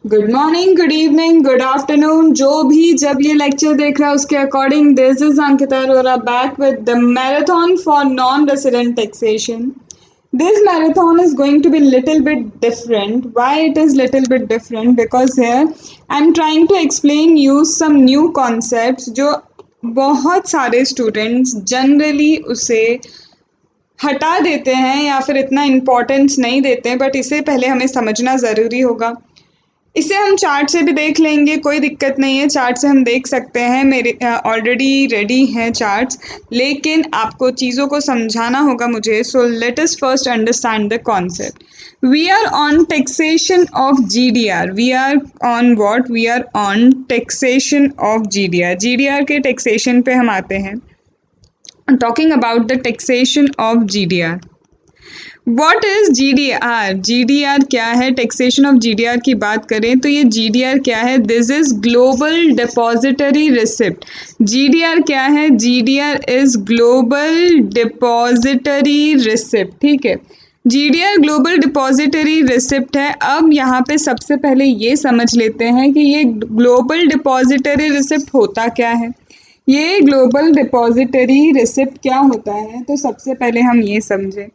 Good morning, good evening, good afternoon. जो भी जब ये लेक्चर देख रहा है उसके according, this is Ankita Arora back with the marathon for non-resident taxation. This marathon is going to be little bit different. Why it is little bit different? Because here I'm trying to explain you some new concepts जो बहुत सारे students generally उसे हटा देते हैं या फिर इतना इम्पोर्टेंस नहीं देते हैं, बट इसे पहले हमें समझना ज़रूरी होगा। इसे हम चार्ट से भी देख लेंगे, कोई दिक्कत नहीं है, चार्ट से हम देख सकते हैं। मेरे ऑलरेडी रेडी हैं चार्ट्स, लेकिन आपको चीज़ों को समझाना होगा मुझे। So let us first understand the concept. We are on taxation of GDR. We are on what? We are on taxation of GDR. GDR के टैक्सेशन पे हम आते हैं। Talking about the taxation of GDR. What is GDR? GDR क्या है? Taxation of GDR की बात करें तो ये GDR क्या है? This is global depository receipt. GDR क्या है? GDR is global depository receipt. ठीक है, GDR ग्लोबल डिपॉजिटरी रिसिप्ट है। अब यहाँ पे सबसे पहले ये समझ लेते हैं कि ये ग्लोबल डिपॉजिटरी रिसिप्ट होता क्या है। ये ग्लोबल डिपॉजिटरी रिसिप्ट क्या होता है, तो सबसे पहले हम ये समझें।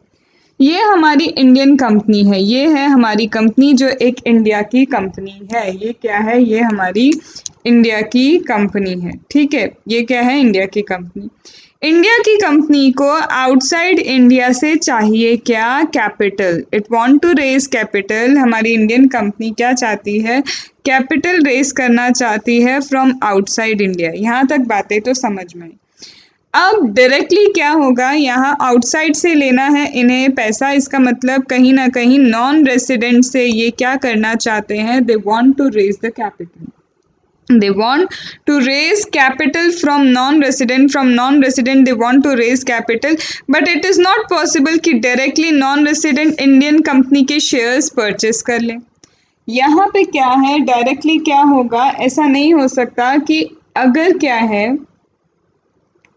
ये हमारी इंडियन कंपनी है, ये है हमारी कंपनी जो एक इंडिया की कंपनी है। ये क्या है? ये हमारी इंडिया की कंपनी है। ठीक है, ये क्या है? इंडिया की कंपनी। इंडिया की कंपनी को आउटसाइड इंडिया से चाहिए क्या? Capital. It want to raise capital. हमारी इंडियन कंपनी क्या चाहती है? कैपिटल रेज करना चाहती है फ्रॉम आउटसाइड इंडिया। यहाँ तक बातें तो समझ में आई। अब डायरेक्टली क्या होगा? यहाँ आउटसाइड से लेना है इन्हें पैसा, इसका मतलब कहीं ना कहीं नॉन रेसिडेंट से ये क्या करना चाहते हैं? They want to raise the capital. They want to raise capital from non-resident. From non-resident they want to raise capital, but it is not possible कि directly non-resident Indian company के shares purchase कर लें। यहाँ पे क्या है? Directly क्या होगा? ऐसा नहीं हो सकता कि अगर क्या है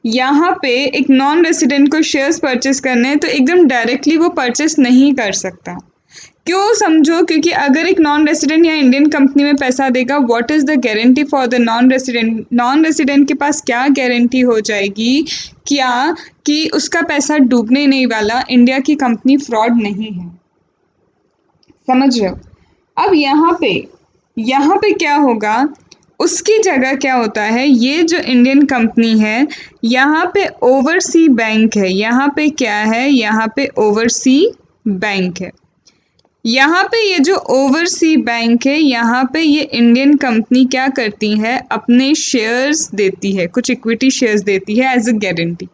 यहाँ पे एक नॉन रेसिडेंट को शेयर्स परचेस करने हैं तो एकदम डायरेक्टली वो परचेस नहीं कर सकता। क्यों? समझो, क्योंकि अगर एक नॉन रेसिडेंट या इंडियन कंपनी में पैसा देगा, what is the guarantee for the non resident? Non resident के पास क्या गारंटी हो जाएगी? क्या कि उसका पैसा डूबने नहीं वाला, इंडिया की कंपनी फ्रॉड नहीं है। समझ रहे हो? अब यहाँ पे क्या होगा? उसकी जगह क्या होता है? ये जो इंडियन कंपनी है, यहाँ पे ओवरसी बैंक है। यहाँ पे क्या है? यहाँ पे ओवरसी बैंक है। यहाँ पे ये जो ओवरसी बैंक है, यहाँ पे ये इंडियन कंपनी क्या करती है? अपने शेयर्स देती है, कुछ इक्विटी शेयर्स देती है as a guarantee.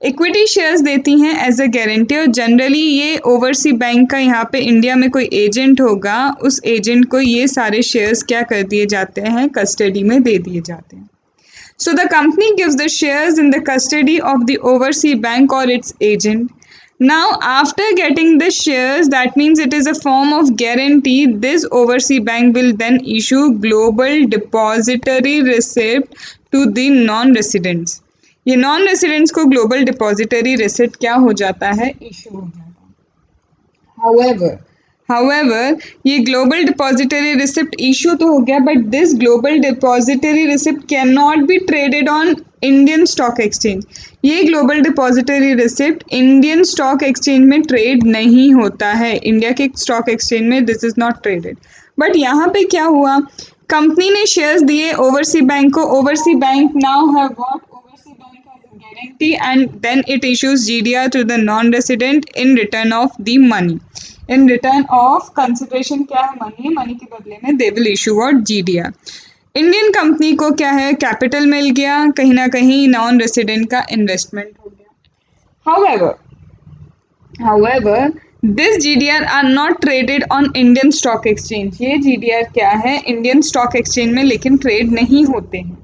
Equity shares देती हैं एज अ गारंटी, और जनरली ये ओवरसी बैंक का यहाँ पे इंडिया में कोई एजेंट होगा, उस एजेंट को ये सारे शेयर्स क्या कर दिए जाते हैं? कस्टडी में दे दिए जाते हैं। So the company gives the shares in the custody of the overseas bank or its agent. Now, after getting the shares, that means it is a form of guarantee. This overseas bank will then issue global depository receipt to the non-residents. ये non residents को global depository receipt क्या हो जाता है? Issue हो जाता है। However, ये ग्लोबल डिपॉजिटरी रिसिप्ट इशू तो हो गया, but this global depository receipt can not be traded on Indian stock exchange. ये global depository receipt Indian stock exchange में ट्रेड नहीं होता है। इंडिया के स्टॉक एक्सचेंज में this is not traded. But यहाँ पे क्या हुआ? कंपनी ने शेयर्स दिए ओवरसी बैंक को। Oversea bank now have what? Oversea bank has a guarantee and then it issues GDR to the non-resident in return of the money. In return of consideration क्या है? Money. Money के बदले में they will issue what? GDR. Indian company को क्या है? Capital मिल गया, कहीं ना कहीं नॉन रेसिडेंट का इन्वेस्टमेंट हो गया। However, this GDR are not traded on Indian Stock Exchange. ये GDR क्या है? इंडियन स्टॉक एक्सचेंज में लेकिन ट्रेड नहीं होते हैं।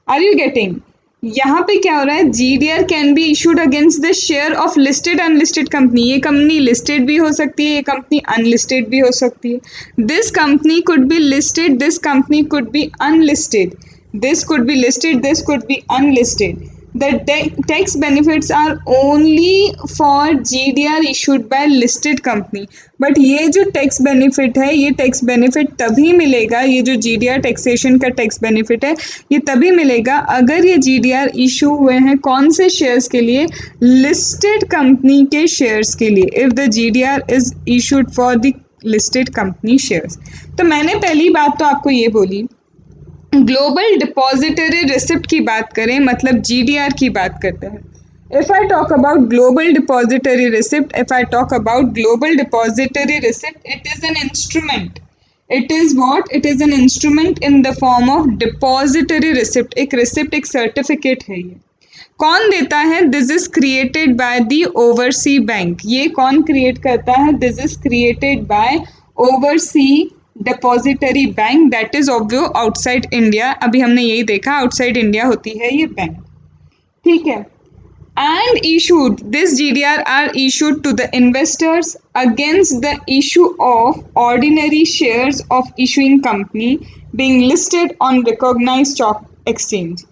Are you getting? यहाँ पे क्या हो रहा है? GDR can be issued against the share of listed unlisted company. ये कंपनी लिस्टेड भी हो सकती है, ये कंपनी अनलिस्टेड भी हो सकती है। This company could be listed, this company could be unlisted, this could be listed, this could be unlisted. The tax benefits are only for GDR issued by listed company. But ये जो tax benefit है, ये tax benefit तभी मिलेगा, ये जो GDR taxation का tax benefit है ये तभी मिलेगा अगर ये GDR इशू हुए हैं कौन से शेयर्स के लिए, लिस्टेड कंपनी के शेयर्स के लिए, if the GDR is issued for the listed company shares. तो मैंने पहली बात तो आपको ये बोली, ग्लोबल डिपॉजिटरी रिसिप्ट की बात करें मतलब GDR की बात करते हैं। If I talk about global depository receipt, if I talk about global depository receipt, it is an instrument. It is what? It is an instrument in the form of depository receipt. एक receipt एक certificate है ये। कौन देता है? This is created by the overseas bank. ये कौन create करता है? This is created by overseas depository bank that is obvio outside India. अभी हमने यही देखा outside India होती है ये बैंक, ठीक है। And issued, this GDR are issued to the investors against the issue of ordinary shares of issuing company being listed on recognized stock exchange.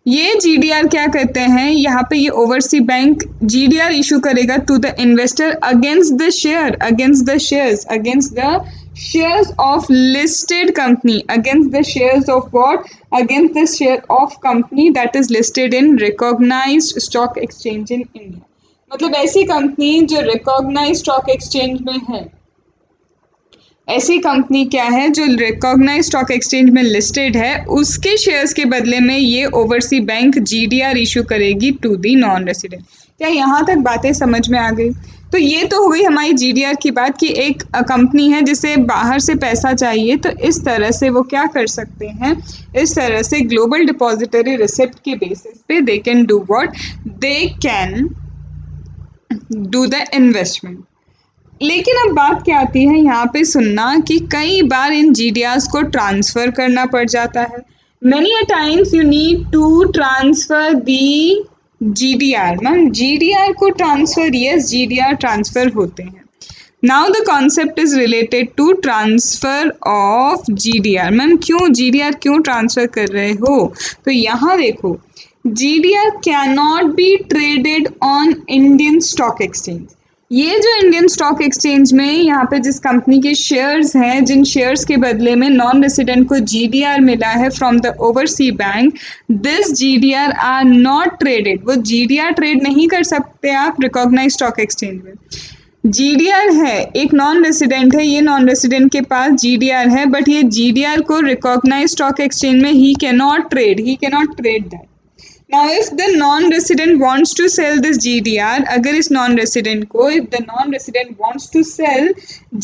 ये GDR क्या कहते हैं, यहाँ पे ये ओवरसी बैंक GDR इशू करेगा to the investor against the share, against the shares, against the shares of listed company, against the shares of what, against the share of company that is listed in recognized stock exchange in India. मतलब ऐसी company जो recognized stock exchange में है, ऐसी company क्या है जो recognise stock exchange में लिस्टेड है, उसके शेयर्स के बदले में ये ओवरसी बैंक GDR इशू करेगी टू दी नॉन रेसिडेंट। क्या यहाँ तक बातें समझ में आ गई? तो ये तो हो गई हमारी GDR की बात कि एक कंपनी है जिसे बाहर से पैसा चाहिए, तो इस तरह से वो क्या कर सकते हैं, इस तरह से ग्लोबल डिपॉजिटरी रिसिप्ट के बेसिस पे they can do what, they can do the investment. लेकिन अब बात क्या आती है यहाँ पे सुनना कि कई बार इन GDRs को ट्रांसफ़र करना पड़ जाता है। Many a times you need to transfer the GDR। Ma'am GDR को ट्रांसफ़र, yes GDR ट्रांसफ़र होते हैं। Now the concept is related to transfer of GDR। Ma'am क्यों GDR क्यों ट्रांसफ़र कर रहे हो? तो यहाँ देखो, GDR cannot be traded on Indian stock exchange। ये जो इंडियन स्टॉक एक्सचेंज में यहाँ पे जिस कंपनी के शेयर्स हैं, जिन शेयर्स के बदले में नॉन रेसिडेंट को GDR मिला है from the oversea bank, this GDR are not traded. वो GDR ट्रेड नहीं कर सकते आप रिकॉग्नाइज स्टॉक एक्सचेंज में। GDR है, एक नॉन रेसिडेंट है, ये नॉन रेसिडेंट के पास GDR है, बट ये GDR को रिकॉग्नाइज स्टॉक एक्सचेंज में ही cannot trade that. Now if the non-resident wants to sell this GDR, अगर इस non-resident को, if the non-resident wants to sell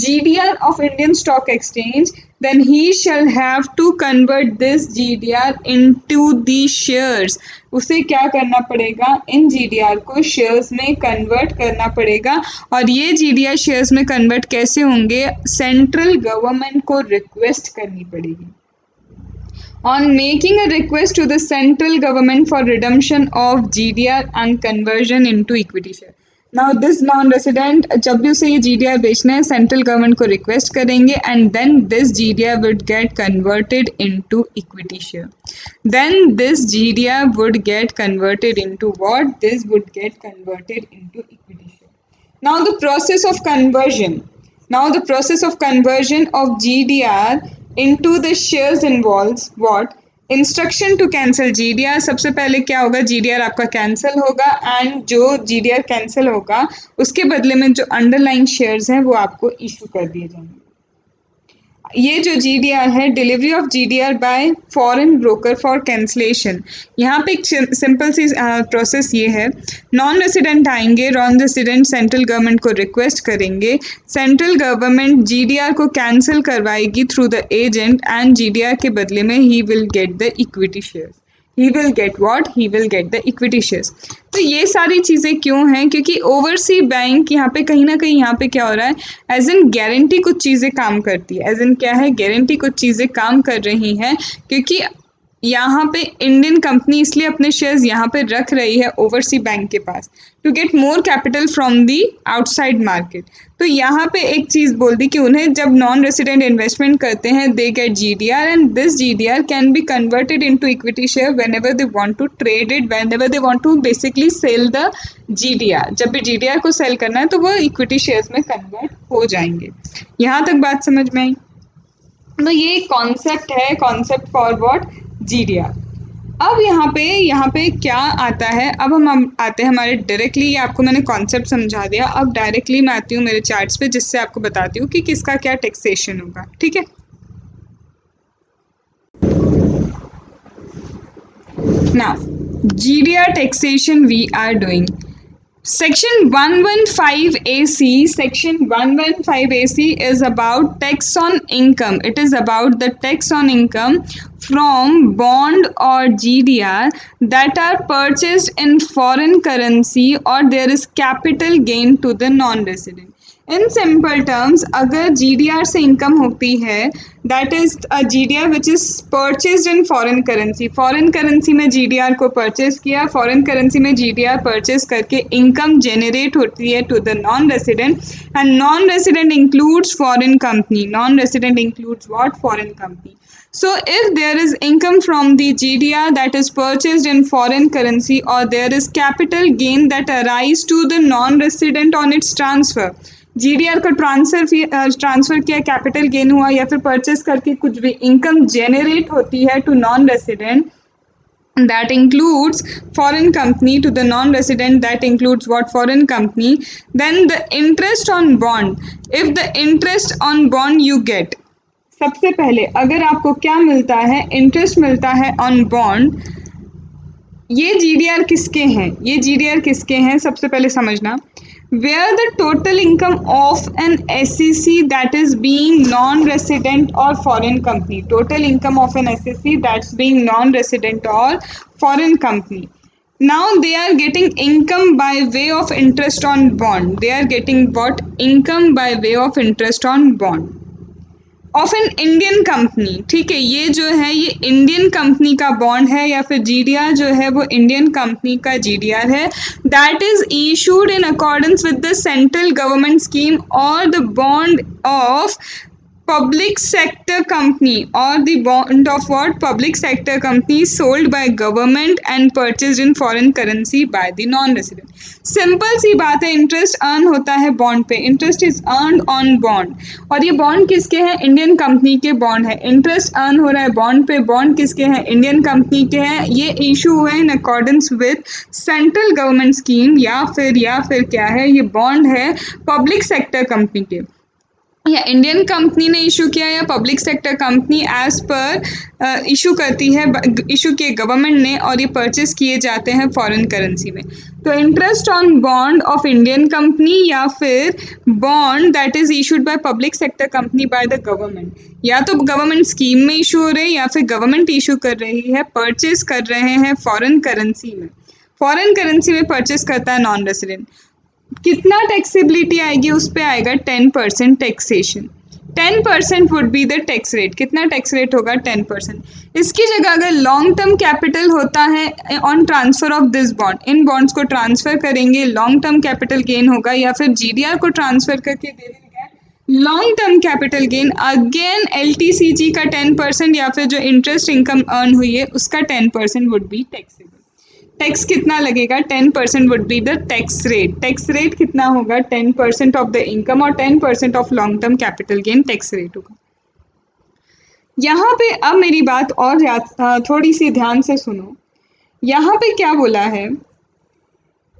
GDR of Indian Stock Exchange, then he shall have to convert this GDR into the shares। उसे क्या करना पड़ेगा, इन GDR को shares में convert करना पड़ेगा। और ये GDR शेयर्स में कन्वर्ट कैसे होंगे, सेंट्रल गवर्नमेंट को रिक्वेस्ट करनी पड़ेगी। On making a request to the central government for redemption of GDR and conversion into equity share। Now this non-resident जब भी उसे ये GDR बेचना है, सेंट्रल गवर्नमेंट को रिक्वेस्ट करेंगे and then this GDR would get converted into equity share। Then this GDR would get converted into what? This would get converted into equity share। Now the process of conversion, of GDR into the shares involves what? Instruction to cancel GDR। सबसे पहले क्या होगा, GDR आपका cancel होगा and जो GDR cancel होगा उसके बदले में जो अंडरलाइन शेयर्स हैं वो आपको इशू कर दिए जाएंगे। ये जो GDR है, delivery of GDR bye foreign broker for cancellation. यहाँ पे एक सिंपल सी प्रोसेस ये है, नॉन रेसिडेंट आएंगे, नॉन रेसिडेंट सेंट्रल गवर्नमेंट को रिक्वेस्ट करेंगे, सेंट्रल गवर्नमेंट GDR को कैंसिल करवाएगी through the agent and GDR के बदले में he will get the equity shares. He will get what, he will get the equity shares. तो ये सारी चीज़ें क्यों हैं, क्योंकि ओवरसी बैंक यहाँ पे कहीं ना कहीं यहाँ पे क्या हो रहा है, एज एन गारंटी कुछ चीज़ें काम करती है, एज एन क्या है, गारंटी कुछ चीज़ें काम कर रही हैं, क्योंकि यहाँ पे इंडियन कंपनी इसलिए अपने शेयर्स यहाँ पे रख रही है ओवरसी बैंक के पास to get more capital from the outside market. तो यहाँ पे एक चीज़ बोल दी कि उन्हें जब नॉन रेसिडेंट इन्वेस्टमेंट करते हैं they get GDR and this GDR can be converted into equity share whenever they want to trade it, whenever they want to basically sell the GDR. जब भी GDR को cell करना है तो वो equity shares में convert हो जाएंगे। यहाँ तक बात समझ में आई? तो ये कॉन्सेप्ट है, कॉन्सेप्ट फॉर व्हाट, जीडीआर। अब यहाँ पे क्या आता है, अब हम आते हैं हमारे डायरेक्टली, आपको मैंने कॉन्सेप्ट समझा दिया, अब डायरेक्टली मैं आती हूँ मेरे चार्ट्स पे जिससे आपको बताती हूँ कि किसका क्या टैक्सेशन होगा। ठीक है, now GDR taxation we are doing Section 115AC, Section 115AC is about tax on income. It is about the tax on income from bond or GDR that are purchased in foreign currency or there is capital gain to the non-resident. In simple terms, अगर GDR से income होती है that is a GDR which is purchased in foreign currency, foreign currency में GDR को purchase किया, foreign currency में GDR purchase करके income generate होती है to the non resident and non resident includes foreign company, non resident includes what, foreign company. So if there is income from the GDR that is purchased in foreign currency or there is capital gain that arise to the non-resident on its transfer, GDR को transfer किया, capital gain हुआ या फिर purchase करके कुछ भी income generate होती है to non resident, that includes foreign company, to the non-resident that includes what, foreign company, then the interest on bond, if the interest on bond you get, सबसे पहले अगर आपको क्या मिलता है, इंटरेस्ट मिलता है ऑन बॉन्ड, ये जीडीआर किसके हैं, ये जीडीआर किसके हैं सबसे पहले समझना. Where the total income of an SEC that is being non-resident or foreign company, total income of an SEC that's being non-resident or foreign company, now they are getting income by way of interest on bond, they are getting what, income by way of interest on bond of N Indian company. ठीक है, ये जो है ये Indian company का bond है या फिर जीडीआर जो है वो इंडियन कंपनी का जीडीआर है, that is issued in accordance with the central government scheme और the bond of public sector company or the bond of what, public sector company sold by government and purchased in foreign currency by the non-resident. Simple सी बात है, interest earn होता है bond पे, interest is earn on bond, और ये bond किसके हैं, इंडियन कंपनी के बॉन्ड है. इंटरेस्ट अर्न हो रहा है बॉन्ड पे, बॉन्ड किसके हैं, इंडियन कंपनी के हैं. ये इशू हुआ है इन accordance with central government scheme या फिर क्या है, ये बॉन्ड है पब्लिक सेक्टर कंपनी के, या इंडियन कंपनी ने इशू किया या public sector company as per issue करती है, इशू किए गवर्नमेंट ने, और ये परचेस किए जाते हैं फॉरेन करेंसी में. तो interest on bond of Indian company या फिर bond that is issued by public sector company by the government, या तो गवर्नमेंट स्कीम में इशू हो रहे हैं या फिर गवर्नमेंट इशू कर रही है, परचेस कर रहे हैं फॉरेन करेंसी में, फॉरेन करेंसी में परचेस करता है नॉन रेसिडेंट. कितना टैक्सेबिलिटी आएगी, उस पर आएगा 10% taxation. 10% would be the tax rate. कितना टैक्स रेट होगा, 10%. इसकी जगह अगर लॉन्ग टर्म कैपिटल होता है on transfer of this bond, in bonds को ट्रांसफर करेंगे, लॉन्ग टर्म कैपिटल गेन होगा, या फिर जीडीआर को ट्रांसफर करके दे देंगे long term capital gain, again LTCG का 10% या फिर जो इंटरेस्ट इनकम अर्न हुई है उसका 10% वुड बी टैक्सेबल. टैक्स कितना लगेगा, 10% would be the tax rate. Tax rate कितना होगा, 10% ऑफ द इनकम और 10% of long term capital gain tax rate होगा. यहाँ पे अब मेरी बात और थोड़ी सी ध्यान से सुनो, यहाँ पे क्या बोला है,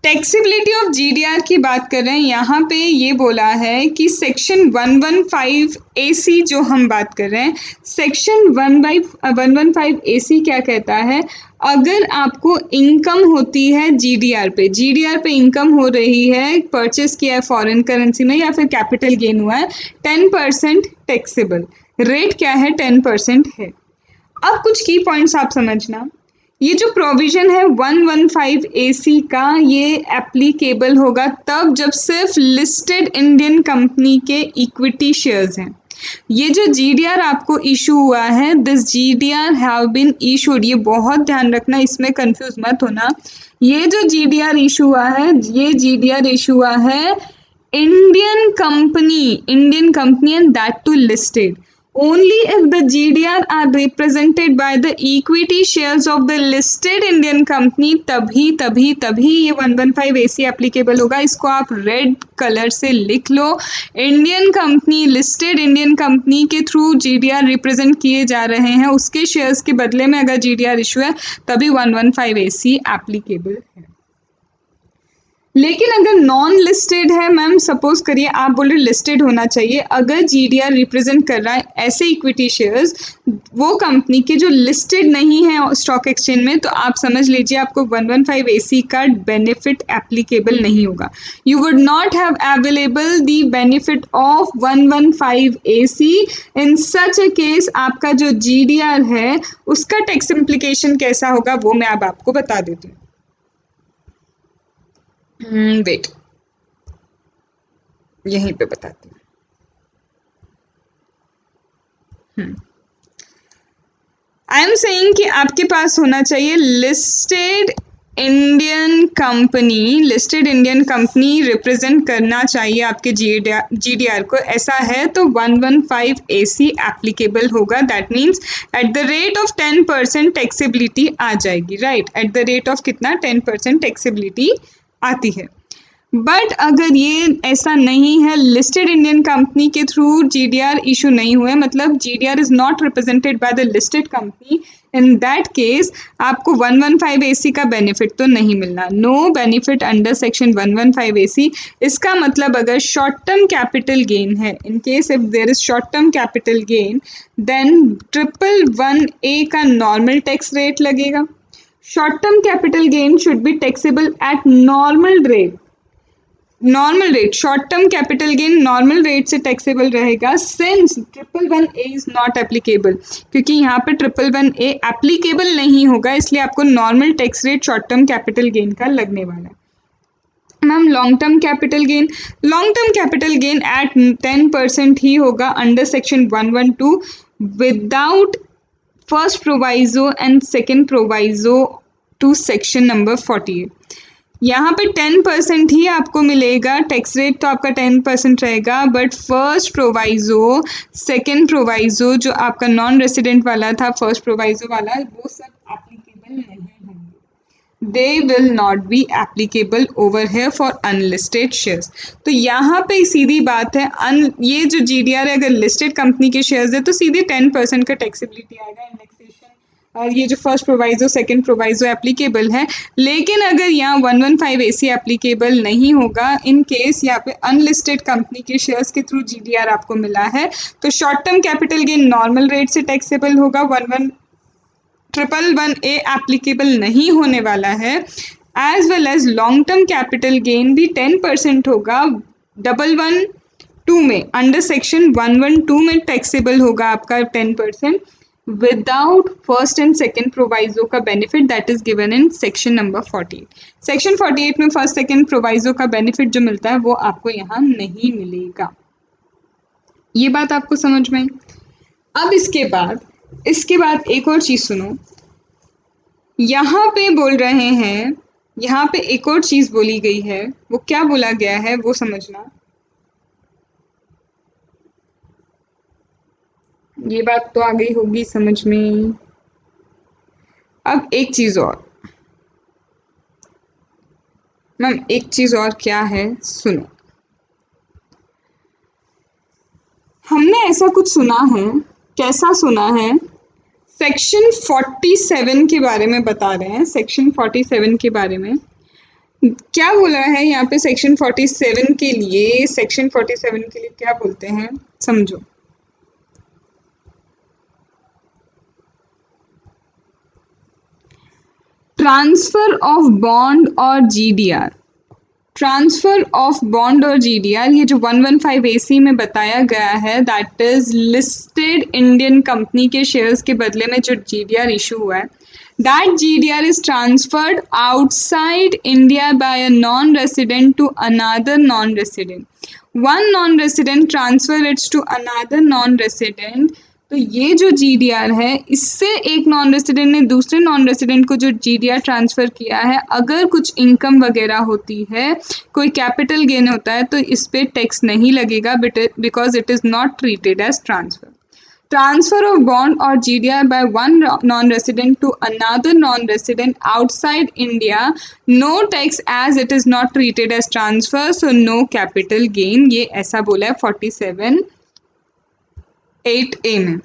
टैक्सेबिलिटी ऑफ जीडीआर की बात कर रहे हैं. यहाँ पे ये बोला है कि सेक्शन 115AC जो हम बात कर रहे हैं, सेक्शन 115AC क्या कहता है, अगर आपको इनकम होती है जीडीआर पे इनकम हो रही है, परचेस किया है फॉरेन करेंसी में या फिर कैपिटल गेन हुआ है, 10% टैक्सेबल. रेट क्या है, 10% है. अब कुछ की पॉइंट्स आप समझना, ये जो प्रोविजन है 115AC का, ये एप्लीकेबल होगा तब जब सिर्फ लिस्टेड इंडियन कंपनी के इक्विटी शेयर्स हैं. ये जो GDR आपको इशू हुआ है, this GDR have been issued, ये बहुत ध्यान रखना, इसमें कंफ्यूज मत होना। ये जो GDR इशू हुआ है, ये GDR इशू हुआ है Indian company and that too listed. Only if the GDR are represented by the equity shares of the listed Indian company, तभी ये 115 AC एप्लीकेबल होगा। इसको आप रेड कलर से लिख लो। Indian company, listed Indian company के थ्रू GDR रिप्रेजेंट किए जा रहे हैं, उसके शेयर्स के बदले में अगर GDR इशू है तभी 115 AC एप्लीकेबल है। लेकिन अगर नॉन लिस्टेड है, मैम सपोज करिए आप बोल रहे लिस्टेड होना चाहिए, अगर GDR रिप्रेजेंट कर रहा है ऐसे इक्विटी शेयर्स वो कंपनी के जो लिस्टेड नहीं है स्टॉक एक्सचेंज में, तो आप समझ लीजिए आपको 115 AC का बेनिफिट एप्लीकेबल नहीं होगा। You would not have available the benefit of 115 AC। In such a case आपका जो GDR है उसका टैक्स इम्प्लीकेशन कैसा होगा वो मैं अब आपको बता देती हूँ। वेट, यहीं पे बताती हूँ। आई एम सेइंग कि आपके पास होना चाहिए लिस्टेड इंडियन कंपनी रिप्रेजेंट करना चाहिए आपके GDR को। ऐसा है तो 115 AC एप्लीकेबल होगा। That means at the rate of 10% taxability आ जाएगी, right. At the rate of कितना, 10% टैक्सेबिलिटी आती है। बट अगर ये ऐसा नहीं है, लिस्टेड इंडियन कंपनी के थ्रू GDR इशू नहीं हुए, मतलब GDR is not represented by the listed company, in that case आपको 115 AC का बेनिफिट तो नहीं मिलना। No benefit under section 115 AC। इसका मतलब अगर शॉर्ट टर्म कैपिटल गेन है, in case if there is short term capital gain, then 111A का नॉर्मल टैक्स रेट लगेगा। Short term capital gain should be taxable at normal rate. Short term capital gain normal rate से taxable रहेगा, since 111A is not applicable, क्योंकि यहाँ पे 111A applicable नहीं होगा, इसलिए आपको normal tax rate short term capital gain का लगने वाला है। Ma'am long term capital gain eight 10% ही होगा under section 112 without first proviso and second proviso to section number 48। यहाँ पे 10% ही आपको मिलेगा, टैक्स रेट तो आपका 10% रहेगा, but first proviso, second proviso जो आपका नॉन रेसिडेंट वाला था, फर्स्ट प्रोवाइजो वाला, वो सब एप्लीकेबल नहीं होंगे। They will not B applicable over here for unlisted shares. तो यहाँ पे सीधी बात है, ये जो GDR है अगर लिस्टेड कंपनी के शेयर्स है तो सीधे 10% का टैक्सेबिलिटी आएगा, इंडेक्सेशन, और ये जो first proviso second proviso applicable है। लेकिन अगर यहाँ 115 AC एप्लीकेबल नहीं होगा, इन केस यहाँ पे अनलिस्टेड कंपनी के शेयर्स के थ्रू GDR आपको मिला है, तो short term capital gain normal rate से टैक्सेबल होगा, 111A एप्लीकेबल नहीं होने वाला है, as well as long term capital gain भी 10% होगा। 112 में अंडर सेक्शन 112 में टैक्सेबल होगा आपका 10% without first and second proviso का benefit that is given in section number 48। Section 48 में फर्स्ट सेकेंड प्रोवाइजो का बेनिफिट जो मिलता है वो आपको यहाँ नहीं मिलेगा। ये बात आपको समझ में आई? अब इसके बाद एक और चीज सुनो, यहाँ पे बोल रहे हैं, यहाँ पे एक और चीज बोली गई है, वो क्या बोला गया है वो समझना। ये बात तो आ गई होगी समझ में। अब एक चीज और मैम, एक चीज और क्या है सुनो। हमने ऐसा कुछ सुना है, कैसा सुना है, सेक्शन 47 के बारे में बता रहे हैं। सेक्शन 47 के बारे में क्या बोला है यहाँ पे, सेक्शन 47 के लिए, सेक्शन 47 के लिए क्या बोलते हैं समझो। ट्रांसफर ऑफ बॉन्ड और GDR, ट्रांसफर ऑफ बॉन्ड और GDR, ये जो 115 AC में बताया गया है, that is listed Indian company के शेयर्स के बदले में जो GDR इशू हुआ है, that GDR is transferred outside India by a non-resident to another non-resident। One non resident transfer its to another non resident, तो ये जो GDR है इससे एक नॉन रेसिडेंट ने दूसरे नॉन रेसिडेंट को जो GDR ट्रांसफ़र किया है, अगर कुछ इनकम वगैरह होती है, कोई कैपिटल गेन होता है, तो इस पे टैक्स नहीं लगेगा because it is not treated as transfer. Transfer of bond or GDR by one non-resident to another non-resident outside India, no tax as it is not treated as transfer, so no capital gain. ये ऐसा बोला है 47(8)(a) में.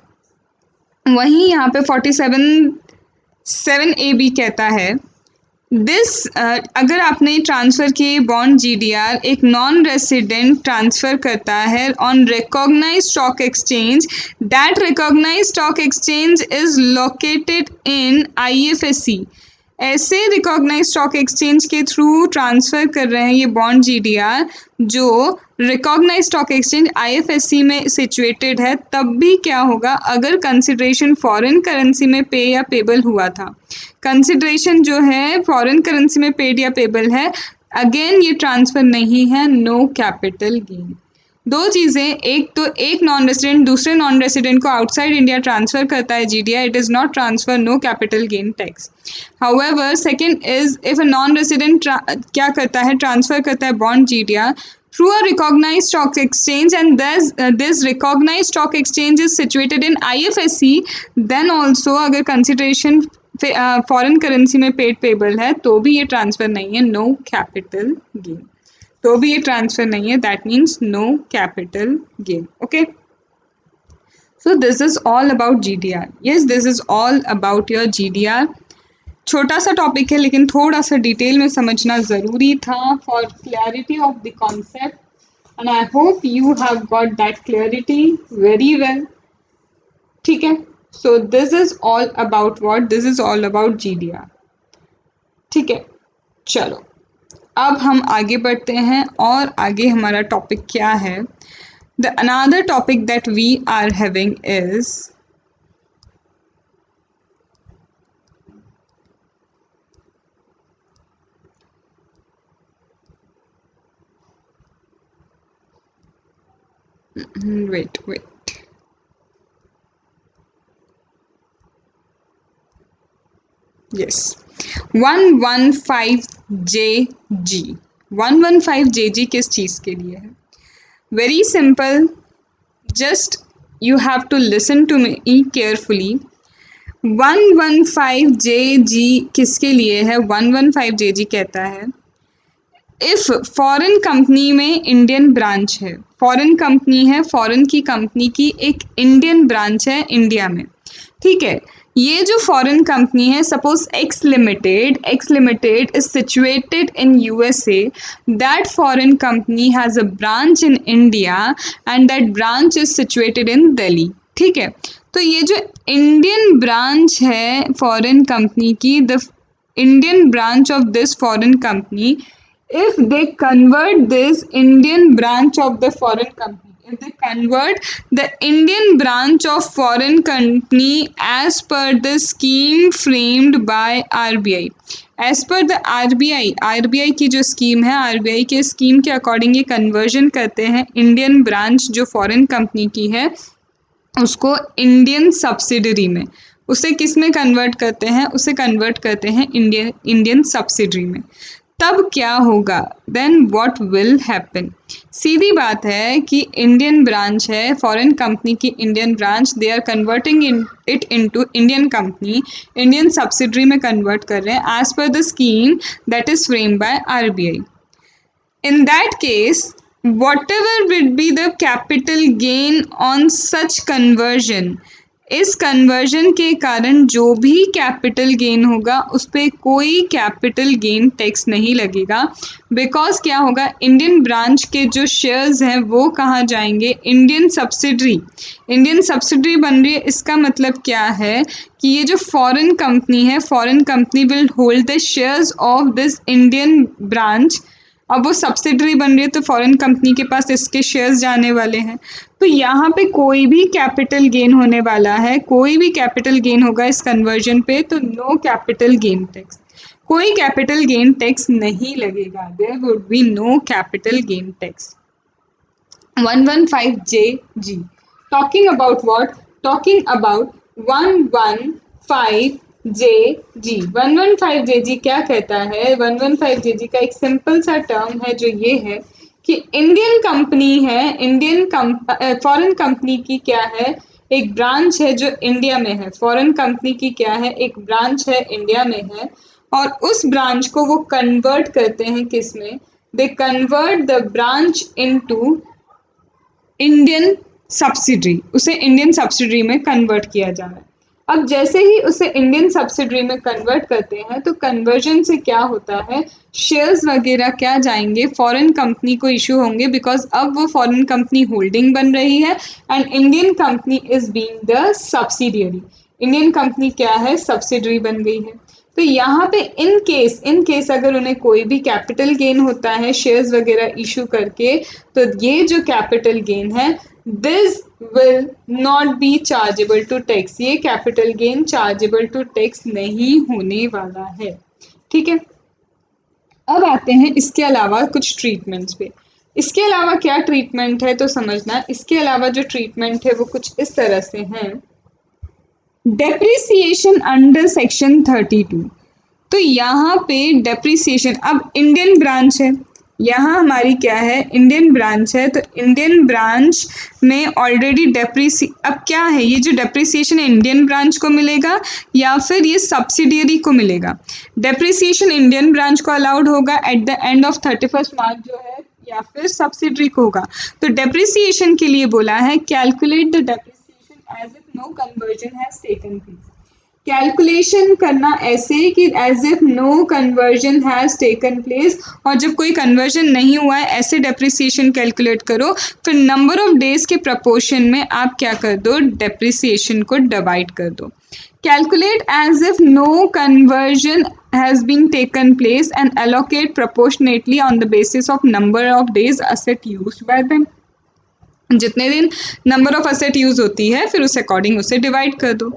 वहीं यहाँ पे 47(7)(a)(b) कहता है अगर आपने ट्रांसफ़र किए बॉन्ड GDR एक नॉन रेसिडेंट ट्रांसफ़र करता है on recognised stock exchange, that recognised stock exchange is located in IFSC. ऐसे रिकॉग्नाइज स्टॉक एक्सचेंज के थ्रू ट्रांसफ़र कर रहे हैं ये बॉन्ड GDR जो रिकॉग्नाइज स्टॉक एक्सचेंज IFSC में सिचुएटेड है, तब भी क्या होगा, अगर कंसिडरेशन फॉरेन करेंसी में पे या पेबल हुआ था, कंसिडरेशन जो है फॉरेन करेंसी में पेड या पेबल है, अगेन ये ट्रांसफ़र नहीं है, नो कैपिटल गेन. दो चीज़ें, एक तो एक नॉन रेसिडेंट दूसरे नॉन रेसिडेंट को आउटसाइड इंडिया ट्रांसफ़र करता है GDR, it is not transfer, no capital gain tax. However second is if a non resident क्या करता है, ट्रांसफ़र करता है bond GDR through a recognized stock exchange and this recognized stock exchange is situated in IFSC, then also अगर consideration foreign currency में paid payable है तो भी ये ट्रांसफ़र नहीं है, नो कैपिटल गेन. तो भी ये ट्रांसफ़र नहीं है, that means no capital gain. Okay, so this is all about GDR. Yes, this is all about your GDR. छोटा सा टॉपिक है लेकिन थोड़ा सा डिटेल में समझना ज़रूरी था for clarity of the concept, and I hope you have got that clarity very well. ठीक है, सो this is all about what, this is all about GDR. ठीक है, चलो अब हम आगे बढ़ते हैं और आगे हमारा टॉपिक क्या है. The another topic that we are having is wait. Yes, 115JG. 115JG किस चीज़ के लिए है? Very simple, just you have to listen to me carefully. 115JG किसके लिए है? 115JG कहता है इफ़ फॉरेन कंपनी में इंडियन ब्रांच है, फॉरेन कंपनी है, फॉरेन की कंपनी की एक इंडियन ब्रांच है इंडिया में. ठीक है, ये जो फॉरेन कंपनी है, suppose x limited is situated in USA, that foreign company has a branch in India and that branch is situated in Delhi. ठीक है, तो ये जो इंडियन ब्रांच है फॉरेन कंपनी की, the Indian branch of this foreign company, if they convert this Indian branch of the foreign company, if they convert the Indian branch of foreign company as per the scheme framed by RBI, as per the RBI की जो scheme है, RBI के scheme के according ये conversion करते हैं Indian branch जो foreign company की है उसको इंडियन सब्सिडरी में, उसे किस में कन्वर्ट करते हैं, उसे कन्वर्ट करते हैं इंडियन सब्सिडरी में. तब क्या होगा, देन व्हाट विल हैपन? सीधी बात है कि इंडियन ब्रांच है फॉरेन कंपनी की, Indian branch, they are converting it into Indian company, Indian subsidiary में कन्वर्ट कर रहे हैं as per the scheme that is framed by RBI. In that case, whatever will be the capital gain on such conversion, इस conversion के कारण जो भी capital gain होगा उस पर कोई कैपिटल गेन टैक्स नहीं लगेगा. बिकॉज क्या होगा, इंडियन ब्रांच के जो शेयर्स हैं वो कहाँ जाएंगे, इंडियन सब्सिडरी बन रही है. इसका मतलब क्या है कि ये जो फॉरेन कंपनी है, foreign company will hold the shares of this Indian branch. अब वो सब्सिडरी बन रही है तो फॉरेन कंपनी के पास इसके शेयर्स जाने वाले हैं, तो यहाँ पे कोई भी कैपिटल गेन होने वाला है, कोई भी कैपिटल गेन होगा इस कन्वर्जन पे, तो नो कैपिटल गेन टैक्स, कोई कैपिटल गेन टैक्स नहीं लगेगा. There would be no capital gain tax. 115JG. Talking about what? Talking about 115JG. 115JG क्या कहता है? 115JG का एक सिंपल सा टर्म है जो ये है कि इंडियन कंपनी है, फॉरेन कंपनी की क्या है, एक ब्रांच है जो इंडिया में है। फॉरेन कंपनी की क्या है, एक ब्रांच है इंडिया में है, और उस ब्रांच को वो कन्वर्ट करते हैं किस में? They convert the branch into Indian subsidiary. उसे इंडियन सब्सिडरी में कन्वर्ट किया जा रहा है। अब जैसे ही उसे इंडियन सब्सिडरी में कन्वर्ट करते हैं तो कन्वर्जन से क्या होता है, शेयर्स वगैरह क्या जाएंगे, फॉरेन कंपनी को इशू होंगे, बिकॉज अब वो फॉरेन कंपनी होल्डिंग बन रही है and Indian company is being the subsidiary. Indian company क्या है, सब्सिडरी बन गई है। तो यहाँ पे इन केस अगर उन्हें कोई भी कैपिटल गेन होता है शेयर्स वगैरह इशू करके, तो ये जो कैपिटल गेन है this will not be chargeable to tax. ये capital gain chargeable to tax नहीं होने वाला है। ठीक है, अब आते हैं इसके अलावा कुछ ट्रीटमेंट्स पे। इसके अलावा क्या ट्रीटमेंट है तो समझना। इसके अलावा जो ट्रीटमेंट है वो कुछ इस तरह से हैं। Depreciation under section 32। तो यहाँ पे डेप्रिसिएशन, अब इंडियन ब्रांच है, यहाँ हमारी क्या है, इंडियन ब्रांच है, तो इंडियन ब्रांच में ऑलरेडी अब क्या है, ये जो डेप्रिसिएशन है इंडियन ब्रांच को मिलेगा या फिर ये सब्सिडियरी को मिलेगा? डेप्रिसिएशन इंडियन ब्रांच को अलाउड होगा at the end of 31 March जो है, या फिर सब्सिडरी को होगा। तो डेप्रिसिएशन के लिए बोला है calculate the depreciation as if no conversion has taken place. Calculation करना ऐसे कि as if no conversion has taken place, और जब कोई कन्वर्जन नहीं हुआ है ऐसे डेप्रिसिएशन कैलकुलेट करो। फिर नंबर ऑफ डेज के प्रपोर्शन में आप क्या कर दो, डेप्रिसिएशन को डिवाइड कर दो। Calculate as if no conversion has been taken place and allocate proportionately on the basis of number of days asset used by them। जितने दिन नंबर ऑफ असेट यूज होती है फिर उस अकॉर्डिंग उसे डिवाइड कर दो।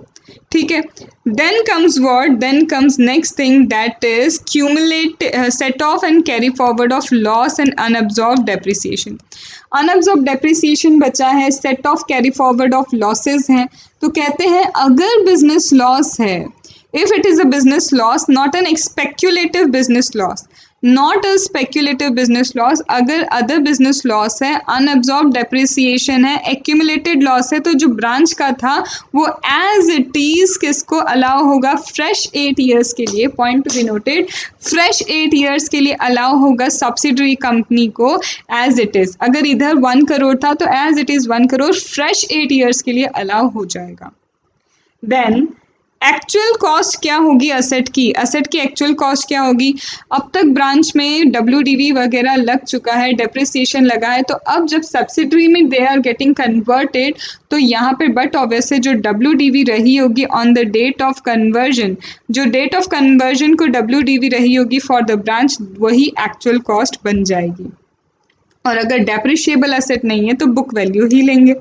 ठीक है, then comes what, then comes next thing that is cumulate set off and carry forward of loss and unabsorb depreciation. Unabsorb depreciation बचा है, set off carry forward of losses हैं। तो कहते हैं अगर बिजनेस लॉस है, if it is a business loss, not an speculative business loss, not a speculative business loss, अगर other business loss है, unabsorbed depreciation है, accumulated loss है, तो जो ब्रांच का था वो as it is किसको अलाउ होगा, फ्रेश 8 years के लिए, point to be noted, fresh 8 years के लिए अलाउ होगा सब्सिडरी कंपनी को as it is। अगर इधर 1 करोड़ था तो as it is 1 crore fresh 8 years के लिए अलाउ हो जाएगा। देन एक्चुअल कॉस्ट क्या होगी असेट की, असेट की एक्चुअल कॉस्ट क्या होगी? अब तक ब्रांच में WDV वगैरह लग चुका है, डेप्रिसिएशन लगा है, तो अब जब सब्सिडरी में दे आर गेटिंग कन्वर्टेड तो यहाँ पे बट ऑब्वियसली जो WDV रही होगी on the date of conversion, जो डेट ऑफ कन्वर्जन को WDV रही होगी फॉर द ब्रांच, वही एक्चुअल कॉस्ट बन जाएगी। और अगर डेप्रिशिएबल एसेट नहीं है तो बुक वैल्यू ही लेंगे।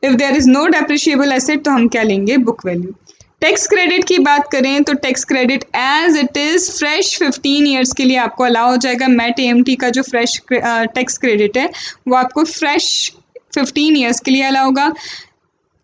If there is no depreciable asset तो हम क्या लेंगे, बुक वैल्यू। टैक्स क्रेडिट की बात करें तो tax credit as it is fresh 15 years के लिए आपको अलाउ हो जाएगा। मैट AMT का जो फ्रेश टैक्स क्रेडिट है वो आपको फ्रेश 15 ईयर्स के लिए अलाउ होगा।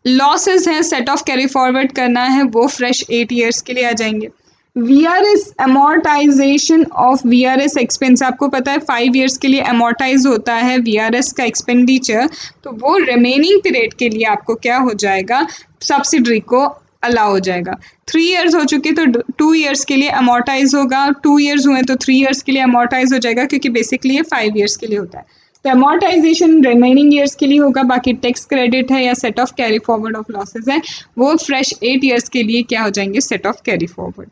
लॉसेस हैं, सेट ऑफ कैरी फॉरवर्ड करना है, वो फ्रेश 8 ईयर्स के लिए आ जाएंगे। VRS amortisation of VRS expense, आपको पता है 5 ईयर्स के लिए अमोर्टाइज होता है VRS का एक्सपेंडिचर, तो वो रिमेनिंग पीरियड के लिए आपको क्या हो जाएगा, सब्सिडरी को अलाउ हो जाएगा। 3 ईयर्स हो चुके तो 2 ईयर्स के लिए अमोर्टाइज होगा, 2 ईयर्स हुए तो 3 ईयर्स के लिए अमोर्टाइज हो जाएगा, क्योंकि बेसिकली ये 5 ईयर्स के लिए होता है। तो अमोर्टाइजेशन रिमेनिंग ईयर्स के लिए होगा, बाकी टैक्स क्रेडिट है या set off carry forward of losses है वो फ्रेश 8 ईयर्स के लिए क्या हो जाएंगे, set off carry forward.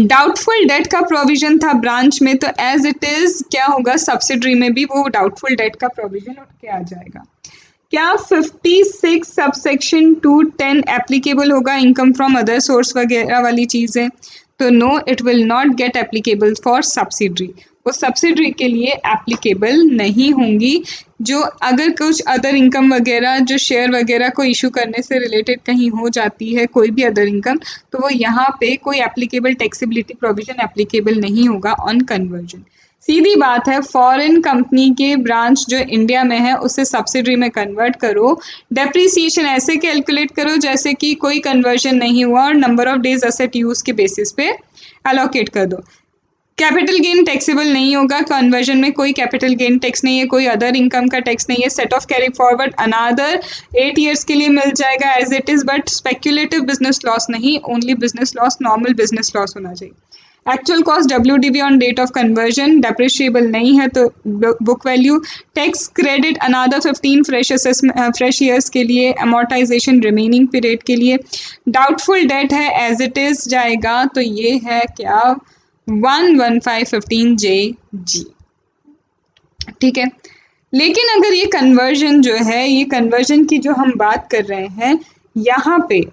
Doubtful debt का प्रोविजन था ब्रांच में, तो एज इट इज क्या होगा, सब्सिडरी में भी वो डाउटफुल डेट का प्रोविजन उठ के आ जाएगा। क्या 56 सबसेक्शन 210 एप्लीकेबल होगा इनकम फ्रॉम अदर सोर्स वगैरह वाली चीज़ें? तो no, it will not get applicable for subsidiary, वो सब्सिडरी के लिए एप्लीकेबल नहीं होंगी। जो अगर कुछ अदर इनकम वगैरह जो शेयर वगैरह को इशू करने से रिलेटेड कहीं हो जाती है, कोई भी अदर इनकम, तो वो यहाँ पे कोई एप्लीकेबल टैक्सेबिलिटी प्रोविजन एप्लीकेबल नहीं होगा ऑन कन्वर्जन। सीधी बात है, फॉरेन कंपनी के ब्रांच जो इंडिया में है उसे सब्सिडरी में कन्वर्ट करो, डेप्रिसिएशन ऐसे कैलकुलेट करो जैसे कि कोई कन्वर्जन नहीं हुआ और number of days asset use के बेसिस पे एलोकेट कर दो। कैपिटल गेन टैक्सेबल नहीं होगा, कन्वर्जन में कोई कैपिटल गेन टैक्स नहीं है, कोई अदर इनकम का टैक्स नहीं है, set off carry forward another 8 years के लिए मिल जाएगा as it is, but speculative business loss नहीं, only business loss, normal business loss होना चाहिए। Actual cost WDV on date of conversion, depreciable नहीं है तो book value, tax credit another 15 fresh years के लिए, अमोर्टाइजेशन रिमेनिंग पीरियड के लिए, डाउटफुल डेट है एज इट इज जाएगा, तो ये है क्या 11515JG, ठीक है। लेकिन अगर ये कन्वर्जन जो है, ये कन्वर्जन की जो हम बात कर रहे हैं यहाँ पे,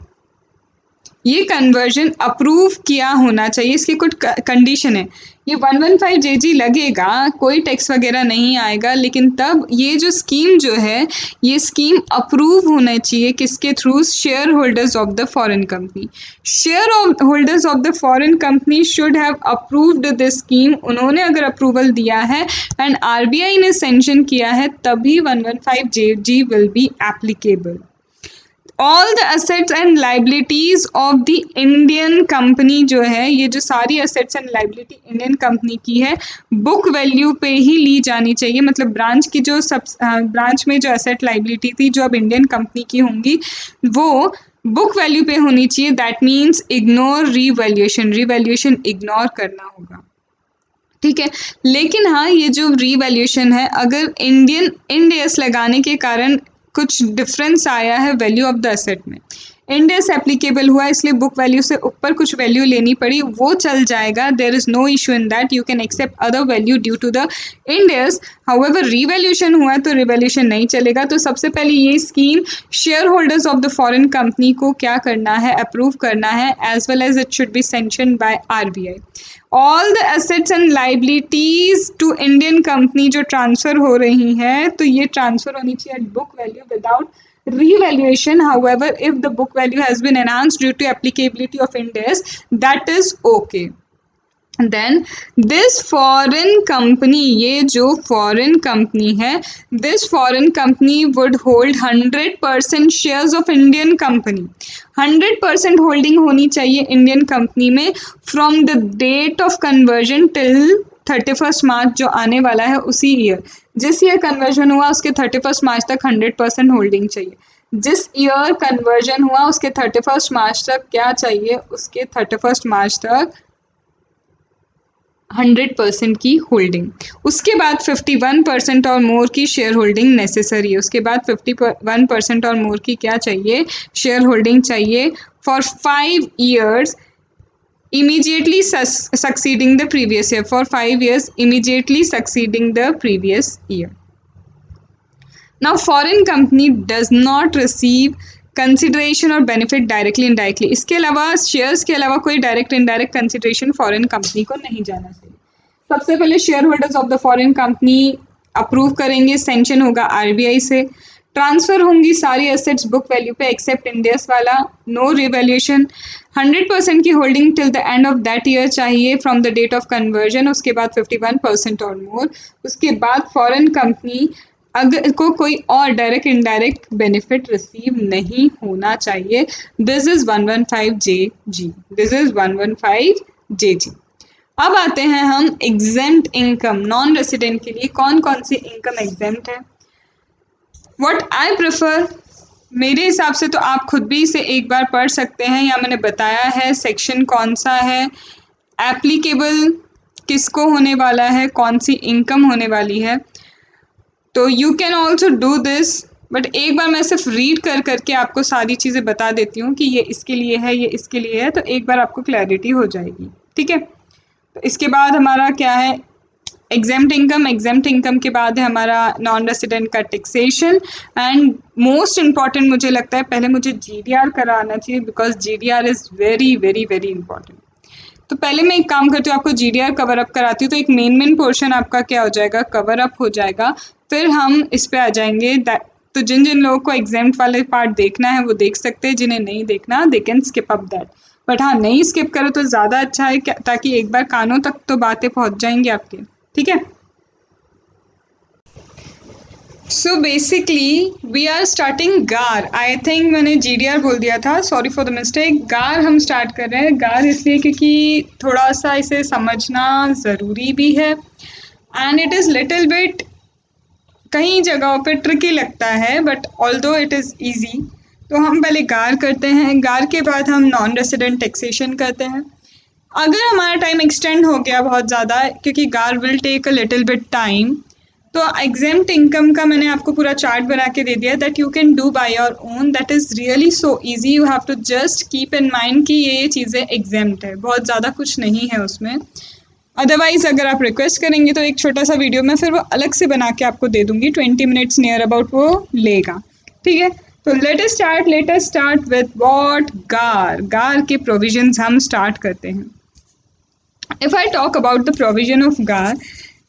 ये कन्वर्जन अप्रूव किया होना चाहिए, इसकी कुछ कंडीशन है। ये 115JG लगेगा, कोई टैक्स वगैरह नहीं आएगा, लेकिन तब ये जो स्कीम जो है, ये स्कीम अप्रूव होना चाहिए किसके through, share holders of the foreign company. Share holders of the foreign company should have approved this scheme, उन्होंने अगर अप्रूवल दिया है एंड RBI ने सेंशन किया है, तभी 115JG will be applicable. All the assets and liabilities of the Indian company जो है, ये जो सारी assets and liability Indian company की है, बुक वैल्यू पे ही ली जानी चाहिए। मतलब ब्रांच की जो ब्रांच में जो असेट लाइबिलिटी थी जो अब इंडियन कंपनी की होंगी, वो बुक वैल्यू पे होनी चाहिए। That means ignore revaluation, revaluation ignore करना होगा, ठीक है। लेकिन हाँ, ये जो रीवैल्यूएशन है, अगर इंड एस लगाने के कारण कुछ डिफरेंस आया है वैल्यू ऑफ द एसेट में, इंड एस एप्लीकेबल हुआ इसलिए बुक वैल्यू से ऊपर कुछ वैल्यू लेनी पड़ी, वो चल जाएगा, there is no issue in that, you can accept other value due to the Ind AS. However revaluation हुआ तो रिवैल्यूएशन नहीं चलेगा। तो सबसे पहले ये scheme share holders of the foreign company को क्या करना है, अप्रूव करना है, as well as it should be sanction by RBI। All the assets and liabilities to Indian company जो ट्रांसफर हो रही हैं, तो ये ट्रांसफर होनी चाहिए at book value without revaluation. However, if the book value has been enhanced due to applicability of Ind AS, that is okay. Then this foreign company, ये जो foreign company है, this foreign company would hold 100% shares of Indian company. 100% holding होनी चाहिए Indian company में from the date of conversion till 31 March जो आने वाला है उसी ईयर, जिस ईयर कन्वर्जन हुआ उसके 31 मार्च तक 100% होल्डिंग चाहिए। जिस ईयर कन्वर्जन हुआ उसके 31 मार्च तक क्या चाहिए, उसके 31 मार्च तक 100% की होल्डिंग। उसके बाद 51% और मोर की शेयर होल्डिंग नेसेसरी है। उसके बाद 51% और मोर की क्या चाहिए, शेयर होल्डिंग चाहिए for 5 years immediately succeeding the previous year, for 5 years immediately succeeding the previous year. Now foreign company does not receive consideration और बेनिफिट डायरेक्टली इनडायरेक्टली, इसके अलावा शेयर्स के अलावा कोई direct indirect consideration foreign company को नहीं जाना चाहिए। सबसे पहले share holders of the foreign company approve करेंगे, सेंशन होगा RBI से, ट्रांसफर होंगी सारी एसेट्स बुक वैल्यू पे एक्सेप्ट इंडियस वाला, नो रिवैल्यूएशन, 100% की holding till the end of that year चाहिए from the date of conversion, उसके बाद 51% और मोर, उसके बाद फॉरेन कंपनी अगर को कोई और डायरेक्ट इनडायरेक्ट बेनिफिट रिसीव नहीं होना चाहिए। This is 115JG, this is 115JG। अब आते हैं हम एग्जेम्प्ट इनकम, नॉन रेसिडेंट के लिए कौन कौन सी इनकम एग्जेम्प्ट है। व्हाट आई प्रेफर, मेरे हिसाब से तो आप खुद भी इसे एक बार पढ़ सकते हैं, या मैंने बताया है सेक्शन कौन सा है, एप्लीकेबल किसको होने वाला है, कौन सी इनकम होने वाली है। तो you can also do this, but एक बार मैं सिर्फ रीड कर करके आपको सारी चीज़ें बता देती हूँ कि ये इसके लिए है, ये इसके लिए है, तो एक बार आपको क्लैरिटी हो जाएगी, ठीक है। तो इसके बाद हमारा क्या है, एग्जेम्प्ट इनकम, एग्जेम्प्ट इनकम के बाद है हमारा नॉन रेसिडेंट का टैक्सेशन, एंड मोस्ट इम्पॉर्टेंट मुझे लगता है पहले मुझे GDR कराना चाहिए, because GDR is very very very important. तो पहले मैं एक काम करती हूँ, आपको GDR कवर अप कराती हूँ, तो एक मेन पोर्शन आपका क्या हो जाएगा, कवर अप हो जाएगा, फिर हम इस पे आ जाएंगे। तो जिन जिन लोगों को एग्जाम्प्ट वाले पार्ट देखना है वो देख सकते हैं, जिन्हें नहीं देखना they can skip up that, but हाँ नहीं स्किप करो तो ज़्यादा अच्छा है, ताकि एक बार कानों तक तो बातें पहुँच जाएंगी आपके। ठीक है। So basically we are starting GAAR, I think मैंने GDR बोल दिया था, सॉरी फॉर द मिस्टेक। गार हम स्टार्ट कर रहे हैं, गार इसलिए क्योंकि थोड़ा सा इसे समझना ज़रूरी भी है and it is little bit कई जगहों पे ट्रिकी लगता है, but although it is easy. तो हम पहले गार करते हैं, गार के बाद हम नॉन रेसिडेंट टैक्सेशन करते हैं। अगर हमारा टाइम एक्सटेंड हो गया बहुत ज़्यादा, क्योंकि GAAR will take a little bit time, तो एग्जेम्प्ट इनकम का मैंने आपको पूरा चार्ट बना के दे दिया, that you can do by your own. That is really so easy, you have to just keep in mind कि ये चीज़ें एग्जेम्प्ट है, बहुत ज़्यादा कुछ नहीं है उसमें। अदरवाइज अगर आप रिक्वेस्ट करेंगे तो एक छोटा सा वीडियो मैं फिर वो अलग से बना के आपको दे दूंगी, 20 मिनट्स नियर अबाउट वो लेगा, ठीक है। तो let us start with what, गार। गार के प्रोविजंस हम स्टार्ट करते हैं। If I talk about the provision of गार,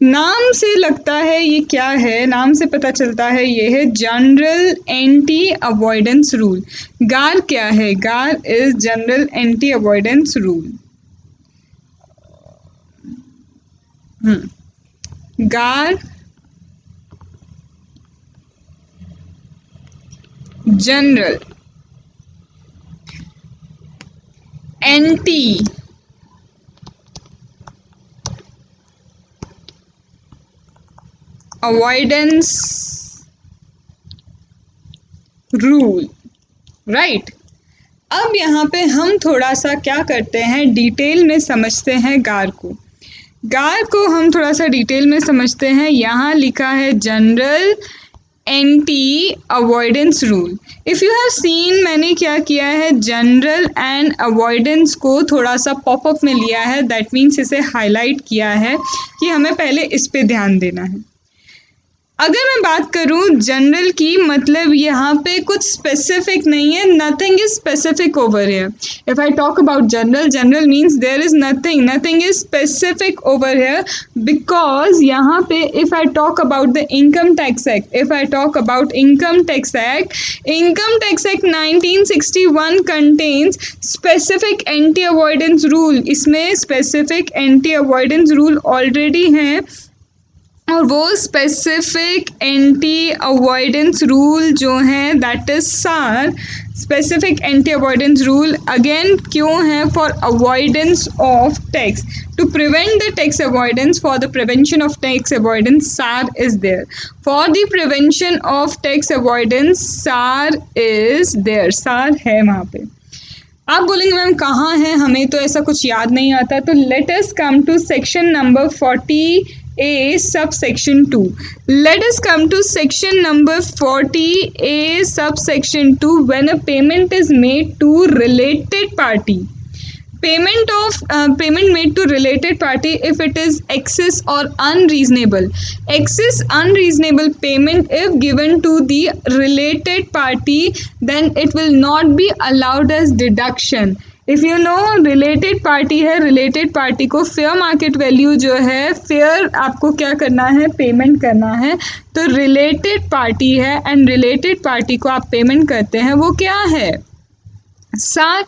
नाम से लगता है ये क्या है, नाम से पता चलता है ये है जनरल एंटी अवॉइडेंस रूल। गार क्या है? GAAR is general anti avoidance rule. GAAR general anti avoidance rule, right. अब यहाँ पे हम थोड़ा सा क्या करते हैं, डिटेल में समझते हैं गार को। गार को हम थोड़ा सा डिटेल में समझते हैं। यहाँ लिखा है general anti avoidance rule. If you have seen, मैंने क्या किया है, जनरल एंड अवॉइडेंस को थोड़ा सा पॉपअप में लिया है, दैट मीन्स इसे हाईलाइट किया है कि हमें पहले इस पे ध्यान देना है। अगर मैं बात करूं जनरल की, मतलब यहाँ पे कुछ स्पेसिफिक नहीं है, nothing is specific over here. If I talk about general, general means there is nothing is specific over here, because यहाँ पे if I talk about the income tax act, if I talk about income tax act 1961 contains specific anti avoidance rule. इसमें specific anti avoidance rule already हैं, और वो स्पेसिफिक anti avoidance रूल जो हैं that is SAAR. Specific anti avoidance rule again क्यों है? For avoidance of tax, to prevent the tax avoidance, for the prevention of tax avoidance SAAR is there. For the prevention of tax avoidance SAAR is there, SAAR है वहाँ पे। आप बोलेंगे ma'am कहाँ है, हमें तो ऐसा कुछ याद नहीं आता। तो let us come to section number 40A subsection 2. Let us come to section number 40A subsection 2. When a payment is made to related party, payment made to related party, if it is excess or unreasonable, payment if given to the related party, then it will not be allowed as deduction. If you know related party है, related party को fair market value जो है, fair आपको क्या करना है, payment करना है। तो रिलेटेड पार्टी है एंड रिलेटेड पार्टी को आप पेमेंट करते हैं, वो क्या है, सार।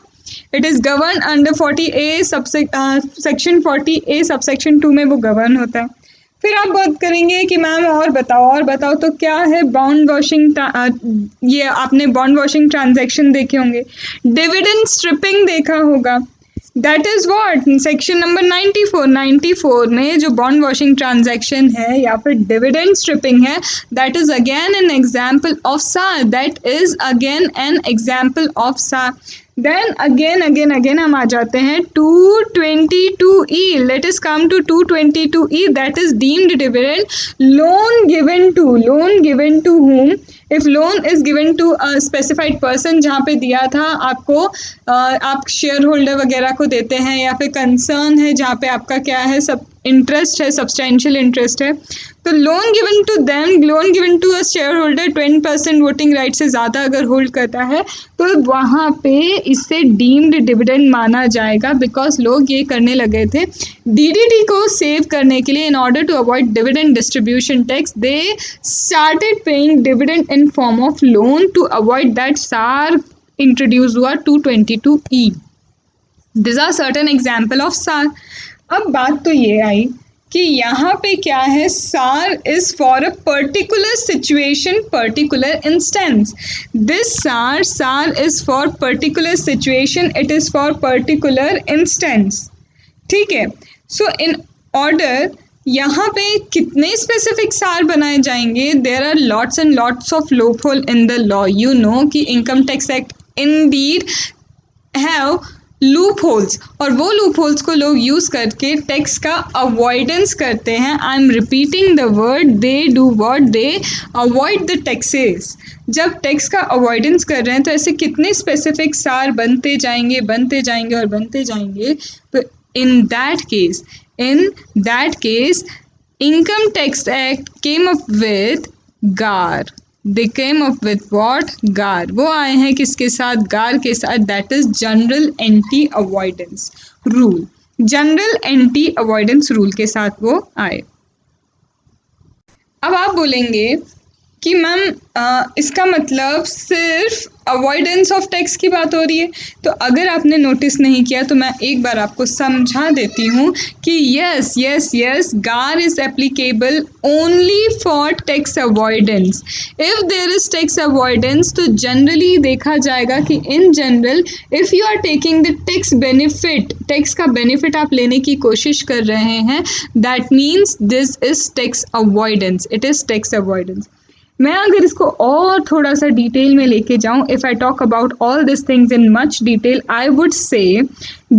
It is govern under 40A section 40A subsection 2 में वो गवर्न होता है। फिर आप बात करेंगे कि मैम और बताओ तो क्या है बॉन्ड वॉशिंग। ये आपने बॉन्ड वॉशिंग ट्रांजैक्शन देखे होंगे, डिविडेंड स्ट्रिपिंग देखा होगा, that is what section number 94 में जो बॉन्ड वॉशिंग ट्रांजैक्शन है या फिर डिविडेंड स्ट्रिपिंग है, that is again an example of SAAR, that is again an example of SAAR. Then again हम आ जाते हैं 222E। Let us come to 222E, that is deemed dividend. Loan given to whom? If loan is given to a specified person, जहाँ पे दिया था आपको, आप शेयर होल्डर वगैरह को देते हैं, या फिर कंसर्न है जहाँ पे आपका क्या है, सब इंटरेस्ट है, सब्सटेंशियल इंटरेस्ट है। तो loan given to them, loan given to a share holder 20% voting right से ज़्यादा अगर होल्ड करता है, तो वहाँ पे इससे डीम्ड डिविडेंड माना जाएगा, बिकॉज लोग ये करने लगे थे DDT को सेव करने के लिए। In order to avoid dividend distribution tax, they started paying dividend in form of loan to avoid that. SAAR introduce हुआ 222E। This are certain example of SAAR. अब बात तो ये आई कि यहाँ पे क्या है, SAR is for a particular situation, particular instance. This SAR is for particular situation, it is for particular instance. ठीक है, सो इन ऑर्डर यहाँ पे कितने स्पेसिफिक सार बनाए जाएंगे? There are lots and lots of loophole in the law. You know कि income tax act indeed have loopholes, और वो लूप होल्स को लोग यूज करके टैक्स का अवॉइडेंस करते हैं. I am repeating the word, they do what, they avoid the taxes. जब टैक्स का अवॉइडेंस कर रहे हैं तो ऐसे कितने स्पेसिफिक सार बनते जाएंगे और बनते जाएंगे. तो in that case income tax act came up with GAR. They came up with what? GAR. वो आए हैं किसके साथ? GAR के साथ. that is general anti avoidance rule. General anti avoidance rule के साथ वो आए. अब आप बोलेंगे कि मैम इसका मतलब सिर्फ अवॉइडेंस ऑफ टैक्स की बात हो रही है. तो अगर आपने नोटिस नहीं किया तो मैं एक बार आपको समझा देती हूँ कि yes GAAR is applicable only for tax avoidance. If there is tax avoidance तो जनरली देखा जाएगा कि in general if you are taking the tax benefit, tax का बेनिफिट आप लेने की कोशिश कर रहे हैं, that means this is tax avoidance. It is tax avoidance. मैं अगर इसको और थोड़ा सा डिटेल में लेके जाऊं, if I talk about all this things in much detail, I would say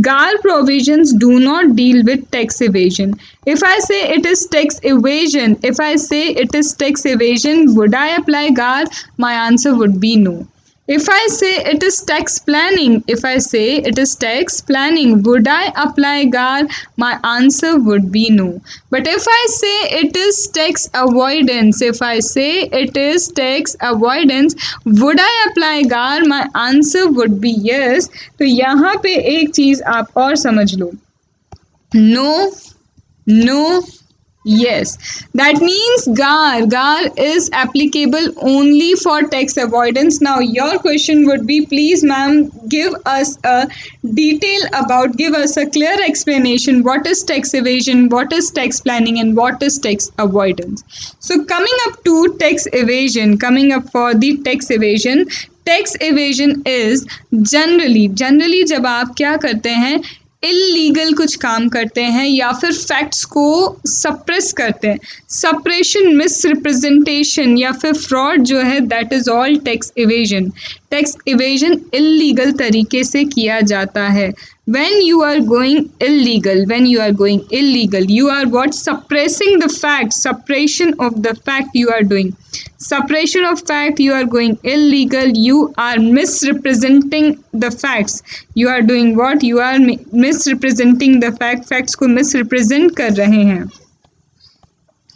GAR provisions do not deal with tax evasion. If I say it is tax evasion, would I apply GAR? My answer would be no. If I say it is tax planning, would I apply GAR? My answer would be no. But if I say it is tax avoidance, would I apply GAR? My answer would be yes. तो यहाँ पे एक चीज आप और समझ लो, no, yes. That means GAR is applicable only for tax avoidance. Now your question would be, please ma'am, give us a clear explanation. What is tax evasion, what is tax planning, and what is tax avoidance? So coming up for the tax evasion is generally जब आप क्या करते हैं, illegal कुछ काम करते हैं या फिर फैक्ट्स को सप्रेस करते हैं, सप्रेशन, मिस रिप्रेजेंटेशन या फिर फ्रॉड जो है, that is all tax evasion. Tax evasion illegal तरीके से किया जाता है. when you are going illegal, you are what? Suppressing the fact, suppression of the fact you are doing. Suppression of fact, you are going illegal, you are misrepresenting the facts. You are doing what? You are misrepresenting the facts को misrepresent कर रहे हैं,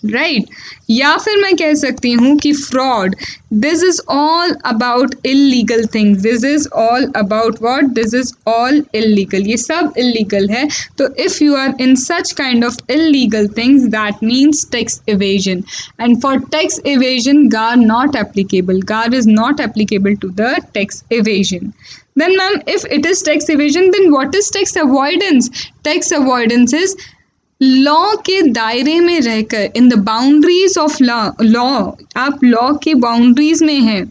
right. या फिर मैं कह सकती हूँ कि fraud. This is all about illegal things. This is all about what? This is all illegal. ये सब इलीगल है. तो if you are in such kind of illegal things, that means tax evasion. And for tax evasion GAR not applicable. GAR is not applicable to the tax evasion. Then ma'am, if it is tax evasion, then what is tax avoidance? Tax avoidance is law के दायरे में रहकर, in the boundaries of law, आप law के boundaries में हैं,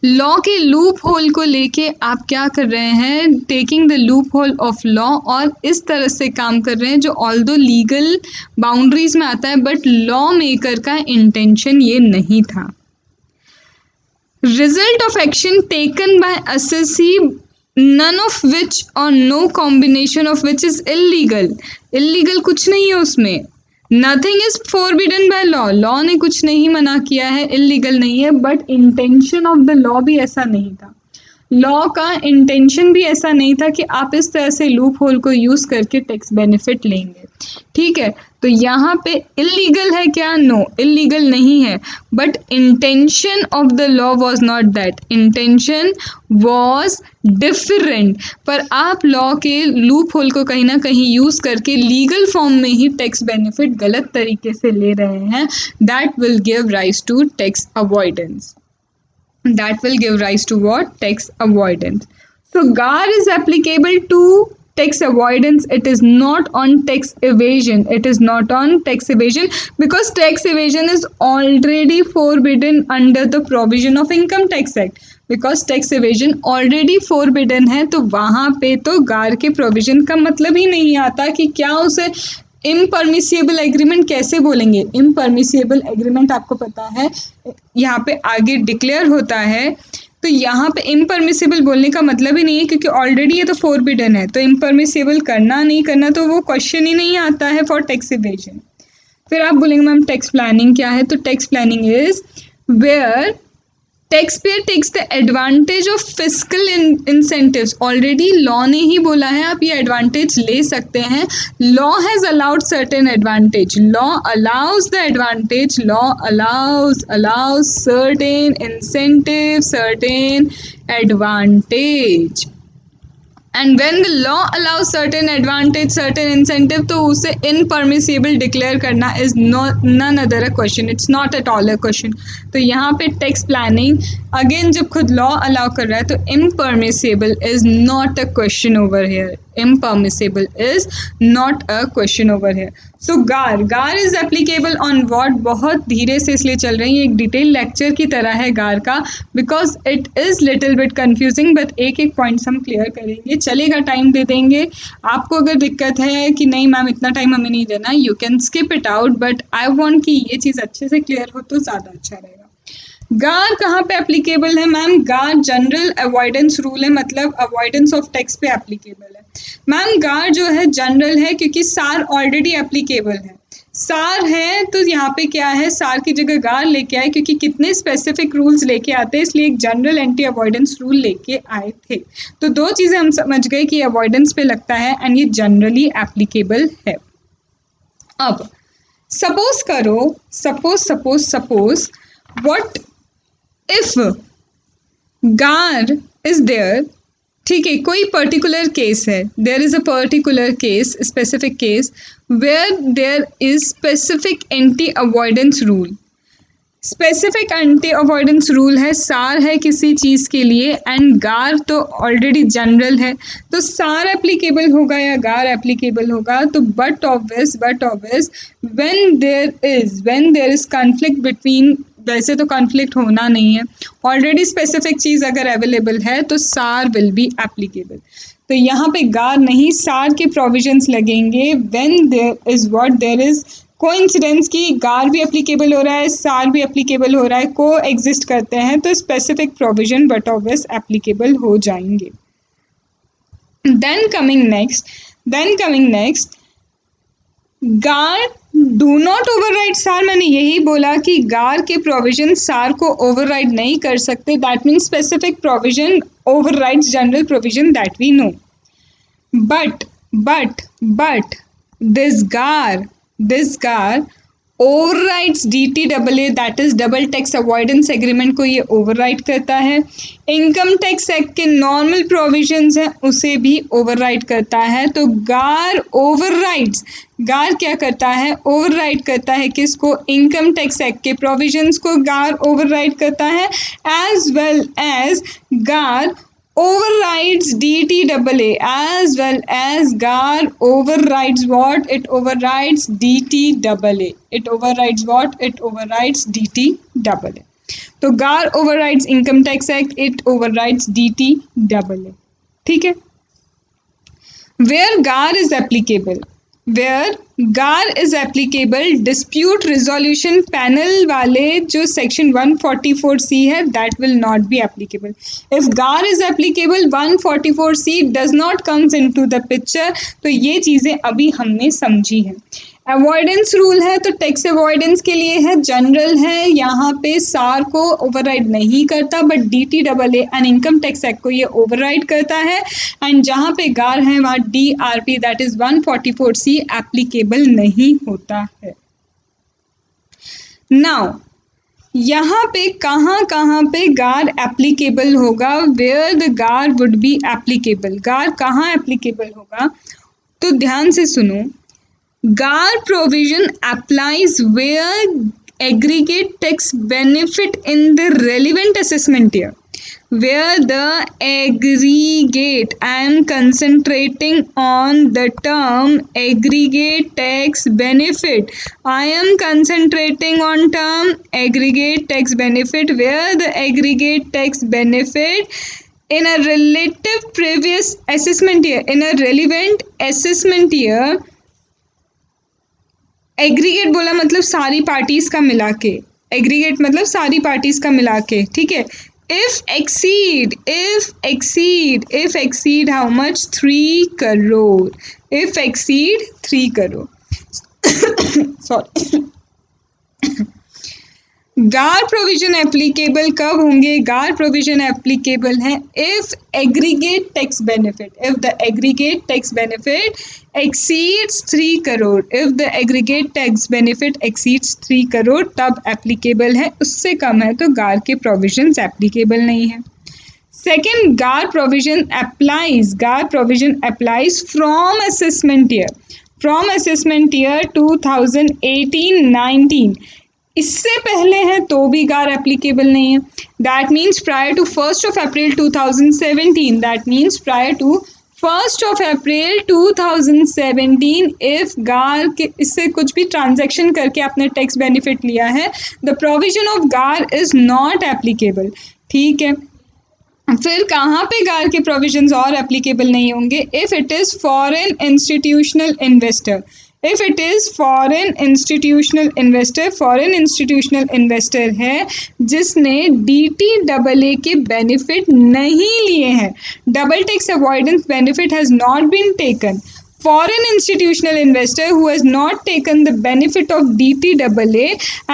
law के loop hole को लेके आप क्या कर रहे हैं, taking the loop hole of law, और इस तरह से काम कर रहे हैं जो ऑल्दो लीगल बाउंड्रीज में आता है, बट लॉ मेकर का इंटेंशन ये नहीं था. Result of action taken by assessee, none of which or no combination of which is illegal. illegal कुछ नहीं है उसमें. nothing is forbidden by law. law ने कुछ नहीं मना किया है, illegal नहीं है, but intention of the law भी ऐसा नहीं था. लॉ का इंटेंशन भी ऐसा नहीं था कि आप इस तरह से लूप होल को यूज करके टैक्स बेनिफिट लेंगे. ठीक है, तो यहाँ पे इलीगल है क्या? नो, इलीगल नहीं है, but intention of the law was not that. Intention was different. पर आप लॉ के लूप होल को कहीं ना कहीं यूज करके लीगल फॉर्म में ही टैक्स बेनिफिट गलत तरीके से ले रहे हैं. That will give rise to tax avoidance. That will give rise to what? Tax avoidance. So GAR is applicable to tax avoidance, it is not on tax evasion, it is not on tax evasion, because tax evasion is already forbidden under the provision of income tax act, because tax evasion already forbidden है, तो वहां पे तो गार के provision का मतलब ही नहीं आता कि क्या उसे इम्परमिसिबल एग्रीमेंट कैसे बोलेंगे। इम्परमिसिबल एग्रीमेंट आपको पता है यहाँ पे आगे डिक्लेयर होता है, तो यहाँ पे इम्परमिसिबल बोलने का मतलब ही नहीं है, क्योंकि ऑलरेडी ये तो फोरबिडन है, तो इम्परमिसिबल करना नहीं करना तो वो क्वेश्चन ही नहीं आता है फॉर टैक्स इवेजन। फिर आप बोलेंगे मैम टैक्स प्लानिंग क्या है, तो tax planning is where taxpayer takes the advantage of fiscal incentives. Already law ने ही बोला है आप ये एडवांटेज ले सकते हैं। Law has allowed certain advantage, law allows the advantage, law allows certain incentive, certain advantage, and when the law allows certain advantage, certain incentive, तो उसे इनपरमिसिबल डिक्लेयर करना is none other a question, it's not at all a question. तो यहाँ पे tax planning again जब खुद law allow कर रहा है तो impermissible is not a question over here, impermissible is not a question over here. So GAAR is applicable on what, बहुत धीरे से इसलिए चल रही है, एक डिटेल लेक्चर की तरह है गार का, because it is little bit confusing, but एक एक पॉइंट्स हम क्लियर करेंगे, चलेगा, टाइम दे देंगे। आपको अगर दिक्कत है कि नहीं मैम इतना टाइम हमें नहीं देना, you can skip it out, but I want कि ये चीज़ अच्छे से क्लियर हो तो ज़्यादा अच्छा रहेगा। गार कहाँ पे एप्लीकेबल है मैम, गार जनरल अवॉइडेंस रूल है, मतलब अवॉइडेंस ऑफ टैक्स पे एप्लीकेबल है। मैम गार जो है जनरल है क्योंकि सार ऑलरेडी एप्लीकेबल है, सार है तो यहाँ पे क्या है, सार की जगह गार लेके आए, क्योंकि कितने स्पेसिफिक रूल्स लेके आते हैं, इसलिए एक जनरल एंटी अवॉइडेंस रूल लेके आए थे। तो दो चीज़ें हम समझ गए कि अवॉइडेंस पे लगता है एंड ये जनरली एप्लीकेबल है। अब सपोज करो, suppose what if GAAR is there, ठीक है, कोई पर्टिकुलर केस है, there is a particular case, specific case where there is specific anti avoidance rule, specific anti avoidance rule है, सार है किसी चीज़ के लिए एंड गार तो ऑलरेडी जनरल है, तो सार एप्लीकेबल होगा या गार एप्लीकेबल होगा। तो but obvious when there is conflict between, वैसे तो कॉन्फ्लिक्ट होना नहीं है, ऑलरेडी स्पेसिफिक चीज़ अगर अवेलेबल है तो सार विल बी एप्लीकेबल। तो यहाँ पे गार नहीं सार के प्रोविजंस लगेंगे व्हेन देयर इज कोइंसिडेंस की गार भी एप्लीकेबल हो रहा है, सार भी एप्लीकेबल हो रहा है, को एग्जिस्ट करते हैं, तो specific provision but obvious applicable हो जाएंगे। देन कमिंग नेक्स्ट गार डू नॉट ओवरराइड सार, मैंने यही बोला कि गार के प्रोविजन सार को ओवरराइड नहीं कर सकते, that means specific provision overrides general provision that we know, but this GAAR overrides DTAA, that is double tax avoidance agreement को ये ओवरराइड करता है, इनकम टैक्स एक्ट के नॉर्मल प्रोविजंस हैं उसे भी ओवरराइड करता है। तो गार क्या करता है, ओवरराइड करता है किसको, इनकम टैक्स एक्ट के प्रोविजंस को गार ओवरराइड करता है, एज वेल एज गार overrides DTAA, as well as GAR overrides what? It overrides DTAA. It overrides what? It overrides DTAA. तो GAR overrides Income Tax Act, it overrides DTAA. ठीक है? Where GAR is applicable? Where GAR is applicable, dispute resolution panel वाले जो section 144C है, that will not be applicable. If GAR is applicable, 144C does not comes into the picture. तो ये चीज़ें अभी हमने समझी हैं। अवॉइडेंस रूल है तो टैक्स अवॉइडेंस के लिए है, जनरल है, यहाँ पे सार को ओवरराइड नहीं करता, but DTAA and income tax act को ये ओवरराइड करता है, एंड जहाँ पे गार है वहाँ DRP that is 144C applicable नहीं होता है। नाउ यहाँ पे कहाँ पे गार एप्लीकेबल होगा, where the GAAR would be applicable, गार कहाँ एप्लीकेबल होगा, तो ध्यान से सुनो, GAR provision applies where aggregate tax benefit in the relevant assessment year, where the aggregate, I am concentrating on the term aggregate tax benefit. I am concentrating on term aggregate tax benefit, where the aggregate tax benefit in a relative previous assessment year, in a relevant assessment year, aggregate बोला मतलब सारी parties का मिला के, aggregate मतलब सारी parties का मिला के, ठीक है। If exceed how much, 3 crore, if exceed 3 crore sorry. गार प्रोविजन एप्लीकेबल कब होंगे? गार प्रोविजन एप्लीकेबल है if aggregate tax benefit, if the aggregate tax benefit exceeds 3 crore, if the aggregate tax benefit exceeds 3 crore तब एप्लीकेबल है, उससे कम है तो गार के प्रोविजंस एप्लीकेबल नहीं है। सेकेंड, गार provision applies from assessment year, from assessment year 2018-19, इससे पहले है तो भी गार एप्लीकेबल नहीं है। That means prior to 1 April 2017, that means prior to 1 April 2017 if GAAR के इससे कुछ भी ट्रांजैक्शन करके आपने टैक्स बेनिफिट लिया है, द प्रोविजन ऑफ गार इज नॉट एप्लीकेबल, ठीक है। फिर कहाँ पे गार के प्रोविजंस और एप्लीकेबल नहीं होंगे? If it is foreign institutional investor, if it is foreign institutional investor, foreign institutional investor है जिसने DTAA के बेनिफिट नहीं लिए हैं, double tax avoidance benefit has not been taken, foreign institutional investor who has not taken the benefit of DTAA,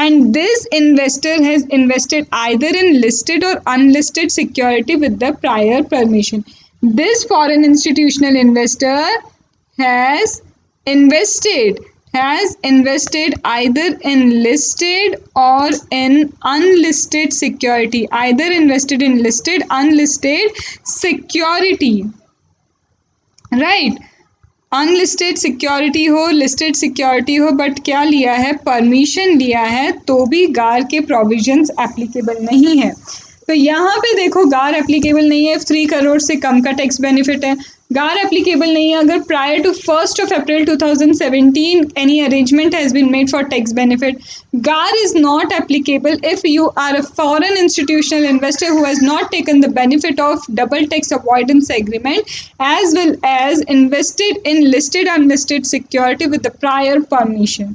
and this investor has invested either in listed or unlisted security with the prior permission. This foreign institutional investor has invested either in listed or in unlisted security, either invested in listed, unlisted security, right? Unlisted security हो, listed security हो, but क्या लिया है? Permission लिया है, तो भी गार के प्रोविजंस एप्लीकेबल नहीं है। तो यहाँ पे देखो गार एप्लीकेबल नहीं है, 3 करोड़ से कम का टैक्स बेनिफिट है, गार एप्लीकेबल नहीं है अगर prior to 1 April 2017 any arrangement has been made for tax benefit. GAAR is not applicable if you are a foreign institutional investor who has not taken the benefit of double tax avoidance agreement as well as invested in listed unlisted security with the prior permission,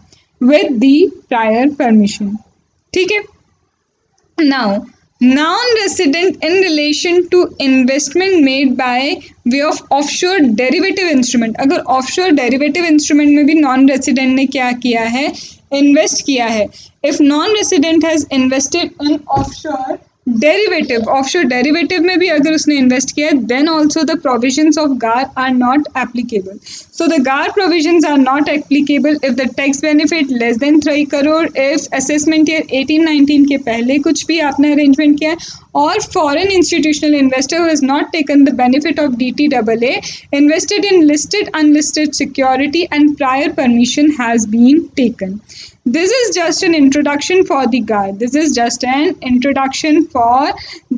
ठीक है। now non-resident in relation to investment made by way of offshore derivative instrument, अगर offshore derivative instrument में भी non-resident ने क्या किया है? Invest किया है। if non-resident has invested in offshore derivative में भी अगर उसने इन्वेस्ट किया है, then also the provisions of GAAR are not applicable. So the GAAR provisions are not applicable if the tax benefit less than 3 crore, इफ assessment year 18-19 के पहले कुछ भी आपने अरेंजमेंट किया है, और foreign institutional investor who has not taken the benefit of DTAA, invested in listed unlisted security and prior permission has been taken. This is just an introduction for the GAR. This is just an introduction for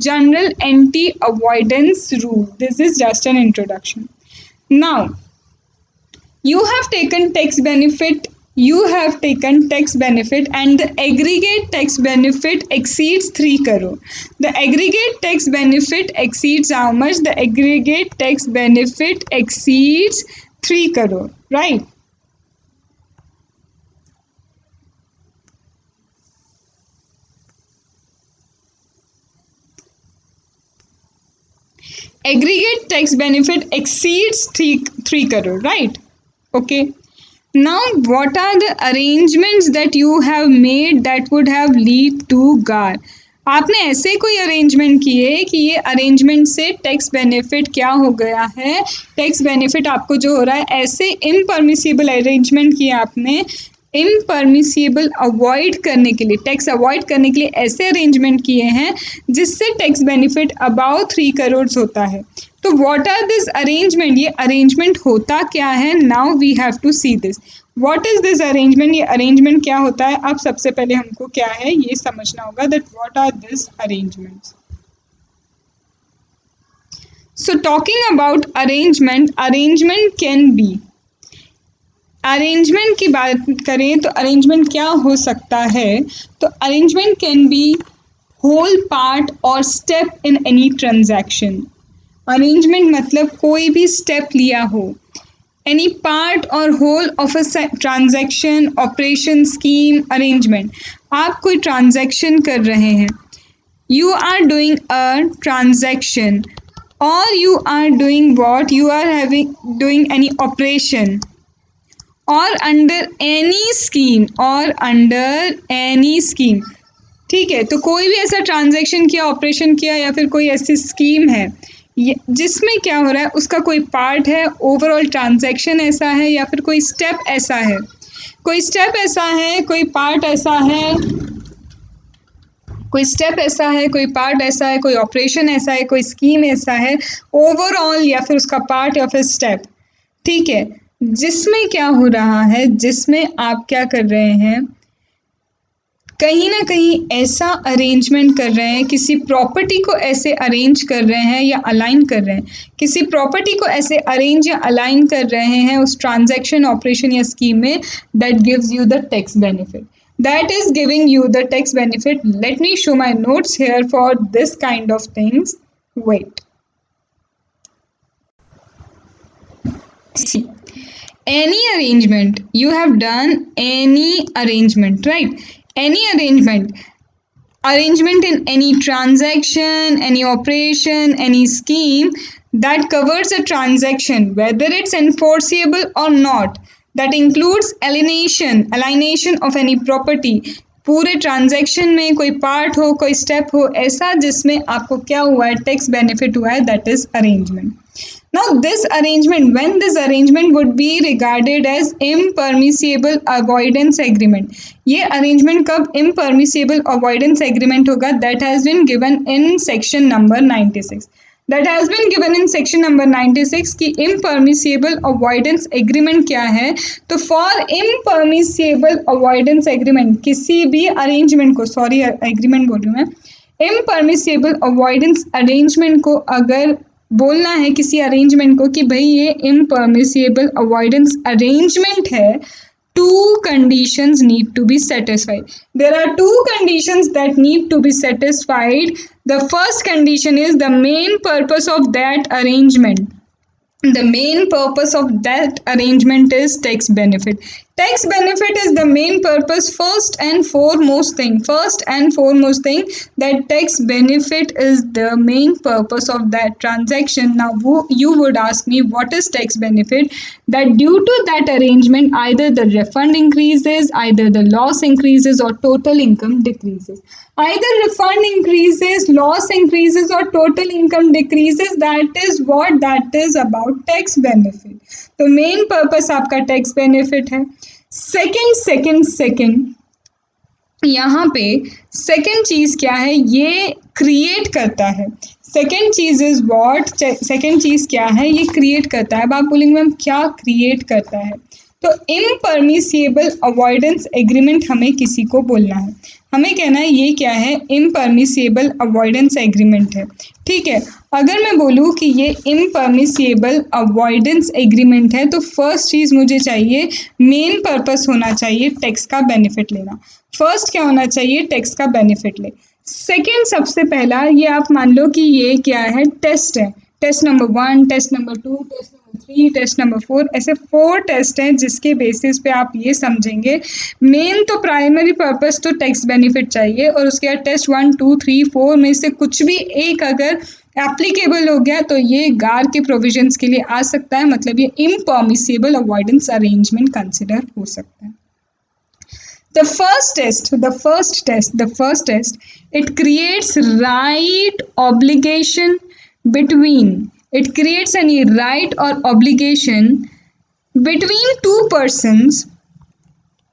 general anti-avoidance rule. This is just an introduction. Now, you have taken tax benefit. You have taken tax benefit and the aggregate tax benefit exceeds 3 crore. The aggregate tax benefit exceeds how much? The aggregate tax benefit exceeds 3 crore, right? Aggregate tax benefit exceeds 3 crore, right? Okay. Now, what are the arrangements that you have made that would have lead to GAR? आपने ऐसे कोई arrangement किए कि ये arrangement से tax benefit क्या हो गया है, टैक्स बेनिफिट आपको जो हो रहा है, ऐसे इनपरमिसिबल अरेंजमेंट किए आपने, इनपरमिसिबल अवॉइड करने के लिए, टैक्स अवॉइड करने के लिए ऐसे अरेंजमेंट किए हैं जिससे टैक्स बेनिफिट अबाउ 3 करोड़ होता है। तो व्हाट आर दिस अरेंजमेंट? ये अरेंजमेंट होता क्या है? Now we have to see this. What is this arrangement? ये अरेंजमेंट क्या होता है? अब सबसे पहले हमको क्या है ये समझना होगा that what are this arrangements. So talking about arrangement, arrangement can be, arrangement की बात करें तो अरेंजमेंट क्या हो सकता है, तो arrangement can be whole part और step in any transaction. Arrangement मतलब कोई भी स्टेप लिया हो, एनी पार्ट और whole of a transaction, operation, scheme, arrangement. आप कोई ट्रांजैक्शन कर रहे हैं, you are doing a transaction, or you are doing what, you are having doing any operation, or under any scheme, or under any scheme। ठीक है, तो कोई भी ऐसा ट्रांजैक्शन किया, ऑपरेशन किया, या फिर कोई ऐसी स्कीम है जिसमें क्या हो रहा है, उसका कोई पार्ट है, ओवरऑल ट्रांजैक्शन ऐसा है, या फिर कोई स्टेप ऐसा है, कोई स्टेप ऐसा है, कोई पार्ट ऐसा है, कोई स्टेप ऐसा है, कोई पार्ट ऐसा है, कोई ऑपरेशन ऐसा है, कोई स्कीम ऐसा है, ओवरऑल या फिर उसका पार्ट या फिर स्टेप। ठीक है, जिसमें क्या हो रहा है, जिसमें आप क्या कर रहे हैं, कहीं ना कहीं ऐसा अरेंजमेंट कर रहे हैं, किसी प्रॉपर्टी को ऐसे अरेंज कर रहे हैं या अलाइन कर रहे हैं, किसी प्रॉपर्टी को ऐसे अरेंज या अलाइन कर रहे हैं उस ट्रांजैक्शन, ऑपरेशन या स्कीम में, that gives you the tax benefit, that is giving you the tax benefit। Let me show my notes here for this kind of things। Wait, see, any arrangement you have done, any arrangement, right? Any arrangement in any transaction, any operation, any scheme that covers a transaction, whether it's enforceable or not, that includes alienation of any property। पूरे transaction में कोई part हो, कोई step हो ऐसा जिसमें आपको क्या हुआ है, टैक्स बेनिफिट हुआ है, that is arrangement. Now this arrangement, when this arrangement would be regarded as impermissible avoidance agreement, ये arrangement कब impermissible avoidance agreement होगा, that has been given in section number 96। that has been given in section number 96 कि impermissible avoidance agreement क्या है। तो for impermissible avoidance agreement, किसी भी arrangement को, सॉरी agreement बोल रही हूँ मैं, impermissible avoidance arrangement को अगर बोलना है किसी अरेंजमेंट को कि भाई ये इम्परमिसिबल अवॉइडेंस अरेंजमेंट है, two conditions need to be satisfied। There are two conditions that need to be satisfied। The first condition is the main purpose of that arrangement। The main purpose of that arrangement is tax benefit। Tax benefit is the main purpose, first and foremost thing, that tax benefit is the main purpose of that transaction। Now you would ask me, what is tax benefit? That due to that arrangement, either the refund increases, either the loss increases, or total income decreases। Either refund increases, loss increases, or total income decreases, that is about tax benefit. तो main purpose आपका tax benefit है। Second यहाँ पे second चीज क्या है, ये create करता है। सेकंड चीज इज व्हाट, सेकंड चीज क्या है, ये क्रिएट करता है। अब आप बोलेंगे मैम क्या क्रिएट करता है, तो इम्परमिसिबल अवॉइडेंस एग्रीमेंट हमें किसी को बोलना है, हमें कहना है ये क्या है, इम्परमिसिबल अवॉइडेंस एग्रीमेंट है। ठीक है, अगर मैं बोलूँ कि ये इम्परमिसिबल अवॉइडेंस एग्रीमेंट है, तो फर्स्ट चीज़ मुझे चाहिए, मेन पर्पस होना चाहिए टैक्स का बेनिफिट लेना। फर्स्ट क्या होना चाहिए, टैक्स का बेनिफिट ले। सेकेंड, सबसे पहला ये आप मान लो कि ये क्या है, टेस्ट है। Test number 1, test number 2, test number 3, test number 4, ऐसे 4 टेस्ट हैं जिसके बेसिस पे आप ये समझेंगे। मेन तो प्राइमरी पर्पस तो टैक्स बेनिफिट चाहिए, और उसके बाद टेस्ट 1, 2, 3, 4 में से कुछ भी एक अगर एप्लीकेबल हो गया तो ये गार के प्रोविजंस के लिए आ सकता है, मतलब ये इम्परमिसिबल अवॉइडेंस अरेंजमेंट कंसिडर हो सकता है। The first test, it creates right obligation between, it creates any right or obligation between two persons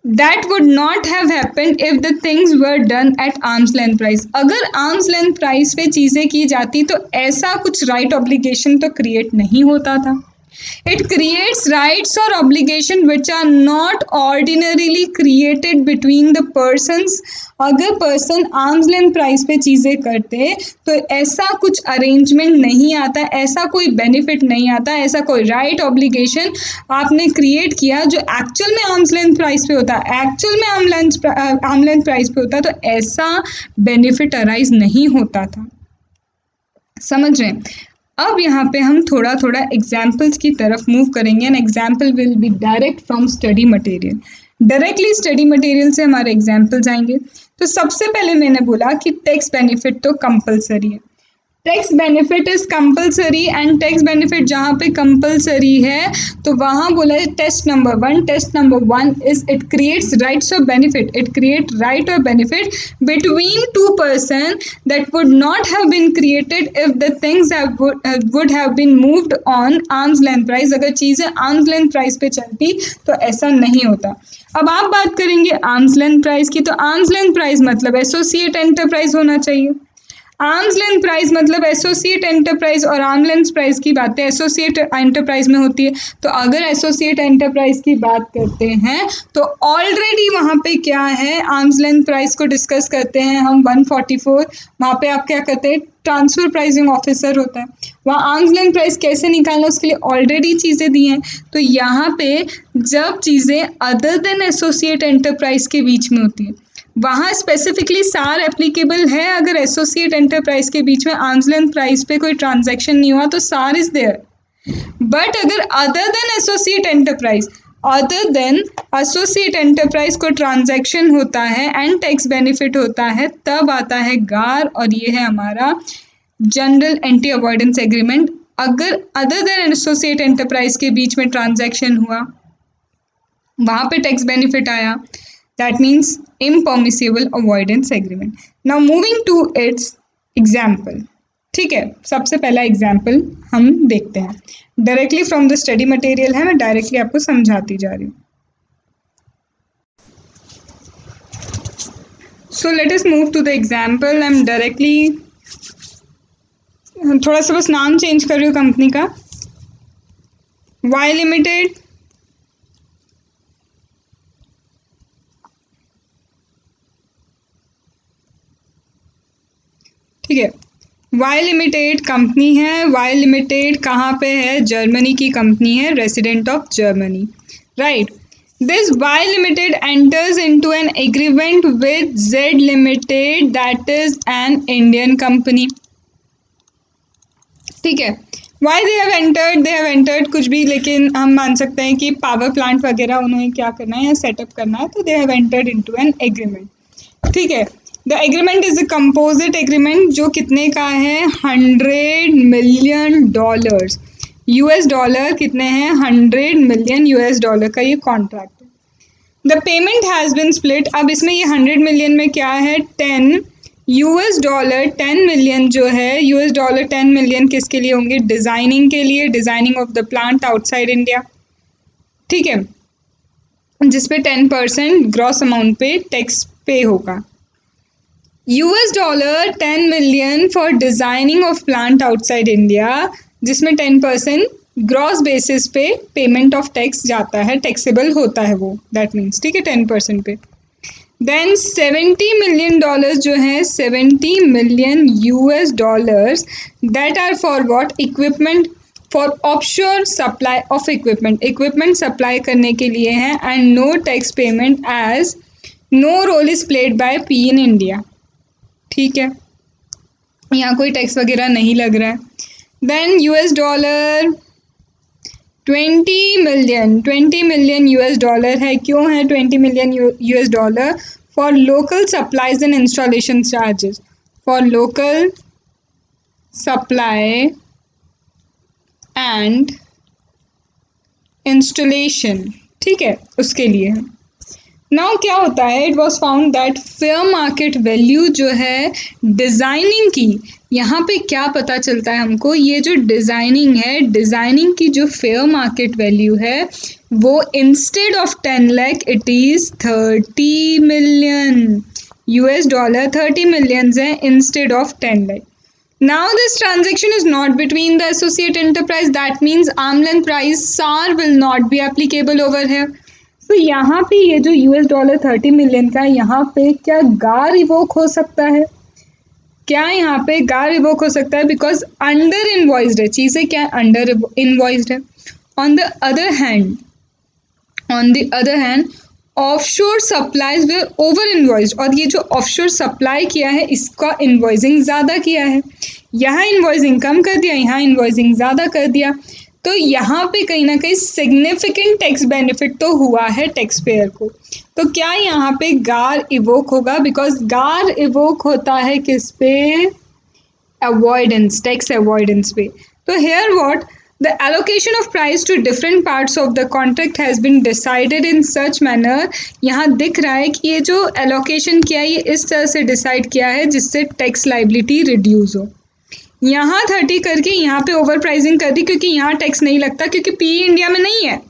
that would not have happened if the things were done at arm's length price। अगर arm's length price पे चीज़ें की जाती तो ऐसा कुछ right obligation तो create नहीं होता था। It creates rights or obligation which are not ordinarily created between the persons. अगर पर्सन आर्म्स लेंथ प्राइस पे चीज़ें करते तो ऐसा कुछ अरेंजमेंट नहीं आता, ऐसा कोई बेनिफिट नहीं आता, ऐसा कोई राइट ऑब्लिगेशन आपने क्रिएट किया जो एक्चुअल में आर्म्स लेंथ प्राइस पे होता, एक्चुअल में आर्म लेंथ प्राइस पे होता, तो ऐसा बेनिफिट अराइज नहीं होता था। समझ रहे हैं? अब यहाँ पे हम थोड़ा थोड़ा एग्जाम्पल्स की तरफ मूव करेंगे and example will be direct from study material. Directly study material से हमारे एग्जाम्पल्स आएंगे। तो सबसे पहले मैंने बोला कि टैक्स बेनिफिट तो कंपलसरी है। Tax benefit is compulsory and tax benefit जहाँ पे कंपलसरी है तो वहाँ बोला है test number one is it creates rights और बेनिफिट। इट क्रिएट राइट और benefit between two person that would not have been created if the things would have been moved on arms length price. अगर चीज़ें arms length price पे चलती तो ऐसा नहीं होता। अब आप बात करेंगे आर्म्स लेंथ प्राइस की, तो आर्म्स लेंथ प्राइस मतलब एसोसिएट एंटरप्राइज होना चाहिए। आर्म्स लेंथ प्राइस मतलब एसोसिएट एंटरप्राइज, और आर्म लेंथ प्राइस की बातें एसोसिएट एंटरप्राइज में होती है। तो अगर एसोसिएट एंटरप्राइज की बात करते हैं तो ऑलरेडी वहाँ पे क्या है, आर्म्स लेंथ प्राइस को डिस्कस करते हैं हम 144। वहाँ पे आप क्या करते हैं, ट्रांसफर प्राइसिंग ऑफिसर होता है। वहाँ आर्म्स लेंथ प्राइस कैसे निकालना उसके लिए ऑलरेडी चीज़ें दी हैं। तो यहाँ पे जब चीज़ें अदर देन एसोसिएट एंटरप्राइज के बीच में होती है वहाँ स्पेसिफिकली सार एप्लीकेबल है। अगर एसोसिएट एंटरप्राइज के बीच में आर्म्स लेंथ प्राइस पे कोई ट्रांजैक्शन नहीं हुआ तो सार इज देयर। बट अगर अदर देन एसोसिएट एंटरप्राइज को ट्रांजैक्शन होता है एंड टैक्स बेनिफिट होता है तब आता है गार, और ये है हमारा जनरल एंटी अवॉइडेंस एग्रीमेंट। अगर अदर देन एसोसिएट एंटरप्राइज के बीच में ट्रांजैक्शन हुआ वहाँ पे टैक्स बेनिफिट आया, that means impermissible avoidance agreement. Now moving to its example. ठीक है, सबसे पहला एग्जाम्पल हम देखते हैं। Directly from the study material है, मैं डायरेक्टली आपको समझाती जा रही हूँ। So let us move to the example. I am directly थोड़ा सा बस नाम चेंज कर रही हूँ कंपनी का, वाई लिमिटेड। ठीक है, वाई लिमिटेड कंपनी है। वाई लिमिटेड कहाँ पे है, जर्मनी की कंपनी है, resident of Germany, right. This Y limited enters into an agreement with Z limited that is an Indian company. ठीक है, वाई दे हैव एंटर्ड कुछ भी, लेकिन हम मान सकते हैं कि पावर प्लांट वगैरह उन्हें क्या करना है या सेटअप करना है, तो they have entered into an agreement. ठीक है, the agreement is a composite agreement जो कितने का है, $100 मिलियन। यूएस डॉलर कितने हैं, $100 मिलियन यूएस डॉलर का ये कॉन्ट्रैक्ट है। The payment has been split. अब इसमें ये 100 मिलियन में क्या है, 10 यूएस डॉलर 10 मिलियन जो है, यूएस डॉलर 10 मिलियन किसके लिए होंगे, डिज़ाइनिंग के लिए, designing of the plant outside India. ठीक है, जिसपे 10% ग्रॉस अमाउंट पे टैक्स पे होगा। US dollar 10 million for designing of plant outside India, जिसमें 10% ग्रॉस बेसिस पे पेमेंट ऑफ टैक्स जाता है, टैक्सेबल होता है वो, दैट मीन्स। ठीक है, 10% पे। देन $70 मिलियन जो है, 70 million US dollars that are for what, equipment, for offshore supply of equipment supply करने के लिए है। And no tax payment as no role is played by P in India. ठीक है, यहाँ कोई टैक्स वगैरह नहीं लग रहा है। Then US dollar 20 million US dollar है। क्यों है 20 million US dollar, for local supplies and installation charges, for local supply and installation. ठीक है, उसके लिए है। नाउ क्या होता है, it was found that fair market value जो है डिज़ाइनिंग की, यहाँ पे क्या पता चलता है हमको, ये जो डिज़ाइनिंग है, डिज़ाइनिंग की जो फेयर मार्केट वैल्यू है वो instead of 10 lakh it is 30 million US dollar, 30 millions है instead of 10 lakh. Now this transaction is not between the associate enterprise. That means arm's length price SAR will not be applicable over here. तो यहाँ पे ये जो $30 million का यहाँ पे क्या गार रिवोक हो सकता है? क्या यहाँ पे गार रिवोक हो सकता है? बिकॉज अंडर इनवॉइस्ड है, चीजें क्या अंडर इनवॉइस्ड है. On the other hand offshore supplies way over invoiced, और ये जो ऑफशोर सप्लाई किया है इसका इनवॉइसिंग ज़्यादा किया है. यहाँ इनवॉइसिंग कम कर दिया, यहाँ इनवॉइसिंग ज़्यादा कर दिया. तो यहाँ पे कहीं ना कहीं सिग्निफिकेंट टैक्स बेनिफिट तो हुआ है टैक्स पेयर को. तो क्या यहाँ पे गार इवोक होगा? बिकॉज गार इवोक होता है किस पे? अवॉइडेंस, टैक्स अवॉइडेंस पे. तो here what the allocation of price to different parts of the contract has been decided in such manner. यहाँ दिख रहा है कि ये जो allocation किया है ये इस तरह से डिसाइड किया है जिससे टैक्स लाइबिलिटी रिड्यूस हो. यहाँ 30 करके यहाँ पे ओवर प्राइसिंग कर दी क्योंकि यहाँ टैक्स नहीं लगता, क्योंकि पी इंडिया में नहीं है.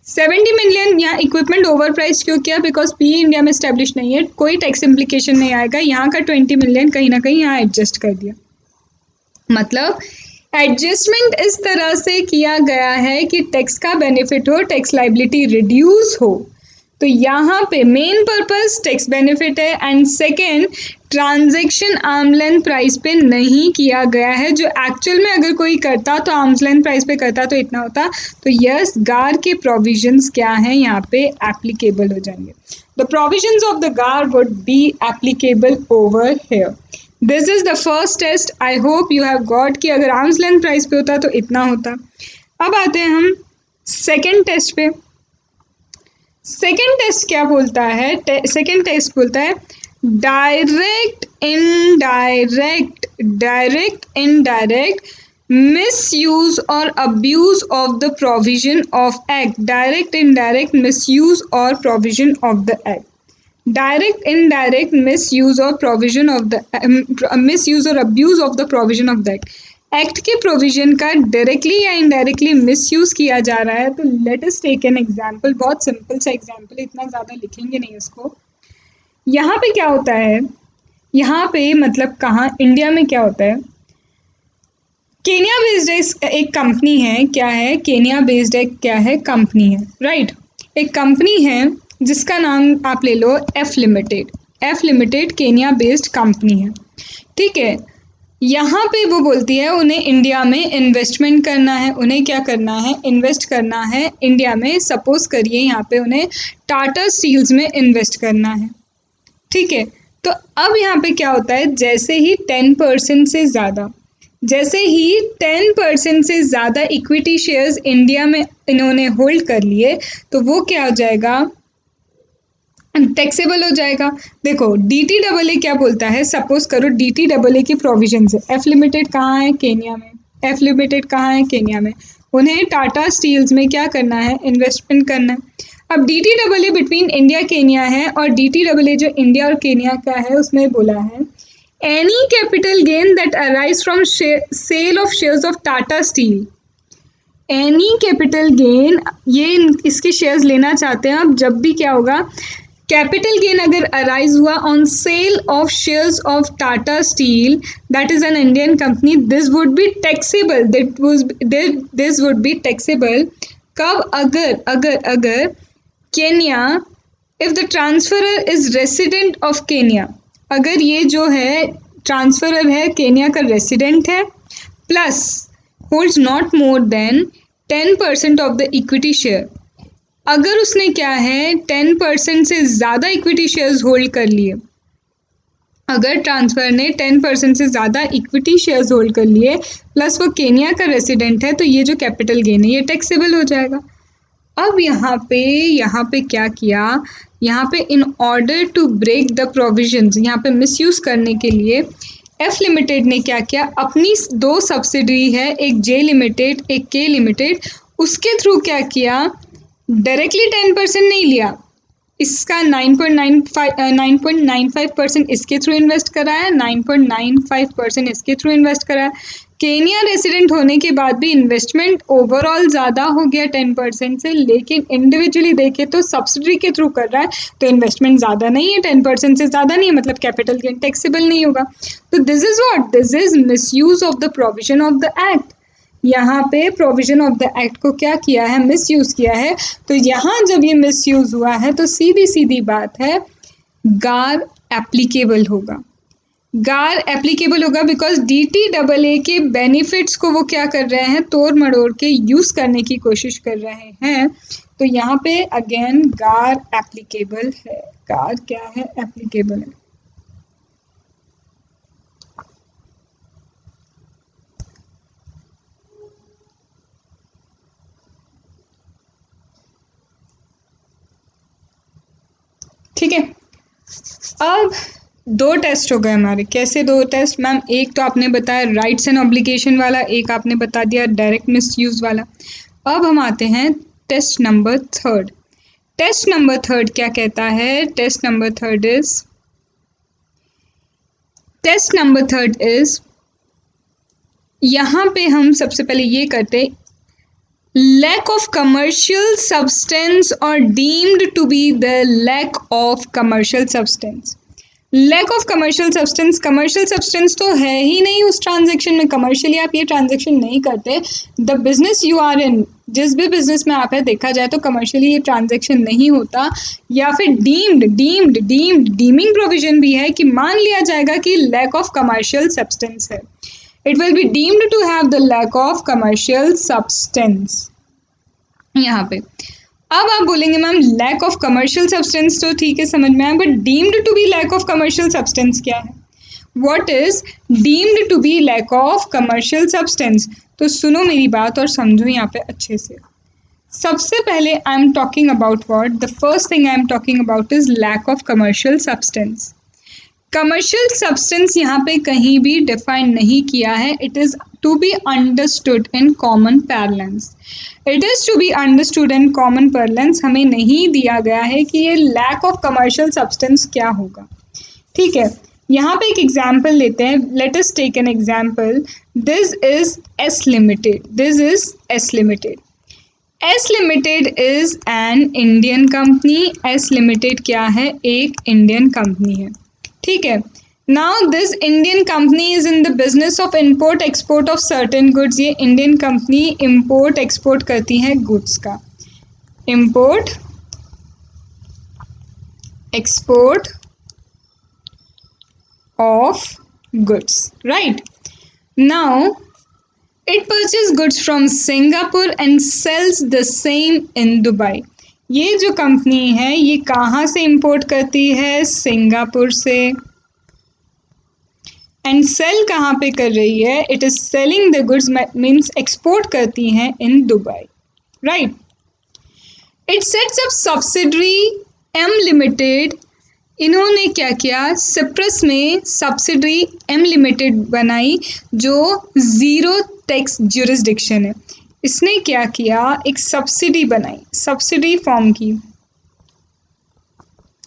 70 मिलियन यहाँ इक्विपमेंट ओवर प्राइस क्यों किया? बिकॉज पी इंडिया में स्टैब्लिश नहीं है, कोई टैक्स इम्प्लीकेशन नहीं आएगा. यहाँ का 20 मिलियन कहीं ना कहीं यहाँ एडजस्ट कर दिया. मतलब एडजस्टमेंट इस तरह से किया गया है कि टैक्स का बेनिफिट हो, टैक्स लाइबिलिटी रिड्यूस हो. तो यहाँ पे मेन पर्पस टैक्स बेनिफिट है, and second transaction arm length price पे नहीं किया गया है. जो एक्चुअल में अगर कोई करता तो आर्म्स लेंथ प्राइस पे करता तो इतना होता. तो यस, गार के प्रोविजंस क्या हैं यहाँ पे एप्लीकेबल हो जाएंगे. The provisions of the GAAR would be applicable over here. This is the first test. I hope you have got कि अगर आर्म्स लेंथ प्राइस पे होता तो इतना होता. अब आते हैं हम सेकेंड टेस्ट पे. सेकेंड टेस्ट क्या बोलता है? सेकेंड टेस्ट बोलता है डायरेक्ट इनडायरेक्ट मिसयूज और abuse of the provision of act. Direct indirect misuse और provision of the act. Direct indirect misuse और प्रोविजन ऑफ द मिसयूज और abuse of the provision of the act. Act के provision का directly या indirectly misuse किया जा रहा है. तो let us take an example. बहुत सिंपल सा एग्जांपल, इतना ज़्यादा लिखेंगे नहीं इसको. यहाँ पे क्या होता है? यहाँ पे मतलब कहाँ इंडिया में क्या होता है? केन्या बेस्ड एक कंपनी है. क्या है? केन्या बेस्ड एक क्या है? कंपनी है, राइट. एक कंपनी है जिसका नाम आप ले लो F limited. F limited Kenya based company है, ठीक है. यहाँ पे वो बोलती है उन्हें इंडिया में इन्वेस्टमेंट करना है. उन्हें क्या करना है? इन्वेस्ट करना है इंडिया में. सपोज करिए यहाँ पे उन्हें टाटा स्टील्स में इन्वेस्ट करना है, ठीक है. तो अब यहाँ पे क्या होता है? जैसे ही 10% से ज़्यादा इक्विटी शेयर्स इंडिया में इन्होंने होल्ड कर लिए तो वो क्या हो जाएगा? टैक्सेबल हो जाएगा. देखो DTAA क्या बोलता है? सपोज करो DTAA की प्रोविजन है. एफ लिमिटेड कहाँ है? केन्या में. एफ लिमिटेड कहाँ है? केन्या में. उन्हें टाटा स्टील्स में क्या करना है? इन्वेस्टमेंट करना है. अब DTAA बिटवीन इंडिया केन्या है, और DTAA जो इंडिया और केन्या का है उसमें बोला है any capital gain that arise from sale of shares of Tata Steel. Any capital gain, ये इसके शेयर्स लेना चाहते हैं. अब जब भी क्या होगा? कैपिटल गेन अगर अराइज हुआ on sale of shares of Tata steel that is an Indian company, this would be taxable. This would be taxable कब? अगर Kenya, if the transferor is resident of Kenya. अगर ये जो है ट्रांसफरर है Kenya का रेसिडेंट है, plus holds not more than 10% of the equity share. अगर उसने क्या है 10% से ज़्यादा इक्विटी शेयर्स होल्ड कर लिए, अगर ट्रांसफर ने 10% से ज़्यादा इक्विटी शेयर्स होल्ड कर लिए प्लस वो केन्या का रेसिडेंट है, तो ये जो कैपिटल गेन है ये टैक्सेबल हो जाएगा. अब यहाँ पे क्या किया? यहाँ पे in order to break the provisions, यहाँ पे मिसयूज़ करने के लिए एफ लिमिटेड ने क्या किया? अपनी 2 सब्सिडरी है, एक जे लिमिटेड एक के लिमिटेड, उसके थ्रू क्या किया? डायरेक्टली 10% नहीं लिया, इसका 9.95% इसके थ्रू इन्वेस्ट करा है, 9.95% इसके थ्रू इन्वेस्ट करा है. केनिया रेसिडेंट होने के बाद भी इन्वेस्टमेंट ओवरऑल ज़्यादा हो गया 10% से, लेकिन इंडिविजुअली देखे तो सब्सिडी के थ्रू कर रहा है तो इन्वेस्टमेंट ज़्यादा नहीं है, 10% से ज़्यादा नहीं है, मतलब कैपिटल गेन टैक्सेबल नहीं होगा। तो this is what, this is misuse of the provision of the act. यहाँ पे प्रोविजन ऑफ द एक्ट को क्या किया है, मिसयूज किया है। तो यहाँ जब ये मिसयूज हुआ है तो सीधी सीधी बात है, गार एप्लीकेबल होगा। गार एप्लीकेबल होगा बिकॉज DTAA के बेनिफिट्स को वो क्या कर रहे हैं, तोड़ मड़ोड़ के यूज करने की कोशिश कर रहे हैं। तो यहाँ पे अगेन गार एप्लीकेबल है। गार क्या है, एप्लीकेबल है। ठीक है, अब दो टेस्ट हो गए हमारे। कैसे दो टेस्ट मैम? एक तो आपने बताया राइट्स एंड ऑब्लिगेशन वाला, एक आपने बता दिया डायरेक्ट मिसयूज वाला। अब हम आते हैं test number third. Test number third क्या कहता है? टेस्ट नंबर थर्ड इज यहाँ पे हम सबसे पहले ये करते, lack of commercial substance or deemed to be the lack of commercial substance। Lack of commercial substance, commercial substance तो है ही नहीं उस ट्रांजेक्शन में, कमर्शियली आप ये ट्रांजेक्शन नहीं करते। The business you are in, जिस भी बिजनेस में आप है, देखा जाए तो कमर्शियली ये ट्रांजेक्शन नहीं होता। या फिर डीमिंग प्रोविजन भी है कि मान लिया जाएगा कि लैक ऑफ कमर्शियल सब्सटेंस है, it will be deemed to have the lack of commercial substance. यहाँ पे अब आप बोलेंगे ma'am lack of commercial substance तो ठीक है, समझ में आया, but deemed to be lack of commercial substance क्या है? What is deemed to be lack of commercial substance? तो सुनो मेरी बात और समझो यहाँ पे अच्छे से। सबसे पहले I am talking about what, the first thing I am talking about is lack of commercial substance. Commercial substance यहाँ पे कहीं भी डिफाइन नहीं किया है। It is to be understood in common parlance. It is to be understood in common parlance. हमें नहीं दिया गया है कि ये लैक ऑफ कमर्शियल सब्सटेंस क्या होगा। ठीक है, यहाँ पे एक एग्जाम्पल लेते हैं। Let us take an example. This is S limited. This is S limited. S limited is an Indian company. S limited क्या है? एक इंडियन कंपनी है। ठीक है, now this Indian company is in the business of import export of certain goods. ये Indian company import export करती है goods का, import export of goods, right. Now it purchase goods from Singapore and sells the same in Dubai. ये जो company है ये कहाँ से इंपोर्ट करती है? सिंगापुर से। एंड सेल कहाँ पे कर रही है? It is selling the goods, means export करती हैं in Dubai, right. It sets up subsidiary M limited. इन्होंने क्या किया? सिप्रस में सब्सिडरी एम लिमिटेड बनाई जो ज़ीरो टैक्स ज्यूरिसडिक्शन है। इसने क्या किया? एक सब्सिडी बनाई, सब्सिडी फॉर्म की।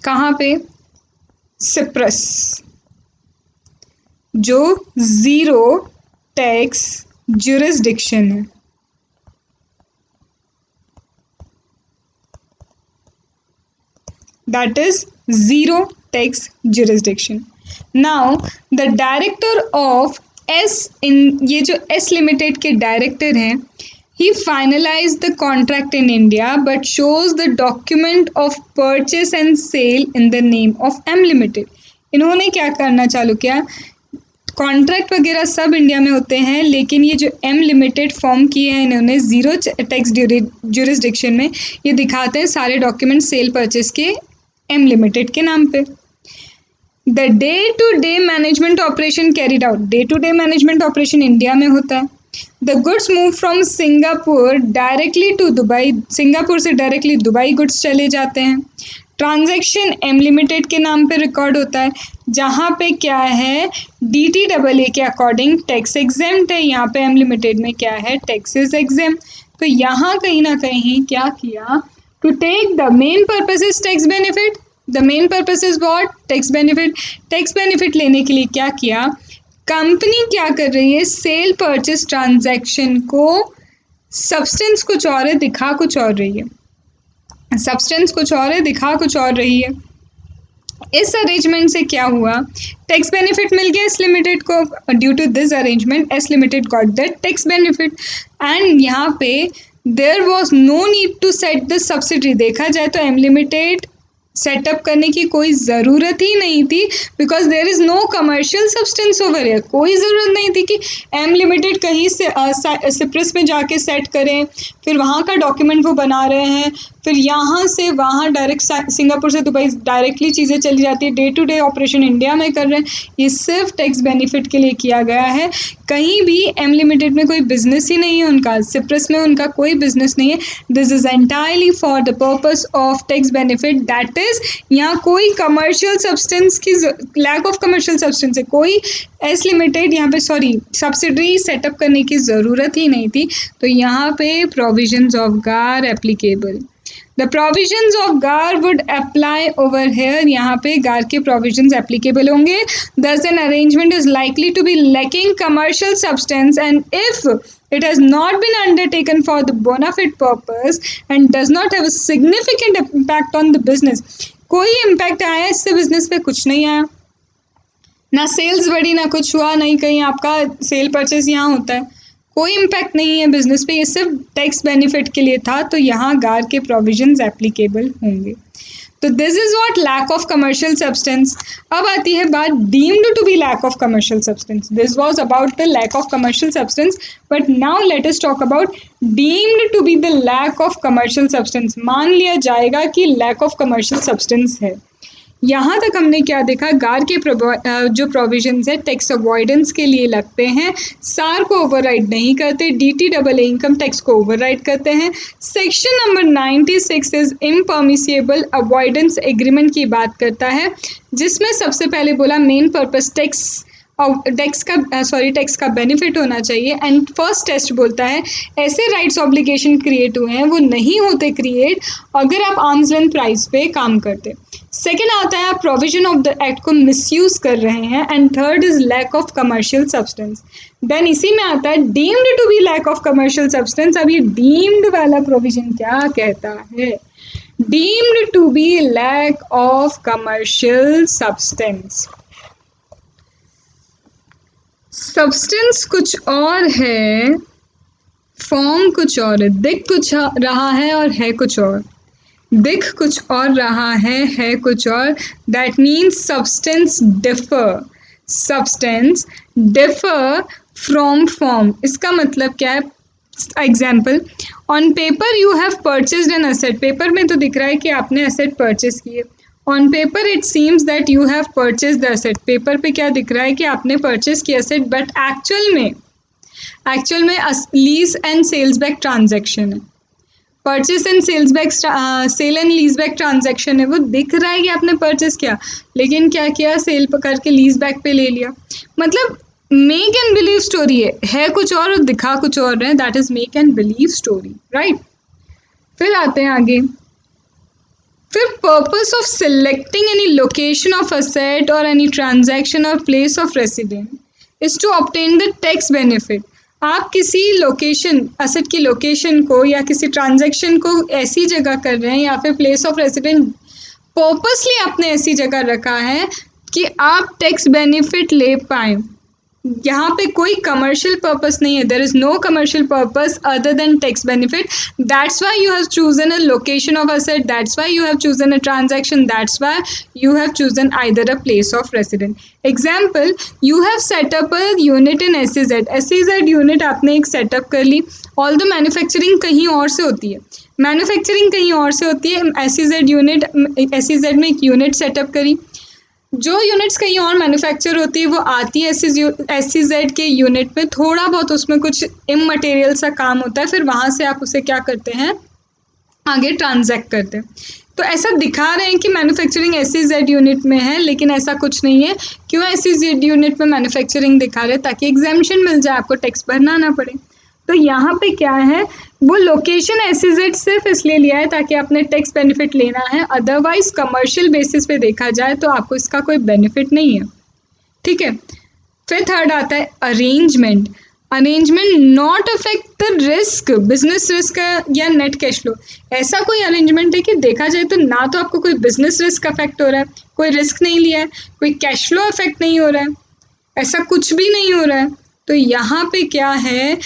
कहाँ पे? सिप्रस, जो ज़ीरो टैक्स ज्यूरिसडिक्शन है। That is zero tax jurisdiction. Now the director of S in, ये जो S लिमिटेड के डायरेक्टर हैं, he finalized the contract in India but shows the document of purchase and sale in the name of M Limited. इन्होंने क्या करना चालू किया? Contract वगैरह सब इंडिया में होते हैं, लेकिन ये जो एम लिमिटेड फॉर्म किए हैं इन्होंने ज़ीरो टैक्स ज्यूरिसडिक्शन में, ये दिखाते हैं सारे डॉक्यूमेंट सेल परचेस के एम लिमिटेड के नाम पे। The day to day management operation carried out. Day to day management operation India में होता है। The goods move from Singapore directly to Dubai. Singapore से डायरेक्टली दुबई गुड्स चले जाते हैं। ट्रांजैक्शन एम लिमिटेड के नाम पे रिकॉर्ड होता है, जहाँ पे क्या है? DTAA के अकॉर्डिंग टैक्स एग्जेम्प्ट है। यहाँ पे एम लिमिटेड में क्या है? Taxes exempt. तो यहाँ कहीं ना कहीं क्या किया? To take the main purpose is tax benefit. The main purpose is what? Tax benefit. Tax benefit लेने के लिए क्या किया? कंपनी क्या कर रही है, सेल परचेस ट्रांजैक्शन को सब्सटेंस कुछ और है, दिखा कुछ और रही है। सब्सटेंस कुछ और है, दिखा कुछ और रही है। इस अरेंजमेंट से क्या हुआ, टैक्स बेनिफिट मिल गया एस लिमिटेड को। Due to this arrangement S limited got that tax benefit. And यहाँ पे there was no need to set the subsidy. देखा जाए तो एम लिमिटेड सेटअप करने की कोई ज़रूरत ही नहीं थी, because there is no commercial substance over here. कोई ज़रूरत नहीं थी कि एम लिमिटेड कहीं से सिप्रस में जाके सेट करें, फिर वहाँ का डॉक्यूमेंट वो बना रहे हैं, फिर यहाँ से वहाँ डायरेक्ट सिंगापुर से दुबई डायरेक्टली चीज़ें चली जाती है, day to day operation India में कर रहे हैं। ये सिर्फ टैक्स बेनिफिट के लिए किया गया है। कहीं भी एम लिमिटेड में कोई बिजनेस ही नहीं है उनका, सिप्रस में उनका कोई बिजनेस नहीं है। This is entirely for the purpose of tax benefit, that is यहाँ कोई कमर्शियल सब्सटेंस की लैक ऑफ कमर्शियल सब्सटेंस है, कोई एस लिमिटेड यहाँ पे सब्सिडरी सेटअप करने की ज़रूरत ही नहीं थी। तो यहाँ पे provisions of GAAR applicable. The provisions of GAR would apply over here। यहाँ पे GAR के provisions applicable होंगे। Thus an arrangement is likely to be lacking commercial substance and if it has not been undertaken for the bona fide purpose and does not have a significant impact on the business। कोई impact आया इससे business पे कुछ नहीं आया, ना sales बढ़ी, ना कुछ हुआ, नहीं कहीं आपका सेल परचेज यहाँ होता है, कोई इम्पैक्ट नहीं है बिजनेस पे, ये सिर्फ टैक्स बेनिफिट के लिए था। तो यहाँ गार के प्रोविजंस एप्लीकेबल होंगे। तो this is what lack of commercial substance. अब आती है बात deemed to be lack of commercial substance. This was about the lack of commercial substance, but now let us talk about deemed to be the lack of commercial substance. मान लिया जाएगा कि lack of commercial substance है। यहाँ तक हमने क्या देखा, गार के जो प्रोविजंस है टैक्स अवॉइडेंस के लिए लगते हैं, सार को ओवरराइड नहीं करते, DTAA इनकम टैक्स को ओवरराइड करते हैं। Section number 96 is impermissible avoidance agreement की बात करता है, जिसमें सबसे पहले बोला मेन पर्पस टैक्स का बेनिफिट होना चाहिए। एंड फर्स्ट टेस्ट बोलता है ऐसे राइट्स ऑब्लिगेशन क्रिएट हुए हैं, वो नहीं होते क्रिएट अगर आप आर्म्स लेंथ प्राइस पे काम करते। सेकेंड आता है आप प्रोविजन ऑफ द एक्ट को मिसयूज कर रहे हैं। And third is lack of commercial substance. Then इसी में आता है deemed to be lack of commercial substance. अब ये डीम्ड वाला प्रोविजन क्या कहता है, deemed to be lack of commercial substance. Substance कुछ और है, फॉर्म कुछ और है, दिख कुछ रहा है और है कुछ और, दिख कुछ और रहा है कुछ और। That means substance differ from form. इसका मतलब क्या है, example on paper you have purchased an asset. Paper में तो दिख रहा है कि आपने एसेट परचेज किए। On paper it seems that you have purchase the asset. Paper पे क्या दिख रहा है कि आपने परचेज किया एसेट, बट एक्चुअल में lease and sales back transaction है। Purchase and sale and lease back transaction है। वो दिख रहा है कि आपने परचेस किया, लेकिन क्या किया, सेल करके लीज बैक पे ले लिया। मतलब मेक एंड बिलीव स्टोरी है कुछ और दिखा कुछ और है। That is make and believe story, right. फिर आते हैं आगे, फिर purpose of selecting any location of asset और एनी ट्रांजैक्शन और place of resident is to obtain the tax benefit. आप किसी लोकेशन, असेट की लोकेशन को या किसी ट्रांजैक्शन को ऐसी जगह कर रहे हैं या फिर प्लेस ऑफ रेसिडेंट पर्पसली आपने ऐसी जगह रखा है कि आप टैक्स बेनिफिट ले पाएँ। यहाँ पे कोई कमर्शियल पर्पस नहीं है, there is no commercial purpose other than tax benefit. That's why you have chosen a location of asset, that's why you have chosen a transaction, that's why you have chosen either a place of resident. Example, you have setup a unit in SEZ unit आपने एक setup कर ली। All the manufacturing कहीं और से होती है, SEZ में एक यूनिट सेटअप करी। जो यूनिट्स कहीं और मैन्युफैक्चर होती है वो आती है SEZ के यूनिट में, थोड़ा बहुत उसमें कुछ इमटेरियल सा काम होता है, फिर वहाँ से आप उसे क्या करते हैं, आगे ट्रांजैक्ट करते हैं। तो ऐसा दिखा रहे हैं कि मैन्युफैक्चरिंग SEZ यूनिट में है, लेकिन ऐसा कुछ नहीं है। क्यों SEZ यूनिट में मैन्युफैक्चरिंग दिखा रहे हैं, ताकि एग्जामिशन मिल जाए, आपको टैक्स भरना ना पड़े। तो यहाँ पे क्या है, वो लोकेशन SEZ सिर्फ इसलिए लिया है ताकि आपने टैक्स बेनिफिट लेना है, अदरवाइज कमर्शियल बेसिस पे देखा जाए तो आपको इसका कोई बेनिफिट नहीं है, ठीक है। फिर थर्ड आता है arrangement. Arrangement not affect the risk, business risk या नेट कैश फ्लो। ऐसा कोई अरेंजमेंट है कि देखा जाए तो ना तो आपको कोई बिजनेस रिस्क अफेक्ट हो रहा है, कोई रिस्क नहीं लिया है, कोई कैश फ्लो अफेक्ट नहीं हो रहा है, ऐसा कुछ भी नहीं हो रहा है। तो यहाँ पे क्या है,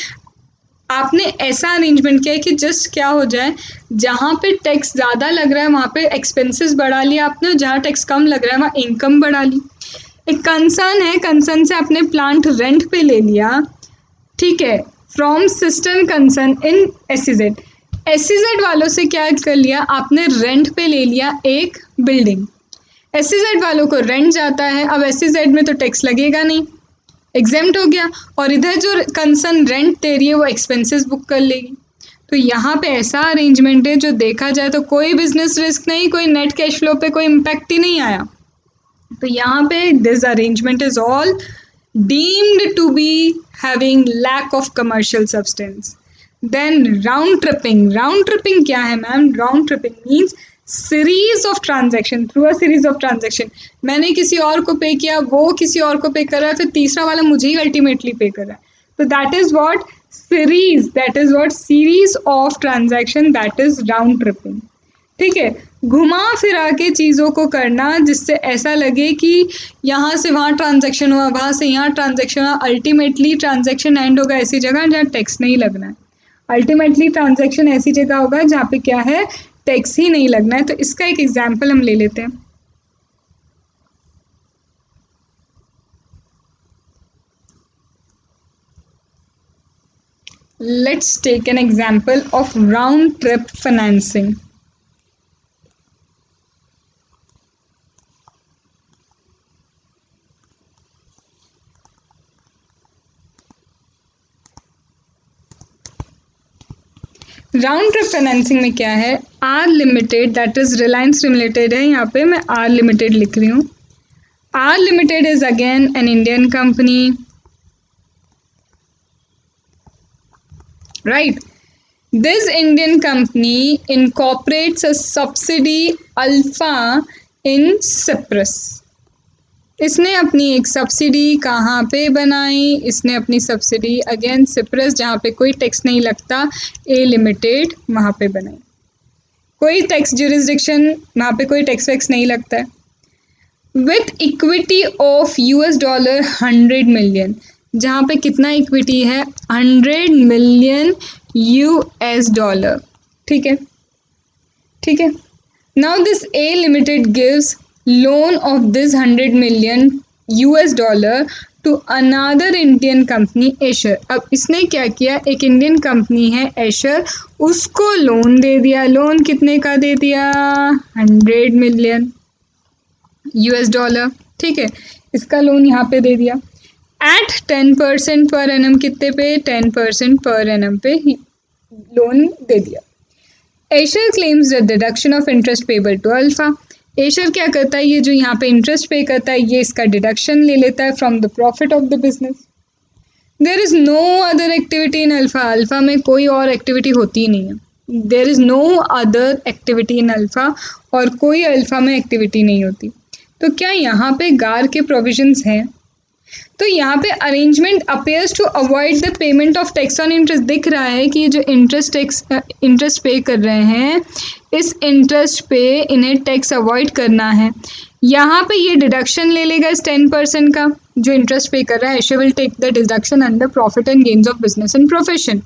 आपने ऐसा अरेंजमेंट किया है कि जस्ट क्या हो जाए, जहाँ पे टैक्स ज़्यादा लग रहा है वहाँ पे एक्सपेंसेस बढ़ा लिया आपने, जहाँ टैक्स कम लग रहा है वहाँ इनकम बढ़ा ली। एक कंसर्न है, कंसर्न से आपने प्लांट रेंट पे ले लिया, ठीक है, from system concern in SEZ. SEZ वालों से क्या कर लिया आपने, रेंट पे ले लिया एक बिल्डिंग। एसईजेड वालों को रेंट जाता है, अब एसईजेड में तो टैक्स लगेगा नहीं, एग्जेम्प्ट हो गया, और इधर जो कंसर्न रेंट दे रही है वो एक्सपेंसेस बुक कर लेगी। तो यहाँ पे ऐसा अरेंजमेंट है जो देखा जाए तो कोई बिजनेस रिस्क नहीं, कोई नेट कैश फ्लो पे कोई इम्पैक्ट ही नहीं आया। तो यहाँ पे this arrangement is all deemed to be having lack of commercial substance. Then round tripping. Round tripping क्या है ma'am? Round tripping means series of transaction, through a series of transaction. मैंने किसी और को पे किया, वो किसी और को पे कर रहा है, फिर तीसरा वाला मुझे ही अल्टीमेटली पे कर रहा है। तो that is what series, that is what series of transaction, that is round tripping. ठीक है, घुमा फिरा के चीज़ों को करना जिससे ऐसा लगे कि यहाँ से वहाँ ट्रांजैक्शन हुआ, वहाँ से यहाँ ट्रांजैक्शन हुआ, अल्टीमेटली ट्रांजैक्शन एंड होगा ऐसी जगह जहाँ टैक्स नहीं लगना है। अल्टीमेटली ट्रांजैक्शन ऐसी जगह होगा जहाँ पे क्या है, टैक्स ही नहीं लगना है। तो इसका एक एग्जाम्पल हम ले लेते हैं। Let's take an example of round trip financing. Round trip financing में क्या है, R limited, that is Reliance limited है, यहाँ पे मैं आर लिमिटेड लिख रही हूँ। R limited is again an Indian company, right. This Indian company incorporates a subsidy alpha in Cyprus. इसने अपनी एक सब्सिडी कहाँ पे बनाई, इसने अपनी सब्सिडी अगेन सिप्रस, जहाँ पे कोई टैक्स नहीं लगता, ए लिमिटेड, वहाँ पे बनाई। कोई टैक्स ज्यूरिसडिक्शन, वहाँ पे कोई टैक्स वैक्स नहीं लगता है। विथ इक्विटी ऑफ $100 million, जहाँ पे कितना इक्विटी है, $100 million। ठीक है, ठीक है। Now this A limited gives loan of this $100 million to another Indian company Asher. अब इसने क्या किया, एक इंडियन कंपनी है एशर, उसको लोन दे दिया। लोन कितने का दे दिया, $100 million। ठीक है, इसका लोन यहाँ पे दे दिया एट 10% पर एनम, कितने पे, 10% पर एनम पे ही लोन दे दिया। Asher claims the deduction of interest payable to alpha. Asher क्या करता है, ये जो यहाँ पे इंटरेस्ट पे करता है ये इसका डिडक्शन ले लेता है from the profit of the business. There is no other activity in alpha. Alpha में कोई और एक्टिविटी होती ही नहीं है। There is no other activity in alpha, और कोई अल्फा में एक्टिविटी नहीं होती। तो क्या यहाँ पे गार के प्रोविजंस हैं? तो यहाँ पे arrangement appears to avoid the payment of tax on interest. दिख रहा है कि ये जो इंटरेस्ट पे कर रहे हैं, इस इंटरेस्ट पे इन्हें टैक्स अवॉइड करना है। यहाँ पे ये डिडक्शन ले लेगा इस 10% का जो इंटरेस्ट पे कर रहा है। Asher will take the deduction under profit and gains of business and profession.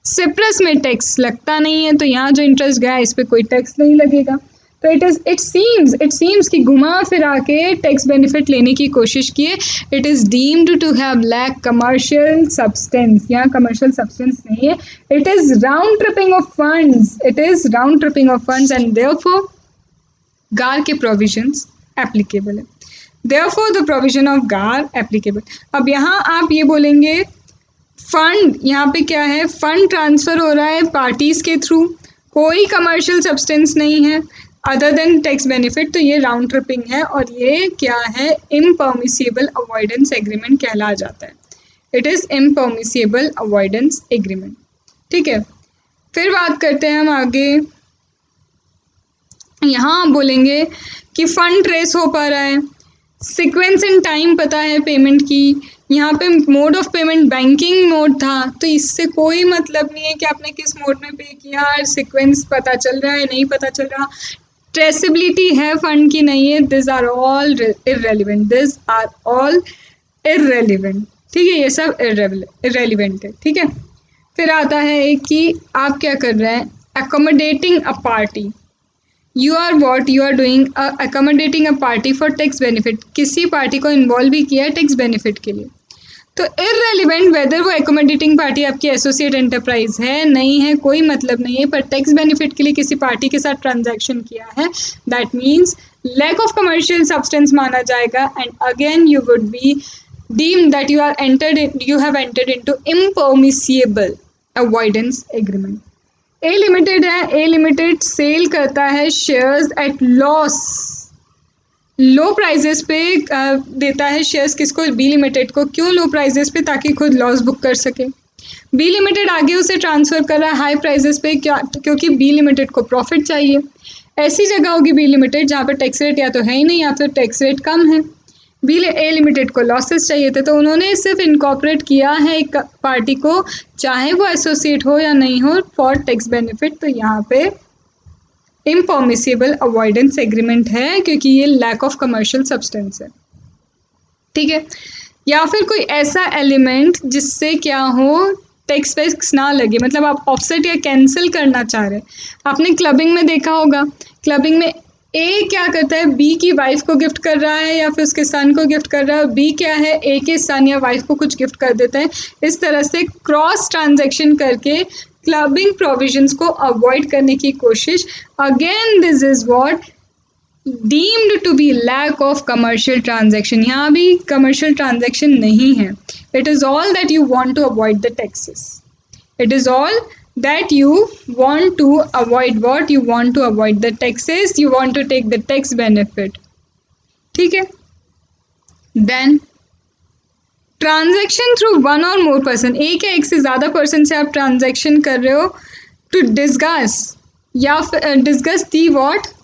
Cyprus में टैक्स लगता नहीं है, तो यहाँ जो इंटरेस्ट गया इस पे कोई टैक्स नहीं लगेगा। तो इट सीम्स कि घुमा फिरा के टैक्स बेनिफिट लेने की कोशिश किए। It is deemed to have lack commercial substance. यहाँ कमर्शियल सब्सटेंस नहीं है। It is round tripping of funds, it is round tripping of funds, and therefore GAAR के प्रोविजंस एप्लीकेबल है। Therefore the provision of GAAR applicable. अब यहाँ आप ये बोलेंगे फंड, यहाँ पे क्या है, फंड ट्रांसफ़र हो रहा है पार्टीज़ के थ्रू, कोई कमर्शियल सब्सटेंस नहीं है अदर देन टैक्स बेनिफिट, तो ये राउंड ट्रिपिंग है और ये क्या है, इम्परमिसिबल अवॉइडेंस एग्रीमेंट कहला जाता है। It is impermissible avoidance agreement. ठीक है, फिर बात करते हैं हम आगे। यहाँ आप बोलेंगे कि फ़ंड ट्रेस हो पा रहा है। सीक्वेंस एंड टाइम पता है पेमेंट की, यहाँ पे mode of payment banking mode था, तो इससे कोई मतलब नहीं है कि आपने किस मोड में पे किया, सीक्वेंस पता चल रहा है नहीं पता चल रहा, ट्रेसिबिलिटी है फंड की नहीं है, this are all irrelevant, this are all irrelevant, ठीक है, ये सब इररेलेवेंट है, ठीक है। फिर आता है एक कि आप क्या कर रहे हैं, accommodating a party, you are what you are doing accommodating a party for tax benefit, किसी पार्टी को इन्वॉल्व भी किया है टैक्स बेनिफिट के लिए, तो इररेलेवेंट वेदर वो एकोमोडेटिंग पार्टी आपकी एसोसिएट एंटरप्राइज है नहीं है कोई मतलब नहीं है, पर टैक्स बेनिफिट के लिए किसी पार्टी के साथ ट्रांजैक्शन किया है, that means lack of commercial substance माना जाएगा, and again you would be deemed that you have entered into impermissible avoidance agreement. A limited है, ए लिमिटेड सेल करता है shares at loss, low prices पे देता है शेयर्स किसको, B limited को, क्यों लो प्राइजेस पे, ताकि खुद लॉस बुक कर सके। बी लिमिटेड आगे उसे ट्रांसफर कर रहा है हाई प्राइजेस पे, क्या, क्योंकि बी लिमिटेड को प्रॉफिट चाहिए। ऐसी जगह होगी बी लिमिटेड जहाँ पर टैक्स रेट या तो है ही नहीं या फिर टैक्स रेट कम है, बी ए लिमिटेड को लॉसेस चाहिए थे, तो उन्होंने सिर्फ इनकॉर्पोरेट किया है एक पार्टी को, चाहे वो एसोसिएट हो या नहीं हो, फॉर टैक्स बेनिफिट, तो यहाँ पे इम्पॉमिसिबल अवॉइडेंस एग्रीमेंट है क्योंकि ये लैक ऑफ कमर्शियल सब्सटेंस है, ठीक है। या फिर कोई ऐसा एलिमेंट जिससे क्या हो टैक्स वैक्स ना लगे, मतलब आप ऑफसेट या कैंसिल करना चाह रहे हैं। आपने क्लबिंग में देखा होगा, क्लबिंग में ए क्या करता है, बी की वाइफ को गिफ्ट कर रहा है या फिर उसके सन को गिफ्ट कर रहा है, बी क्या है, ए के सन या वाइफ को कुछ गिफ्ट कर देता है। इस तरह से क्रॉस ट्रांजैक्शन करके क्लबिंग प्रोविजंस को अवॉइड करने की कोशिश, again this is what deemed to be lack of commercial transaction, यहाँ भी commercial transaction नहीं है, it is all that you want to avoid the taxes, it is all that you want to avoid, what you want to avoid the taxes, you want to take the tax benefit, ठीक है। then transaction through one or more person, एक या एक से ज़्यादा person से आप transaction कर रहे हो to discuss या discuss the what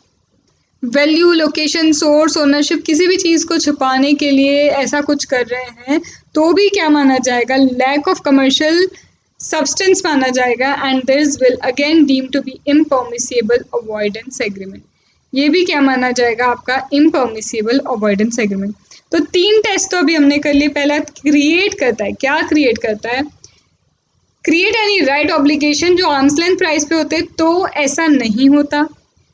value, location, source, ownership, किसी भी चीज़ को छुपाने के लिए ऐसा कुछ कर रहे हैं तो भी क्या माना जाएगा, लैक ऑफ कमर्शियल सब्सटेंस माना जाएगा, and this will again deem to be impermissible avoidance agreement, ये भी क्या माना जाएगा आपका इम्परमिसिबल अवॉइडेंस एग्रीमेंट। तो 3 टेस्ट तो अभी हमने कर लिए, पहला क्रिएट करता है, क्या क्रिएट करता है, क्रिएट एनी राइट ऑब्लिगेशन, जो आर्म्स लेंथ प्राइस पे होते तो ऐसा नहीं होता।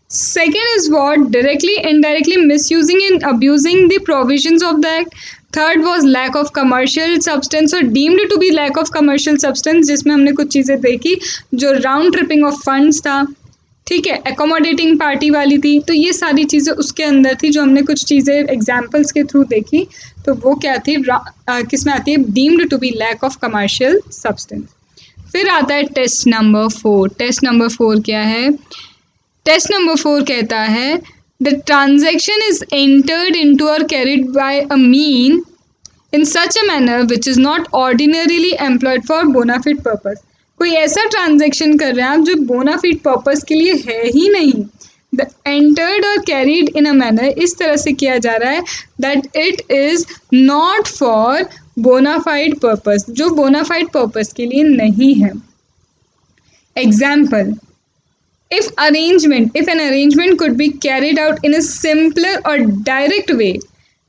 Second is what, directly, indirectly misusing and abusing the provisions of the act. Third was lack of commercial substance, और deemed to be lack of commercial substance, जिसमें हमने कुछ चीज़ें देखी जो राउंड ट्रिपिंग ऑफ फंड्स था, ठीक है, एकोमोडेटिंग पार्टी वाली थी, तो ये सारी चीज़ें उसके अंदर थी जो हमने कुछ चीज़ें एग्जाम्पल्स के थ्रू देखी, तो वो क्या थी, किस में आती है, deemed to be lack of commercial substance. फिर आता है टेस्ट नंबर 4, टेस्ट नंबर 4 क्या है, टेस्ट नंबर 4 कहता है the transaction is entered into और carried by a mean in such a manner which is not ordinarily employed for bona fide purpose, कोई ऐसा ट्रांजैक्शन कर रहे हैं आप जो बोनाफिड पर्पस के लिए है ही नहीं, द एंटर्ड और कैरिड इन अ मैनर इस तरह से किया जा रहा है that it is not for bona fide purpose, जो बोनाफाइड पर्पस के लिए नहीं है। Example, if an arrangement could be carried out in a simpler or direct way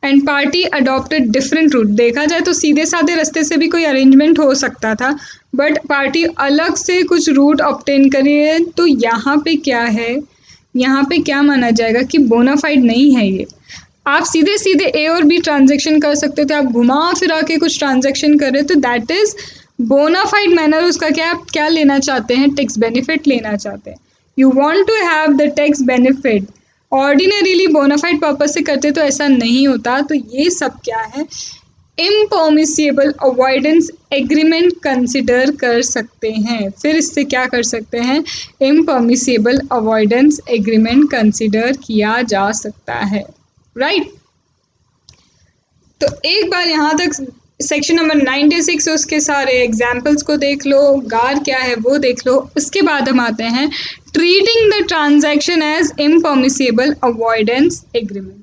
and party adopted different route, देखा जाए तो सीधे साधे रास्ते से भी कोई अरेंजमेंट हो सकता था, बट पार्टी अलग से कुछ रूट ऑब्टेन करी है, तो यहाँ पे क्या है, यहाँ पे क्या माना जाएगा कि बोनाफाइड नहीं है ये। आप सीधे सीधे ए और बी ट्रांजेक्शन कर सकते थे, आप घुमा फिरा के कुछ ट्रांजेक्शन कर रहे, तो दैट इज बोनाफाइड मैनर, उसका क्या लेना चाहते हैं, टैक्स बेनिफिट लेना चाहते हैं, you want to have the tax benefit. Ordinarily bona fide purpose से करते तो ऐसा नहीं होता, तो ये सब क्या है, इम्परमिसिबल अवॉइडेंस एग्रीमेंट कंसिडर कर सकते हैं। फिर इससे क्या कर सकते हैं, इम्परमिसिबल अवॉइडेंस एग्रीमेंट कंसिडर किया जा सकता है, राइट। तो एक बार यहाँ तक सेक्शन नंबर 96 उसके सारे एग्जाम्पल्स को देख लो, गार क्या है वो देख लो, उसके बाद हम आते हैं treating the transaction as impermissible avoidance agreement.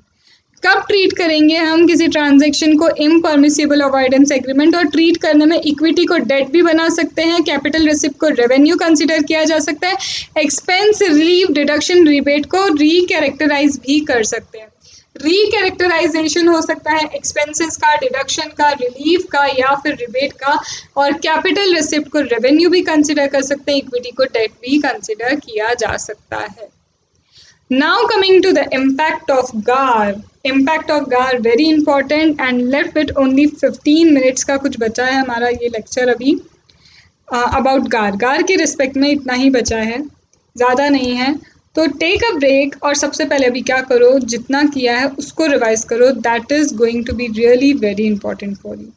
कब ट्रीट करेंगे हम किसी ट्रांजैक्शन को इम्परमिसिबल अवॉइडेंस एग्रीमेंट, और ट्रीट करने में इक्विटी को डेट भी बना सकते हैं, कैपिटल रिसिप्ट को रेवेन्यू कंसिडर किया जा सकता है, एक्सपेंस रिलीफ डिडक्शन रिबेट को रीकैरेक्टराइज भी कर सकते हैं। रीकैरेक्टराइजेशन हो सकता है एक्सपेंसेस का, डिडक्शन का, रिलीफ का या फिर रिबेट का, और कैपिटल रिसिप्ट को रेवेन्यू भी कंसिडर कर सकते हैं, इक्विटी को डेट भी कंसिडर किया जा सकता है। Now coming to the impact of GAR. Impact of GAR very important and left with only 15 minutes का कुछ बचा है हमारा ये लेक्चर अभी अबाउट GAR. GAR के रिस्पेक्ट में इतना ही बचा है, ज़्यादा नहीं है। तो टेक अ ब्रेक और सबसे पहले अभी क्या करो, जितना किया है उसको रिवाइज करो, that is going to be really very important for you.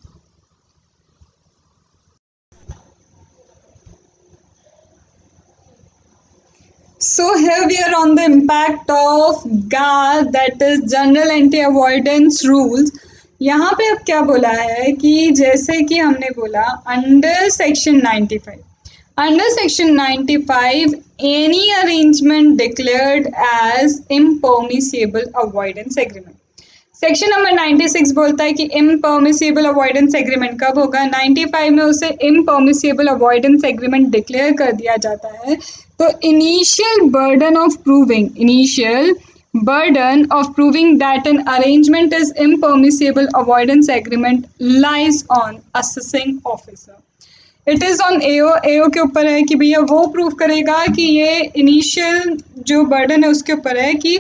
So here we are on the impact of GAR, that is General Anti-Avoidance Rules. यहाँ पे अब क्या बोला है कि जैसे कि हमने बोला under section 95 any arrangement declared as impermissible avoidance agreement. Section number 96 बोलता है कि इम्परमिसिबल अवॉइडेंस एग्रीमेंट कब होगा, 95 में उसे इम्परमिसिबल अवॉइडेंस एग्रीमेंट डिक्लेयर कर दिया जाता है। तो initial burden of proving that an arrangement is impermissible avoidance agreement lies on assessing officer. It is on AO के ऊपर है कि भैया वो प्रूव करेगा कि ये इनिशियल जो बर्डन है उसके ऊपर है कि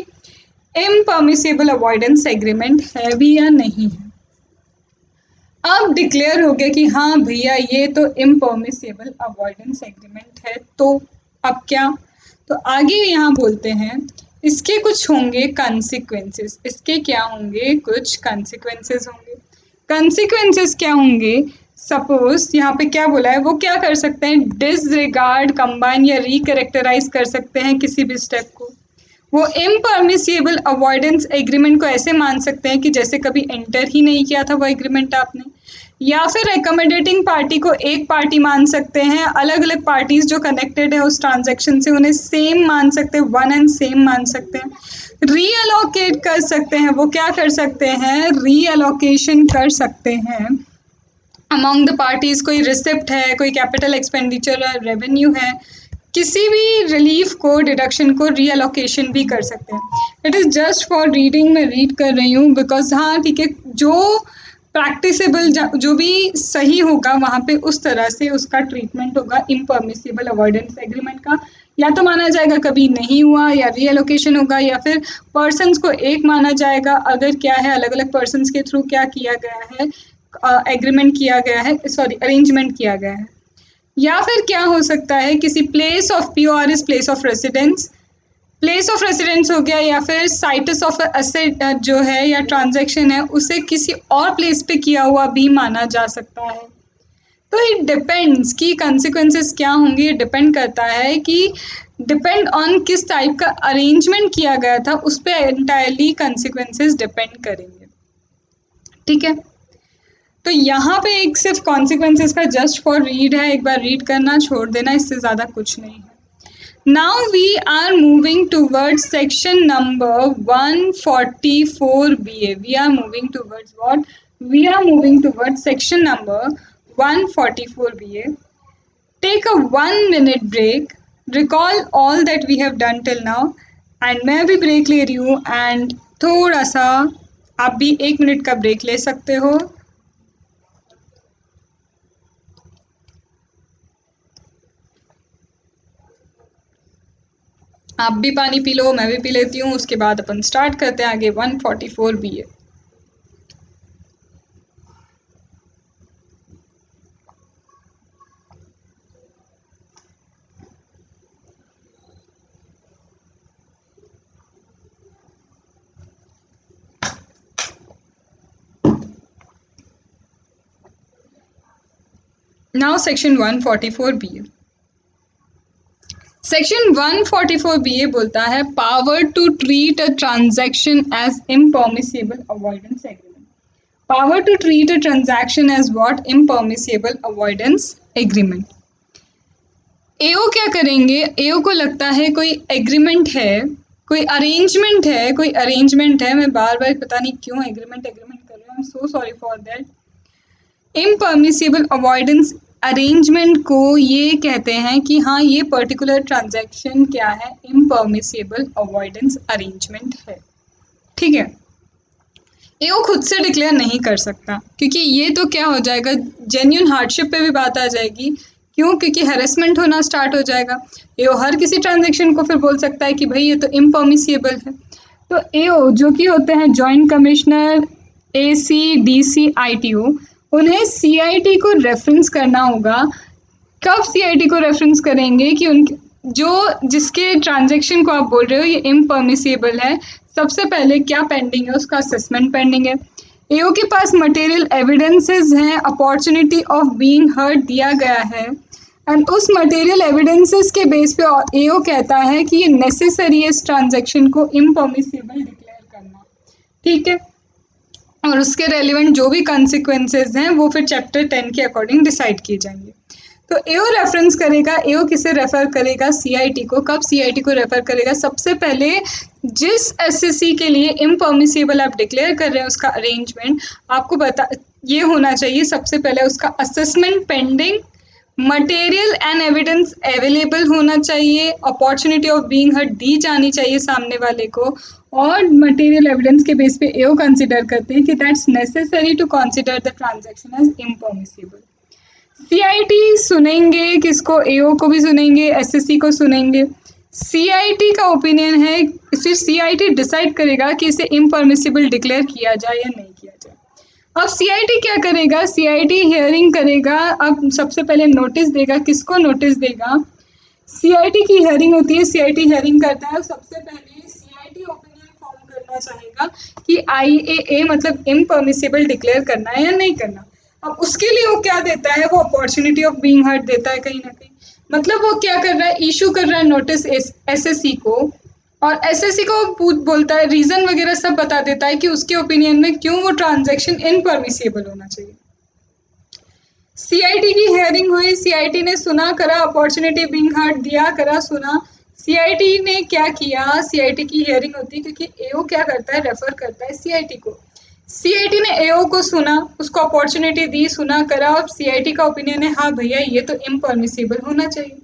इम्परमिसिबल अवॉइडेंस एग्रीमेंट है भी या नहीं है। अब डिक्लेयर हो गया कि हाँ भैया ये तो इम्परमिसिबल अवॉइडेंस एग्रीमेंट है, तो अब क्या, तो आगे यहाँ बोलते हैं इसके कुछ होंगे कॉन्सिक्वेंसेस। इसके क्या होंगे, कुछ कॉन्सिक्वेंसेस होंगे। कॉन्सिक्वेंसेस क्या होंगे, सपोज यहाँ पे क्या बोला है, वो क्या कर सकते हैं, डिसरिगार्ड, कंबाइन या रिकैरेक्टराइज कर सकते हैं किसी भी स्टेप को। वो इम्परमिसिबल अवॉइडेंस एग्रीमेंट को ऐसे मान सकते हैं कि जैसे कभी एंटर ही नहीं किया था वो एग्रीमेंट आपने, या फिर एकमोडेटिंग पार्टी को एक पार्टी मान सकते हैं, अलग अलग पार्टीज जो कनेक्टेड है उस ट्रांजैक्शन से उन्हें सेम मान सकते हैं, वन एंड सेम मान सकते हैं। रीअलोकेट कर सकते हैं, वो क्या कर सकते हैं, रीअलोकेशन कर सकते हैं अमॉन्ग द पार्टीज। कोई रिसिप्ट है, कोई कैपिटल एक्सपेंडिचर है, रेवेन्यू है, किसी भी रिलीफ को, डिडक्शन को रीअलोकेशन भी कर सकते हैं। It is just for reading, मैं रीड कर रही हूँ बिकॉज हाँ ठीक है, जो प्रैक्टिसेबल जो भी सही होगा वहाँ पे उस तरह से उसका ट्रीटमेंट होगा इम्परमिसिबल अवॉइडेंस एग्रीमेंट का। या तो माना जाएगा कभी नहीं हुआ, या रीअलोकेशन होगा, या फिर पर्सन्स को एक माना जाएगा अगर क्या है अलग अलग पर्सन्स के थ्रू क्या किया गया है, एग्रीमेंट किया गया है, सॉरी अरेंजमेंट किया गया है। या फिर क्या हो सकता है किसी place of POR is place of residence, place of residence हो गया, या फिर साइटस ऑफ एसेट जो है या ट्रांजैक्शन है उसे किसी और प्लेस पे किया हुआ भी माना जा सकता है। तो इट डिपेंड्स कि कॉन्सिक्वेंसेस क्या होंगे, डिपेंड करता है कि डिपेंड ऑन किस टाइप का अरेंजमेंट किया गया था उस पर एंटायरली कॉन्सिक्वेंसेस डिपेंड करेंगे। ठीक है, तो यहाँ पे एक सिर्फ कॉन्सिक्वेंसेस का जस्ट फॉर रीड है, एक बार रीड करना छोड़ देना, इससे ज़्यादा कुछ नहीं है। Now we are moving towards section number 144 BA. We are moving towards what, we are moving towards section number 144 BA. Take a 1 minute break, recall all that we have done till now, and मैं भी break ले रही हूँ, and थोड़ा सा आप भी 1 minute का ब्रेक ले सकते हो। आप भी पानी पी लो, मैं भी पी लेती हूँ, उसके बाद अपन स्टार्ट करते हैं आगे 144 BA। Now section 144 BA। Section 144 BA बोलता है power to treat a transaction as impermissible avoidance agreement. Power to treat a transaction as what, impermissible avoidance agreement. AO क्या करेंगे, एओ को लगता है कोई एग्रीमेंट है कोई अरेंजमेंट है, मैं बार बार पता नहीं क्यों एग्रीमेंट कर रही हूँ, I am so sorry for that. Impermissible avoidance arrangement को ये कहते हैं कि हाँ ये पर्टिकुलर ट्रांजैक्शन क्या है, इम्परमिसिबल अवॉइडेंस अरेंजमेंट है। ठीक है, ये वो खुद से डिक्लेयर नहीं कर सकता, क्योंकि ये तो क्या हो जाएगा, जेन्यून हार्डशिप पे भी बात आ जाएगी। क्यों? क्योंकि हैरेसमेंट होना स्टार्ट हो जाएगा। ये हर किसी ट्रांजैक्शन को फिर बोल सकता है कि भाई ये तो इम्परमिसिबल है। तो एओ जो कि होते हैं जॉइंट कमिश्नर ACDC ITO, उन्हें CIT को रेफरेंस करना होगा। कब CIT को रेफरेंस करेंगे कि उन जो जिसके ट्रांजैक्शन को आप बोल रहे हो ये इम्परमिसिबल है, सबसे पहले क्या पेंडिंग है, उसका असेसमेंट पेंडिंग है। एओ के पास मटेरियल एविडेंसेस हैं, अपॉर्चुनिटी ऑफ बीइंग हर्ड दिया गया है, एंड उस मटेरियल एविडेंसेस के बेस पे एओ कहता है कि ये नेसेसरी है इस ट्रांजैक्शन को इम्परमिसिबल डिक्लेयर करना। ठीक है, और उसके रेलिवेंट जो भी कॉन्सिक्वेंसेज हैं वो फिर चैप्टर 10 के अकॉर्डिंग डिसाइड किए जाएंगे। तो एओ रेफरेंस करेगा, एओ किसे रेफर करेगा, CIT को। कब CIT को रेफर करेगा? सबसे पहले जिस SSC के लिए इम्परमिसिबल आप डिक्लेयर कर रहे हैं उसका अरेंजमेंट आपको बता ये होना चाहिए। सबसे पहले उसका assessment pending, material and evidence available होना चाहिए, अपॉर्चुनिटी ऑफ बीइंग हर्ड दी जानी चाहिए सामने वाले को, और मटेरियल एविडेंस के बेस पे एओ कंसिडर करते हैं कि that's necessary to consider the transaction as impermissible. CIT सुनेंगे किसको? एओ को भी सुनेंगे, SSC को सुनेंगे। CIT का ओपिनियन है, फिर CIT डिसाइड करेगा कि इसे इम्परमिसिबल डिक्लेयर किया जाए या नहीं किया जाए। अब CIT क्या करेगा? CIT हियरिंग करेगा। अब सबसे पहले नोटिस देगा, किसको नोटिस देगा? CIT की हियरिंग होती है, CIT हियरिंग करता है। सबसे पहले CIT ओपिनियन फॉर्म करना चाहेगा कि IAA मतलब इम्परमिसिबल डिक्लेयर करना है या नहीं करना। अब उसके लिए वो क्या देता है? वो अपॉर्चुनिटी ऑफ बीइंग हर्ड देता है कहीं ना कहीं। मतलब वो क्या कर रहा है? इशू कर रहा है नोटिस SSC को, और SSC को बोलता है, रीजन वगैरह सब बता देता है कि उसके ओपिनियन में क्यों वो ट्रांजैक्शन इनपरमिसिबल होना चाहिए। CIT की हेयरिंग हुई, CIT ने सुना करा, अपॉर्चुनिटी बीइंग हर्ड दिया करा, सुना। CIT ने क्या किया? CIT की हेयरिंग होती है क्योंकि एओ क्या करता है? रेफर करता है CIT को। CIT ने एओ को सुना, उसको अपॉर्चुनिटी दी, सुना करा। अब CIT का ओपिनियन है हाँ भैया ये तो इम्परमिसिबल होना चाहिए।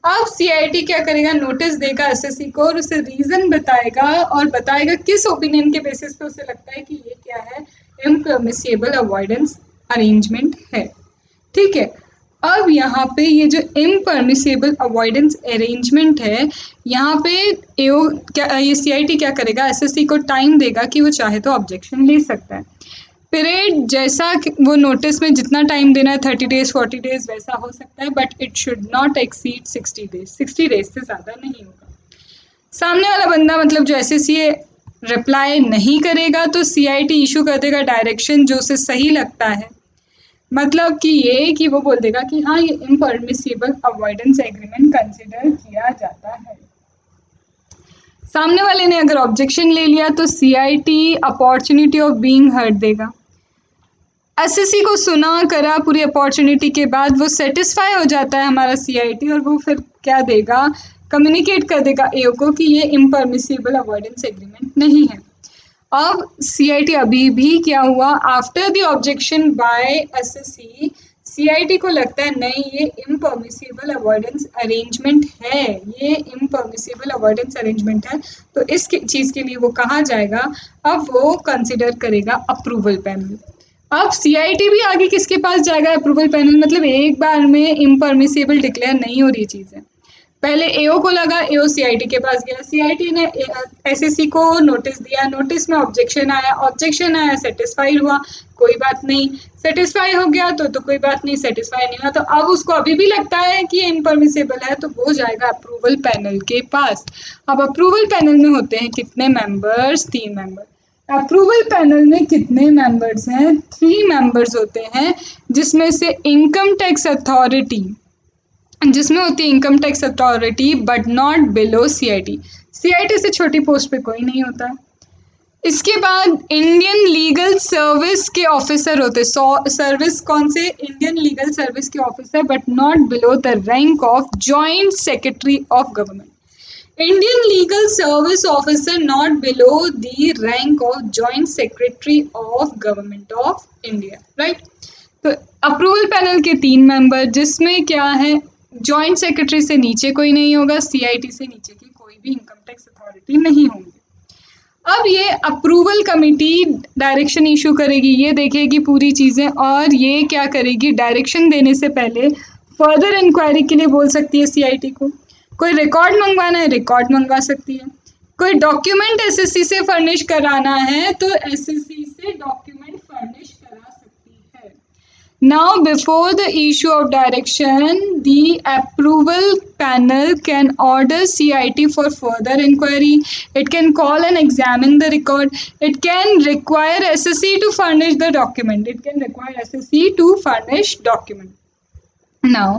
अब CIT क्या करेगा? नोटिस देगा SSC को और उसे रीजन बताएगा, और बताएगा किस ओपिनियन के बेसिस पे उसे लगता है कि ये क्या है, इम्परमिसिबल अवॉइडेंस अरेंजमेंट है। ठीक है, अब यहाँ पे ये जो इम्परमिसिबल अवॉइडेंस अरेंजमेंट है, यहाँ पे एओ क्या ये CIT क्या करेगा? SSC को टाइम देगा कि वो चाहे तो ऑब्जेक्शन ले सकता है। पीरियड जैसा वो नोटिस में जितना टाइम देना है 30 डेज 40 डेज वैसा हो सकता है, but it should not exceed 60 days. 60 days से ज़्यादा नहीं होगा। सामने वाला बंदा मतलब जो SSC रिप्लाई नहीं करेगा तो CIT इशू कर देगा डायरेक्शन जो उसे सही लगता है। मतलब कि ये कि वो बोल देगा कि हाँ ये इम्परमिसिबल अवॉइडेंस एग्रीमेंट कंसिडर किया जाता है। सामने वाले ने अगर ऑब्जेक्शन ले लिया तो CIT opportunity of being heard देगा। SSC को सुना करा पूरी अपॉर्चुनिटी के बाद वो सेटिस्फाई हो जाता है हमारा CIT, और वो फिर क्या देगा? कम्युनिकेट कर देगा एओ को कि ये इम्परमिसिबल अवॉइडेंस एग्रीमेंट नहीं है। अब CIT अभी भी क्या हुआ? After the objection bye SSC, CIT को लगता है नहीं ये इम्परमिसिबल अवॉइडेंस अरेंजमेंट है, ये इम्परमिसिबल अवॉइडेंस अरेंजमेंट है, तो इस चीज़ के लिए वो कहाँ जाएगा? अब वो कंसिडर करेगा अप्रूवल पैनल। अब CIT भी आगे किसके पास जाएगा? Approval panel. मतलब एक बार में इम्परमिसिबल डिक्लेयर नहीं हो रही चीज़ें। पहले एओ को लगा, एओ CIT के पास गया, CIT ने SSC को नोटिस दिया, नोटिस में ऑब्जेक्शन आया, सेटिस्फाइड हुआ, कोई बात नहीं। सेटिस्फाई हो गया तो कोई बात नहीं, सेटिस्फाई नहीं हुआ तो अब उसको अभी भी लगता है कि इम्परमिसिबल है, तो वो जाएगा अप्रूवल पैनल के पास। अब अप्रूवल पैनल में होते हैं कितने मेंबर्स? 3 मेंबर। अप्रूवल पैनल में कितने मेंबर्स हैं? 3 मेंबर्स होते हैं, जिसमें से इनकम टैक्स अथॉरिटी, जिसमें होती है income tax authority but not below CIT से छोटी पोस्ट पे कोई नहीं होता है। इसके बाद इंडियन लीगल सर्विस के ऑफिसर होते, सर्विस कौन से? इंडियन लीगल सर्विस के officer but not below the rank of joint secretary of government. Indian legal service officer not below the rank of joint secretary of government of India, right. तो approval panel के 3 member, जिसमें क्या है, joint secretary से नीचे कोई नहीं होगा, सीआईटी से नीचे की कोई भी इनकम टैक्स अथॉरिटी नहीं होंगी। अब ये अप्रूवल कमेटी डायरेक्शन इशू करेगी, ये देखेगी पूरी चीज़ें, और ये क्या करेगी, डायरेक्शन देने से पहले फर्दर इंक्वायरी के लिए बोल सकती है सीआईटी को। कोई रिकॉर्ड मंगवाना है, रिकॉर्ड मंगवा सकती है। कोई डॉक्यूमेंट एसएससी से फर्निश कराना है तो एसएससी से डॉक्यूमेंट फर्निश करा सकती है। Now, before the issue of direction, the approval panel can order CIT for further inquiry. It can call and examine the record. It can require SSC to furnish the document. It can require SSC to furnish document. Now,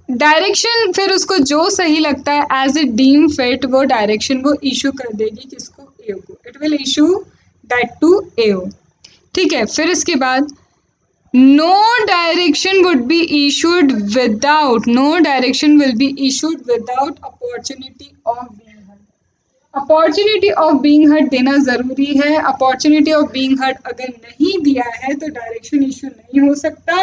direction फिर उसको जो सही लगता है as a deem fit, वो direction वो issue कर देगी किसको, एओ को। It will issue that to AO, ठीक है। फिर इसके बाद no direction would be issued without, no direction will be issued without opportunity of being heard. Opportunity of being heard देना ज़रूरी है। अपॉर्चुनिटी ऑफ बीइंग हर्ड अगर नहीं दिया है तो डायरेक्शन इशू नहीं हो सकता।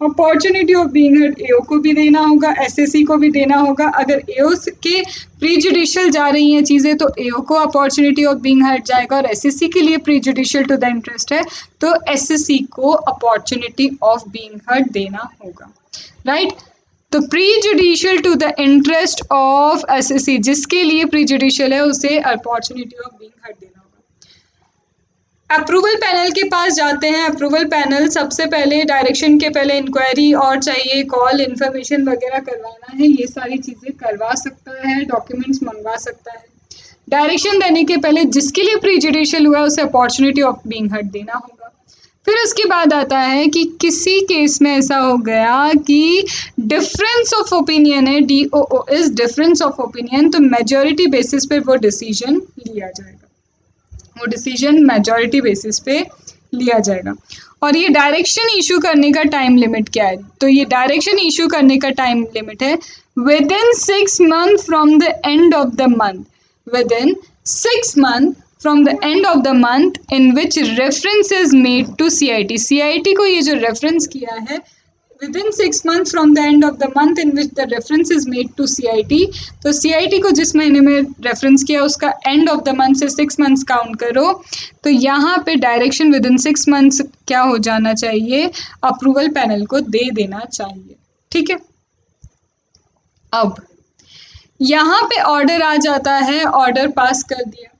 अपॉर्चुनिटी ऑफ बीइंग हर्ड एओ को भी देना होगा, एसएससी को भी देना होगा। अगर एओ के प्रीजुडिशियल जा रही हैं चीज़ें तो एओ को अपॉर्चुनिटी ऑफ बीइंग हर्ड जाएगा, और एसएससी के लिए प्रीजुडिशियल टू द इंटरेस्ट है तो एसएससी को अपॉर्चुनिटी ऑफ बीइंग हर्ड देना होगा, राइट। तो prejudicial to the interest of SSC, जिसके लिए प्रीजुडिशियल है उसे अपॉर्चुनिटी ऑफ बीइंग हर्ड देना होगा। अप्रूवल पैनल के पास जाते हैं। अप्रूवल पैनल सबसे पहले डायरेक्शन के पहले इंक्वायरी और चाहिए, कॉल, इन्फॉर्मेशन वगैरह करवाना है, ये सारी चीज़ें करवा सकता है, डॉक्यूमेंट्स मंगवा सकता है। डायरेक्शन देने के पहले जिसके लिए प्रीजुडिशियल हुआ उसे अपॉर्चुनिटी ऑफ बीइंग हर्ड देना होगा। फिर उसके बाद आता है कि किसी केस में ऐसा हो गया कि डिफरेंस ऑफ ओपिनियन है, DOO is difference of opinion, तो मेजॉरिटी बेसिस पे वो डिसीजन लिया जाएगा, वो डिसीजन मेजॉरिटी बेसिस पे लिया जाएगा। और ये डायरेक्शन इशू करने का टाइम लिमिट क्या है, तो ये डायरेक्शन इशू करने का टाइम लिमिट है with in 6 months from the end of the month, with in 6 months from the end of the month in which reference is made to CIT. CIT को ये जो reference किया है within 6 months from the end of the month in which the reference is made to CIT, तो CIT को जिस महीने में reference किया उसका end of the month से 6 months काउंट करो, तो यहाँ पे डायरेक्शन within 6 months क्या हो जाना चाहिए, अप्रूवल पैनल को दे देना चाहिए, ठीक है। अब यहाँ पे ऑर्डर आ जाता है, ऑर्डर पास कर दिया,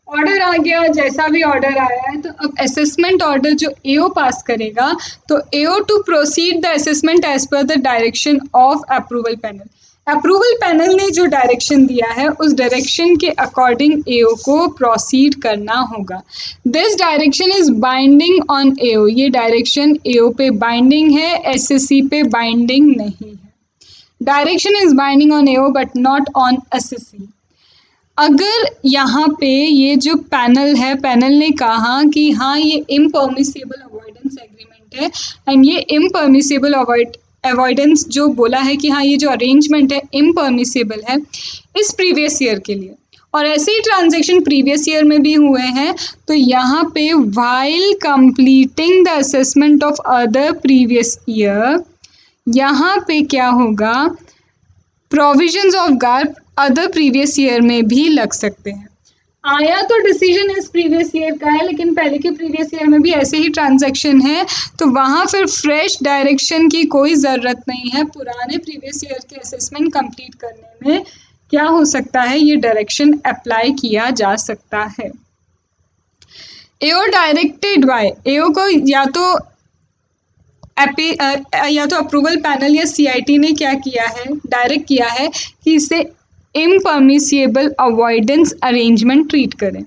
ऑर्डर आ गया, जैसा भी ऑर्डर आया है तो अब असेसमेंट ऑर्डर जो एओ पास करेगा, तो AO to proceed the assessment as per the direction of approval panel. Approval panel ने जो डायरेक्शन दिया है उस डायरेक्शन के अकॉर्डिंग एओ को प्रोसीड करना होगा। This direction is binding on AO, ये डायरेक्शन एओ पे बाइंडिंग है, एसएससी पे बाइंडिंग नहीं है। Direction is binding on AO but not on SSC. अगर यहाँ पे ये जो पैनल है, पैनल ने कहा कि हाँ ये इम्परमिसिबल अवॉइडेंस एग्रीमेंट है, एंड ये इम्परमिसिबल अवॉइडेंस जो बोला है कि हाँ ये जो अरेंजमेंट है इम्परमिसिबल है इस प्रीवियस ईयर के लिए, और ऐसे ही ट्रांजैक्शन प्रीवियस ईयर में भी हुए हैं, तो यहाँ पे while completing the assessment of other previous year, यहाँ पे क्या होगा, provisions of Garp other previous year में भी लग सकते हैं। आया तो डिसीजन इस प्रीवियस ईयर का है, लेकिन पहले के प्रीवियस ईयर में भी ऐसे ही ट्रांजैक्शन है, तो वहाँ फिर फ्रेश डायरेक्शन की कोई ज़रूरत नहीं है। पुराने प्रीवियस ईयर के असेसमेंट कंप्लीट करने में क्या हो सकता है, ये डायरेक्शन अप्लाई किया जा सकता है। एओ डायरेक्टेड बाय, एओ को या तो अप्रूवल पैनल या सीआईटी ने क्या किया है, डायरेक्ट किया है कि इसे इम्परमिसिबल अवॉइडेंस अरेंजमेंट ट्रीट करें।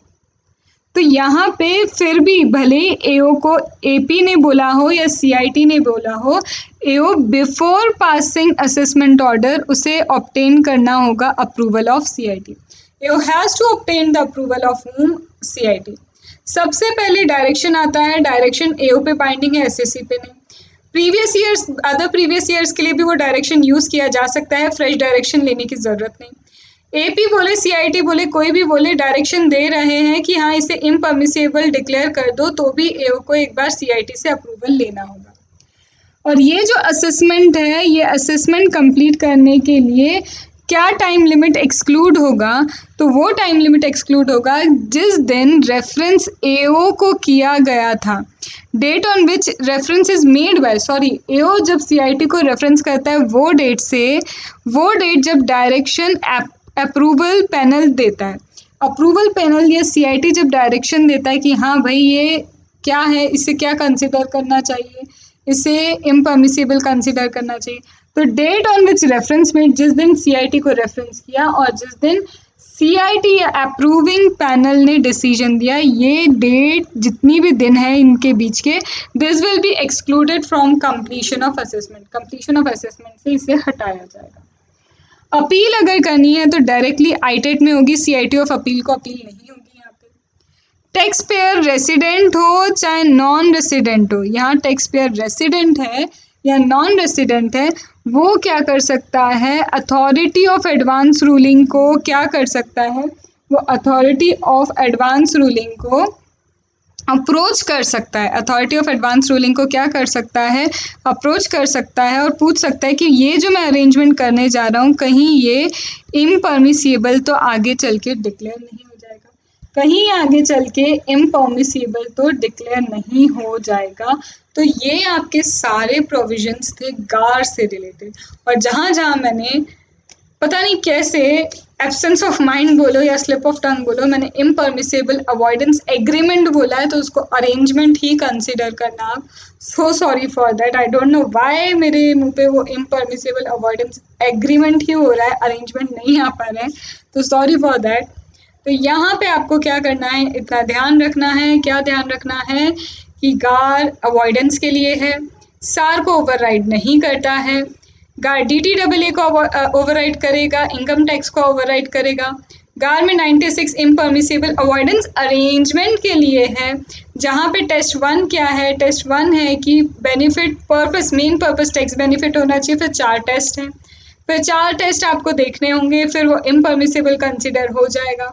तो यहाँ पे फिर भी भले एओ को एपी ने बोला हो या सीआईटी ने बोला हो, AO before passing assessment order उसे ऑब्टेन करना होगा approval of CIT. AO has to obtain the approval of whom, CIT. सबसे पहले डायरेक्शन आता है, डायरेक्शन एओ पे बाइंडिंग है, एसएससी पे नहीं। Previous years, other previous years के लिए भी वो डायरेक्शन यूज़ किया जा सकता है, फ्रेश डायरेक्शन लेने की ज़रूरत नहीं। एपी बोले, सीआईटी बोले, कोई भी बोले, डायरेक्शन दे रहे हैं कि हाँ इसे इम्परमिसेबल डिक्लेयर कर दो, तो भी एओ को एक बार सीआईटी से अप्रूवल लेना होगा। और ये जो असेसमेंट है, ये असेसमेंट कंप्लीट करने के लिए क्या टाइम लिमिट एक्सक्लूड होगा, तो वो टाइम लिमिट एक्सक्लूड होगा जिस दिन रेफरेंस एओ को किया गया था, date on which reference is made by, sorry AO जब सीआईटी को रेफरेंस करता है वो डेट से, वो डेट जब डायरेक्शन अप्रूवल पैनल देता है, अप्रूवल पैनल या सीआईटी जब डायरेक्शन देता है कि हाँ भाई ये क्या है, इसे क्या कंसिडर करना चाहिए, इसे इम्परमिसेबल कंसिडर करना चाहिए, तो डेट ऑन विच रेफरेंस में, जिस दिन सीआईटी को रेफरेंस किया और जिस दिन सीआईटी या अप्रूविंग पैनल ने डिसीजन दिया, ये डेट जितनी भी दिन है इनके बीच के, this will be excluded from completion of assessment, completion of assessment से इसे हटाया जाएगा। अपील अगर करनी है तो डायरेक्टली आईटेट में होगी, सीआईटी ऑफ अपील को अपील नहीं होगी। यहाँ पे टैक्स पेयर रेसिडेंट हो चाहे नॉन रेसिडेंट हो, यहाँ टैक्स पेयर रेसिडेंट है या नॉन रेसिडेंट है, वो क्या कर सकता है, अथॉरिटी ऑफ एडवांस रूलिंग को क्या कर सकता है, वो अथॉरिटी ऑफ एडवांस रूलिंग को अप्रोच कर सकता है, अथॉरिटी ऑफ एडवांस रूलिंग को क्या कर सकता है, अप्रोच कर सकता है और पूछ सकता है कि ये जो मैं अरेंजमेंट करने जा रहा हूँ कहीं ये इम्परमिसेबल तो आगे चल के डिक्लेयर नहीं हो जाएगा, कहीं आगे चल के इम्परमिसेबल तो डिक्लेयर नहीं हो जाएगा। तो ये आपके सारे प्रोविजंस थे गार से रिलेटेड, और जहाँ जहाँ मैंने पता नहीं कैसे एब्सेंस ऑफ माइंड बोलो या स्लिप ऑफ टंग बोलो, मैंने इम्परमिसेबल अवॉइडेंस एग्रीमेंट बोला है तो उसको अरेंजमेंट ही कंसीडर करना आप। सो sorry for that, I don't know why मेरे मुंह पे वो इम्परमिसेबल अवॉइडेंस एग्रीमेंट ही हो रहा है, अरेंजमेंट नहीं आ पा रहा है, तो सॉरी फॉर दैट। तो यहाँ पे आपको क्या करना है, इतना ध्यान रखना है, क्या ध्यान रखना है कि गार अवॉइडेंस के लिए है, सार को ओवरराइड नहीं करता है, गार डीटीडब्ल्यूए को ओवरराइड करेगा, इनकम टैक्स को ओवरराइड करेगा। गार में 96 इम्परमिसेबल अवॉइडेंस अरेंजमेंट के लिए है, जहाँ पे टेस्ट 1 क्या है, टेस्ट 1 है कि benefit purpose, main purpose tax benefit होना चाहिए, फिर 4 टेस्ट हैं, फिर 4 टेस्ट आपको देखने होंगे, फिर वो इम्परमिसेबल कंसिडर हो जाएगा।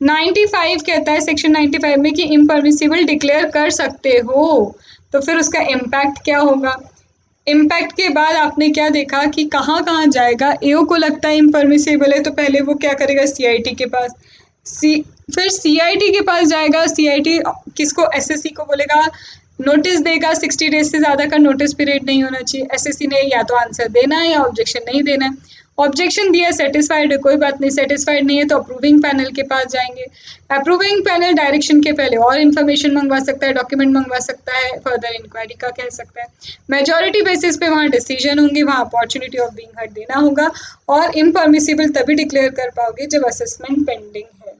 95 कहता है सेक्शन 95 में कि इम्परमिसेबल डिक्लेयर कर सकते हो, तो फिर उसका इम्पैक्ट क्या होगा, इम्पैक्ट के बाद आपने क्या देखा कि कहाँ कहाँ जाएगा, एओ को लगता है इम्परमिसेबल है तो पहले वो क्या करेगा, सीआईटी के पास, फिर सीआईटी के पास जाएगा, सीआईटी किसको, एसएससी को बोलेगा, नोटिस देगा, 60 डेज से ज़्यादा का नोटिस पीरियड नहीं होना चाहिए, एसएससी ने या तो आंसर देना है या ऑब्जेक्शन नहीं देना है, ऑब्जेक्शन दिया, सेटिस्फाइड है, कोई बात नहीं, सेटिस्फाइड नहीं है तो अप्रूविंग पैनल के पास जाएंगे, अप्रूविंग पैनल डायरेक्शन के पहले और इन्फॉर्मेशन मंगवा सकता है, डॉक्यूमेंट मंगवा सकता है, फर्दर इंक्वायरी का कह सकता है, मेजॉरिटी बेसिस पे वहाँ डिसीजन होंगे, वहाँ अपॉर्चुनिटी ऑफ बीइंग हर्ड देना होगा, और इम्परमिसेबल तभी डिक्लेयर कर पाओगे जब असेसमेंट पेंडिंग है।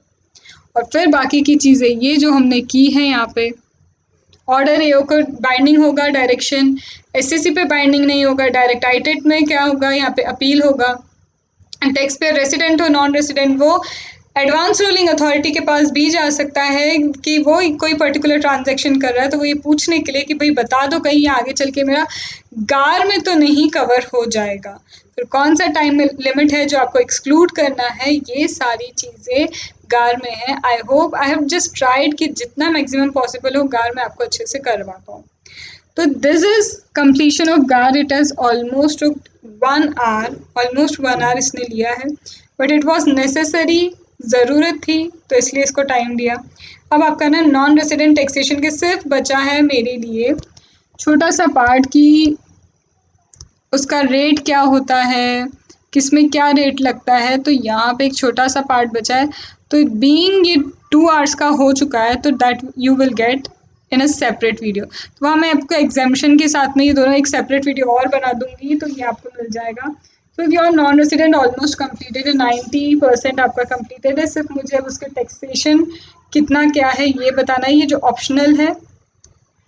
और फिर बाकी की चीज़ें ये जो हमने की हैं यहाँ पे, ऑर्डर एओ को बाइंडिंग होगा, डायरेक्शन एसएससी पे बाइंडिंग नहीं होगा, डायरेक्ट आईटेट में क्या होगा, यहाँ पे अपील होगा, टैक्स पेयर रेसिडेंट हो नॉन रेसिडेंट, वो एडवांस रूलिंग अथॉरिटी के पास भी जा सकता है कि वो कोई पर्टिकुलर ट्रांजैक्शन कर रहा है, तो वो ये पूछने के लिए कि भाई बता दो कहीं आगे चल के मेरा गार में तो नहीं कवर हो जाएगा, फिर कौन सा टाइम लिमिट है जो आपको एक्सक्लूड करना है, ये सारी चीज़ें गार में है। I hope I have just tried कि जितना मैक्सिमम पॉसिबल हो गार में आपको अच्छे से करवा पाऊँ। तो this is completion of GAAR, it has almost 1 hour, almost 1 hour इसने लिया है, बट इट वॉज नेसेसरी, ज़रूरत थी तो इसलिए इसको टाइम दिया। अब आपका ना नॉन रेसिडेंट टैक्सेशन के सिर्फ बचा है मेरे लिए छोटा सा पार्ट कि उसका रेट क्या होता है, किसमें क्या रेट लगता है, तो यहाँ पे एक छोटा सा पार्ट बचा है, तो बीइंग ये 2 आवर्स का हो चुका है तो that you will get in a separate video, तो वहाँ मैं आपको एग्जामिशन के साथ में ये दोनों एक सेपरेट वीडियो और बना दूंगी तो ये आपको मिल जाएगा। तो your non resident almost completed है, 90% आपका कम्प्लीटेड है, सिर्फ मुझे अब उसके टैक्सेशन कितना क्या है ये बताना है, ये जो ऑप्शनल है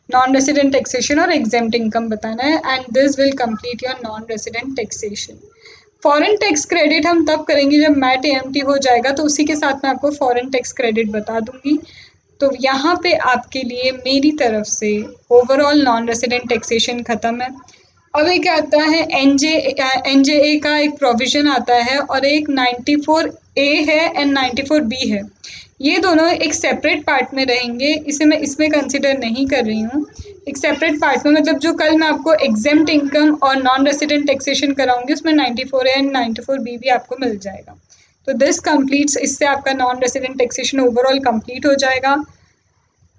नॉन रेसिडेंट टैक्सेशन और एग्जेम्प्ट इनकम बताना है, and this will complete your non resident taxation. Foreign tax credit हम तब करेंगे जब मैट एएमटी हो जाएगा, तो उसी के साथ मैं आपको फॉरेन टैक्स क्रेडिट बता दूंगी। तो यहाँ पे आपके लिए मेरी तरफ से ओवरऑल नॉन रेसिडेंट टैक्सेशन ख़त्म है। अब एक आता है एनजेए का एक प्रोविजन आता है और एक 94A है एंड 94B है। ये दोनों एक सेपरेट पार्ट में रहेंगे, इसे मैं इसमें कंसिडर नहीं कर रही हूँ। एक सेपरेट पार्ट में मतलब जो कल मैं आपको एग्जेम्प्ट इनकम और नॉन रेसिडेंट टैक्सेशन कराऊंगी उसमें 94A एंड 94B भी आपको मिल जाएगा। तो दिस कंप्लीट्स, इससे आपका non resident taxation overall complete हो जाएगा।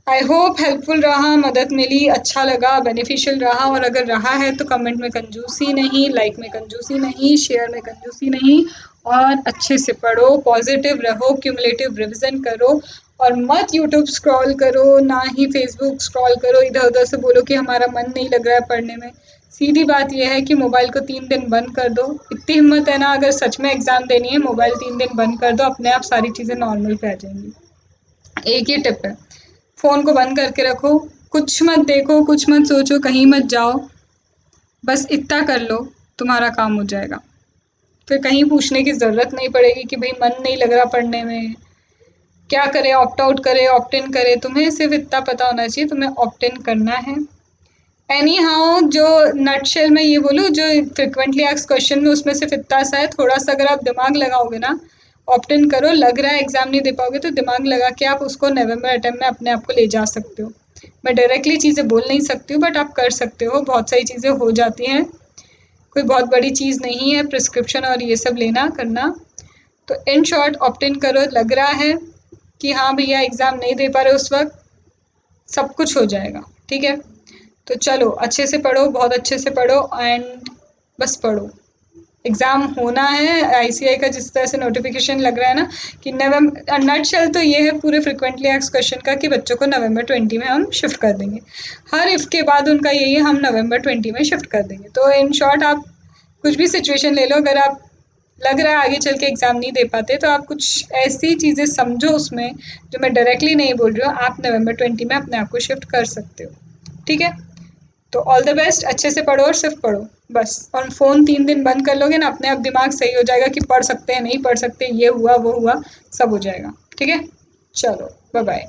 आई होप हेल्पफुल रहा, मदद मिली, अच्छा लगा, बेनिफिशियल रहा, और अगर रहा है तो कमेंट में कंजूसी नहीं, लाइक में कंजूसी नहीं, शेयर में कंजूसी नहीं, और अच्छे से पढ़ो, पॉजिटिव रहो, क्यूमुलेटिव रिविजन करो, और मत यूट्यूब स्क्रॉल करो, ना ही फेसबुक स्क्रॉल करो, इधर उधर से बोलो कि हमारा मन नहीं लग रहा है पढ़ने में। सीधी बात यह है कि मोबाइल को 3 दिन बंद कर दो। इतनी हिम्मत है ना, अगर सच में एग्जाम देनी है मोबाइल 3 दिन बंद कर दो, अपने आप सारी चीज़ें नॉर्मल पे आ जाएंगी। एक ही टिप है, फ़ोन को बंद करके रखो, कुछ मत देखो, कुछ मत सोचो, कहीं मत जाओ, बस इतना कर लो, तुम्हारा काम हो जाएगा। फिर कहीं पूछने की ज़रूरत नहीं पड़ेगी कि भाई मन नहीं लग रहा पढ़ने में, क्या करें, ऑप्ट आउट करें, ऑप्ट इन करें। तुम्हें सिर्फ इतना पता होना चाहिए तुम्हें ऑप्ट इन करना है। एनी हाउ, जो नटशेल में ये बोलूँ, जो फ्रिक्वेंटली आस्क्ड क्वेश्चन में उसमें सिर्फ इतना सा है, थोड़ा सा अगर आप दिमाग लगाओगे ना, ऑप्ट इन करो, लग रहा है एग्जाम नहीं दे पाओगे तो दिमाग लगा के आप उसको नवंबर अटेम्प्ट में अपने आप को ले जा सकते हो। मैं डायरेक्टली चीज़ें बोल नहीं सकती हूँ बट आप कर सकते हो, बहुत सारी चीज़ें हो जाती हैं, कोई बहुत बड़ी चीज़ नहीं है प्रिस्क्रिप्शन और ये सब लेना करना। तो इन शॉर्ट ऑप्ट इन करो, लग रहा है कि हाँ भैया एग्ज़ाम नहीं दे पा रहे उस वक्त, सब कुछ हो जाएगा, ठीक है। तो चलो अच्छे से पढ़ो, बहुत अच्छे से पढ़ो, एंड बस पढ़ो। एग्ज़ाम होना है आईसीआई का, जिस तरह से नोटिफिकेशन लग रहा है ना कि नवंबर, नटशेल तो ये है पूरे फ्रिक्वेंटली आस्क्ड क्वेश्चन का कि बच्चों को नवंबर 20 में हम शिफ्ट कर देंगे। हर इफ के बाद उनका यही है, हम नवंबर 20 में शिफ्ट कर देंगे। तो इन शॉर्ट आप कुछ भी सिचुएशन ले लो, अगर आप लग रहा है आगे चल के एग्ज़ाम नहीं दे पाते तो आप कुछ ऐसी चीज़ें समझो उसमें जो मैं डायरेक्टली नहीं बोल रही हूँ, आप नवंबर 20 में अपने आप को शिफ्ट कर सकते हो, ठीक है। तो ऑल द बेस्ट, अच्छे से पढ़ो और सिर्फ पढ़ो बस, और फ़ोन 3 दिन बंद कर लोगे ना, अपने आप दिमाग सही हो जाएगा कि पढ़ सकते हैं, नहीं पढ़ सकते, ये हुआ वो हुआ, सब हो जाएगा, ठीक है। चलो बाय बाय।